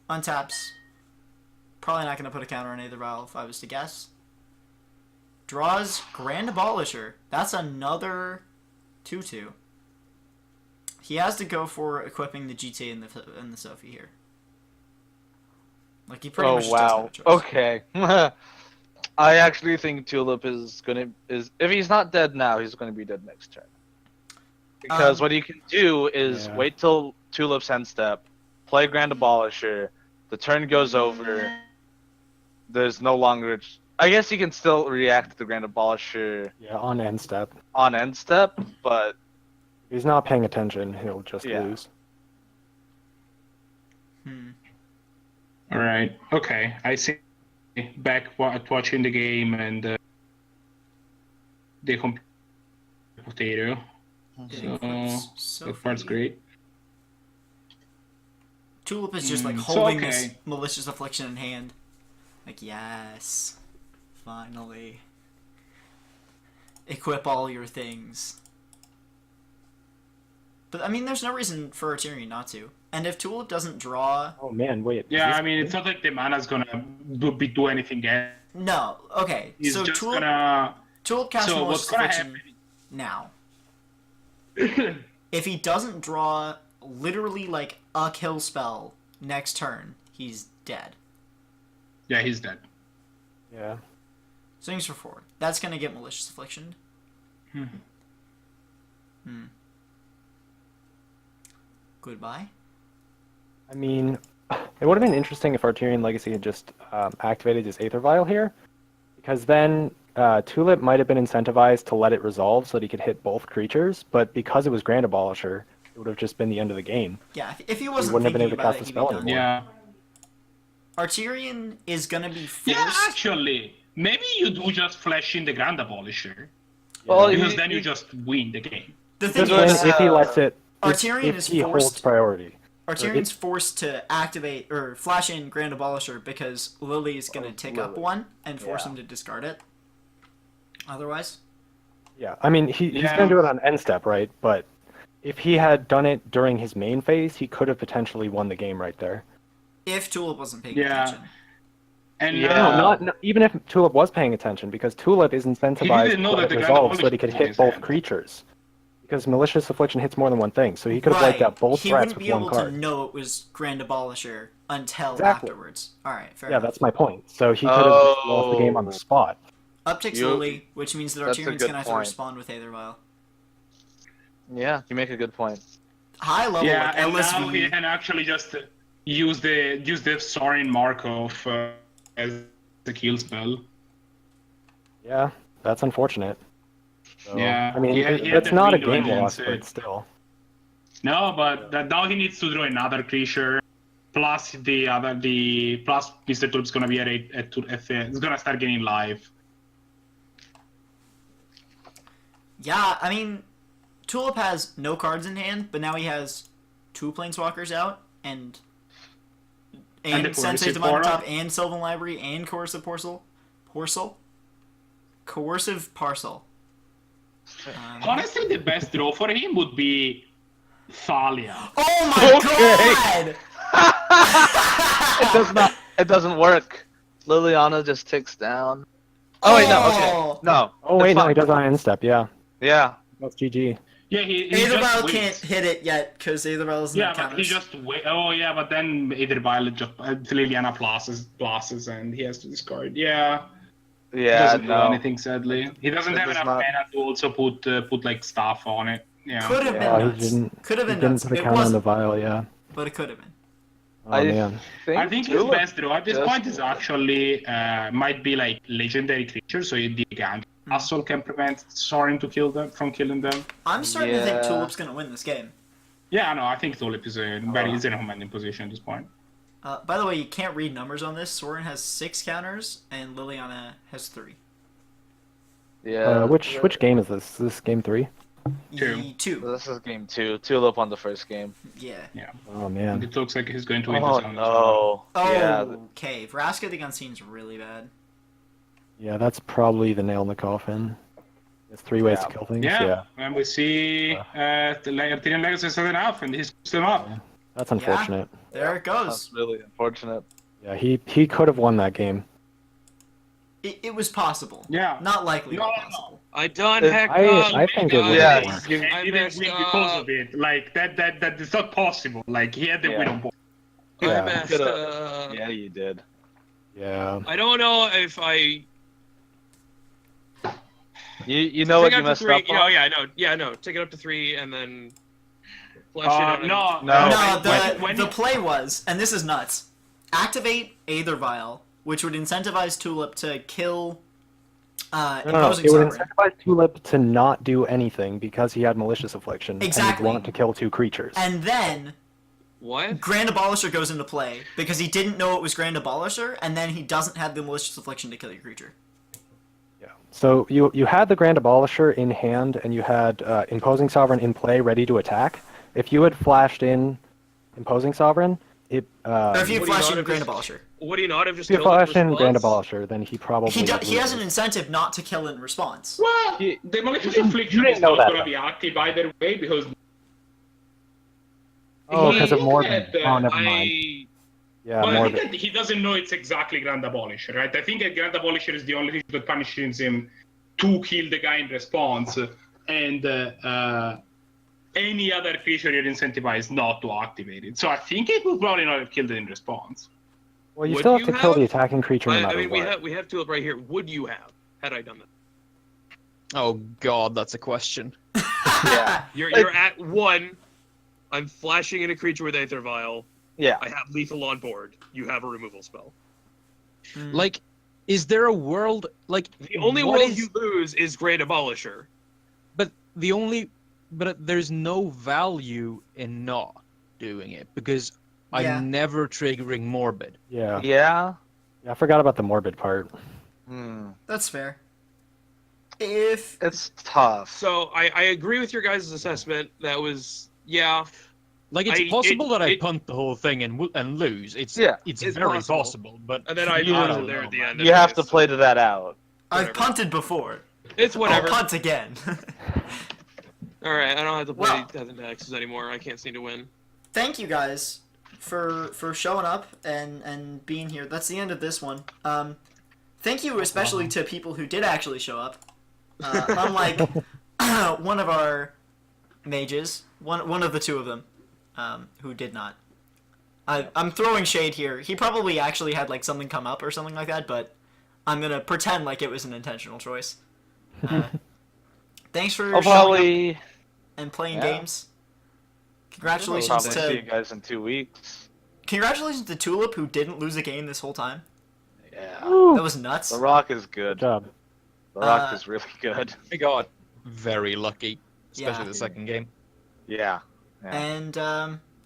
untaps. Probably not going to put a counter on Aether Vial if I was to guess. Draws Grand Abolisher. That's another 2/2. He has to go for equipping the GTA and the Sophie here. Like, he pretty much just doesn't have a choice. Okay. I actually think Tulip is if he's not dead now, he's gonna be dead next turn. Because what he can do is Yeah. wait till Tulip's end step, play Grand Abolisher, the turn goes over, there's no longer I guess he can still react to the Grand Abolisher Yeah, on end step. on end step, but If he's not paying attention, he'll just Yeah. lose. All right. Okay. I see. Back watching the game and the potato. It equips That part's Sophie. great. Tulip is just like So, holding okay. this malicious affliction in hand. Like, yes, finally. Equip all your things. But I mean, there's no reason for Arterion not to. And if Tulip doesn't draw, Oh man, wait. is Yeah, this I mean, good? it's not like the mana's gonna do anything else. no. Okay, He's so just Tulip gonna. casts So malicious what's gonna affliction now. If he doesn't draw literally like a kill spell next turn, he's dead. Yeah, he's dead. Yeah. Swings for 4. That's gonna get malicious affliction. Goodbye. I mean, it would have been interesting if Arterion Legacy had just activated his Aether Vial here, because then Tulip might have been incentivized to let it resolve so that he could hit both creatures, but because it was Grand Abolisher, it would have just been the end of the game. Yeah, if he wasn't wouldn't have been thinking able to about cast it, the he'd be spell done. anymore. Yeah. Arterion is gonna be forced. Yeah, actually, maybe you do just flash in the Grand Abolisher, Well, because then you just win the game. The thing Because is, then if he lets it, Arterion if is he forced. holds priority. Arterion's forced to activate or flash in Grand Abolisher because Lily is gonna take up Lily. one and force Yeah. him to discard it. Otherwise, Yeah, I mean, he's Yeah. going to do it on end step, right? But if he had done it during his main phase, he could have potentially won the game right there. if Tulip wasn't paying Yeah. attention. And Yeah. No, even if Tulip was paying attention, because Tulip is incentivized didn't to know let that it the Grand resolve so that he could Abolisher was in hit his both hand. creatures. Because Malicious Affliction hits more than one thing, so he could have wiped out both he threats wouldn't with be one able card. to know it was Grand Abolisher until Exactly. afterwards. All right, fair Yeah, enough. that's my point. So he could have just lost the game on the Oh. spot. Upticks You- Lily, which means that that's a Arterion's good gonna have to point. respond with Aether Vial. Yeah, you make a good point. High level, Yeah, like and now he LSV. can actually just use the Sorin Markov as the kill spell. Yeah, that's unfortunate. So, Yeah, I mean, he had that's the not a window game and loss, said- but still. No, but now he needs to draw another creature. Plus plus Mr. Tulip's gonna be it's gonna start getting live. Yeah, I mean, Tulip has no cards in hand, but now he has 2 Planeswalkers out and the Sensei Coercive Divine on Aura. top and Sylvan Library and Coercive Parcel. Coercive Parcel. Honestly, the best draw for him would be Thalia. Oh my Okay. god! It does not. It doesn't work. Liliana just ticks down. Oh wait, no. Okay, no. Oh, it's wait, no, fine. he does on end step, yeah. Yeah. That's GG. Yeah, he Aether just Vial waits. can't hit it yet because Aether Vial doesn't Yeah, have but he counters. just wait. Oh yeah, but then Aether Violet just Liliana pluses and he has to discard. Yeah, he Yeah. doesn't do No. anything sadly. He doesn't It have does enough not- mana to also put like stuff on it. Yeah. Could have Yeah, been he nuts. didn't- Could have He been didn't nuts. put a It counter on the wasn't, vial, yeah. but it could have been. Oh, I man. I think his Tulip best draw at this just- point is actually might be like legendary creatures, so the Gigant Castle can prevent Sorin from killing them. I'm starting to think Yeah. Tulip's gonna win this game. Yeah, no, I think Tulip is in a commanding position at this point. By the way, you can't read numbers on this. Soren has 6 counters, and Liliana has 3. Yeah. Which game is this? Is this game 3? Two. 2. This is game 2. Tulip won the first game. Yeah. Oh, And man. it looks like he's going to win Oh this one as well. no. Oh, Yeah. okay. Vraska the Unseen's really bad. Yeah, that's probably the nail in the coffin. There's 3 ways Yeah. to kill things, Yeah, yeah. and we see the Arterion Legacy is setting up, and he's them up. That's unfortunate. There it goes. That's really unfortunate. Yeah, he could have won that game. It was possible. Yeah. Not likely, No, but no, no. possible. I done I- heck I think it would Yeah, have he's won. giving- He I didn't messed win because up. of it. Like that is not possible. Like he had the Yeah. win on board. Yeah. I messed Could've- up. Yeah, you did. Yeah. I don't know if I You know what take you it up to messed 3. up You know, on? yeah, no. Take it up to 3 and then flush it. And No, No. No, when the you- play was, and this is nuts, activate Aether Vial, which would incentivize Tulip to kill No, Imposing it would Sovereign. incentivize Tulip to not do anything because he had Malicious Affliction. And Exactly. he'd want to kill 2 creatures. And then What? Grand Abolisher goes into play because he didn't know it was Grand Abolisher, and then he doesn't have the Malicious Affliction to kill your creature. Yeah. So you had the Grand Abolisher in hand, and you had Imposing Sovereign in play, ready to attack. If you had flashed in Imposing Sovereign, it. Or if you Would he flash not in have Grand just- Abolisher. Would he not have just If you killed it flashed in Grand response? Abolisher, then he probably. He has an incentive not to kill in response. Well, You- the malicious you affliction didn't is know not that, going to though. be active either way because. Oh, because of He Morbid. had, Oh, never mind. I Yeah, Well, I Morbid. think that he doesn't know it's exactly Grand Abolisher, right? I think that Grand Abolisher is the only thing that punishes him to kill the guy in response, and any other creature you're incentivized not to activate it. So I think it would probably not have killed it in response. Well, you Would still have you to kill have? the attacking creature no I matter mean, what. we have Tulip right here. Would you have had I done that? Oh god, that's a question. Yeah. You're at 1. I'm flashing in a creature with Aether Vial. Yeah. I have lethal on board. You have a removal spell. Like, is there a world like The only what world is- you lose is Great Abolisher. but there's no value in not doing it because Yeah. I'm never triggering Morbid. Yeah. Yeah. Yeah, I forgot about the Morbid part. That's fair. If It's tough. So I agree with your guys' assessment. That was Like it's possible that I it- punt the whole thing and lose. It's Yeah. it's It's very possible. possible, but And then I You- punted there at the end. You have to anyways, play to that out. I've Whatever. punted before, It's whatever. I'll punt again. All right, I don't have to play Well- Death and Taxes anymore. I can't seem to win. Thank you guys for showing up and being here. That's the end of this one. Thank you especially to people who did actually show up. Unlike one of our mages, one of the two of them, who did not. I'm throwing shade here. He probably actually had like something come up or something like that, but I'm gonna pretend like it was an intentional choice. Thanks for I'll showing up probably and playing Yeah. games. Congratulations probably see you to guys in 2 weeks. Tulip, who didn't lose a game this whole time. Yeah. That was nuts. The Rock is Good good. job. The Rock is really good. I got very lucky, especially Yeah. the second game. Yeah. And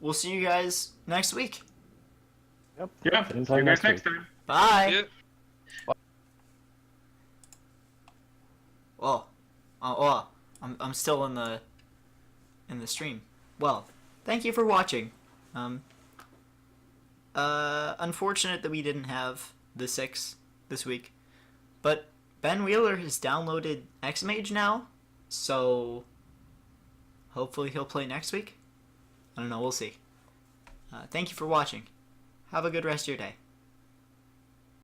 we'll see you guys next week. Yeah, Same see time you next guys next week. time. Bye. Yeah. I'm still in the stream. Well, thank you for watching. Unfortunate that we didn't have the 6 this week, but Ben Wheeler has downloaded Xmage now, so hopefully he'll play next week. I don't know. We'll see. Thank you for watching. Have a good rest of your day.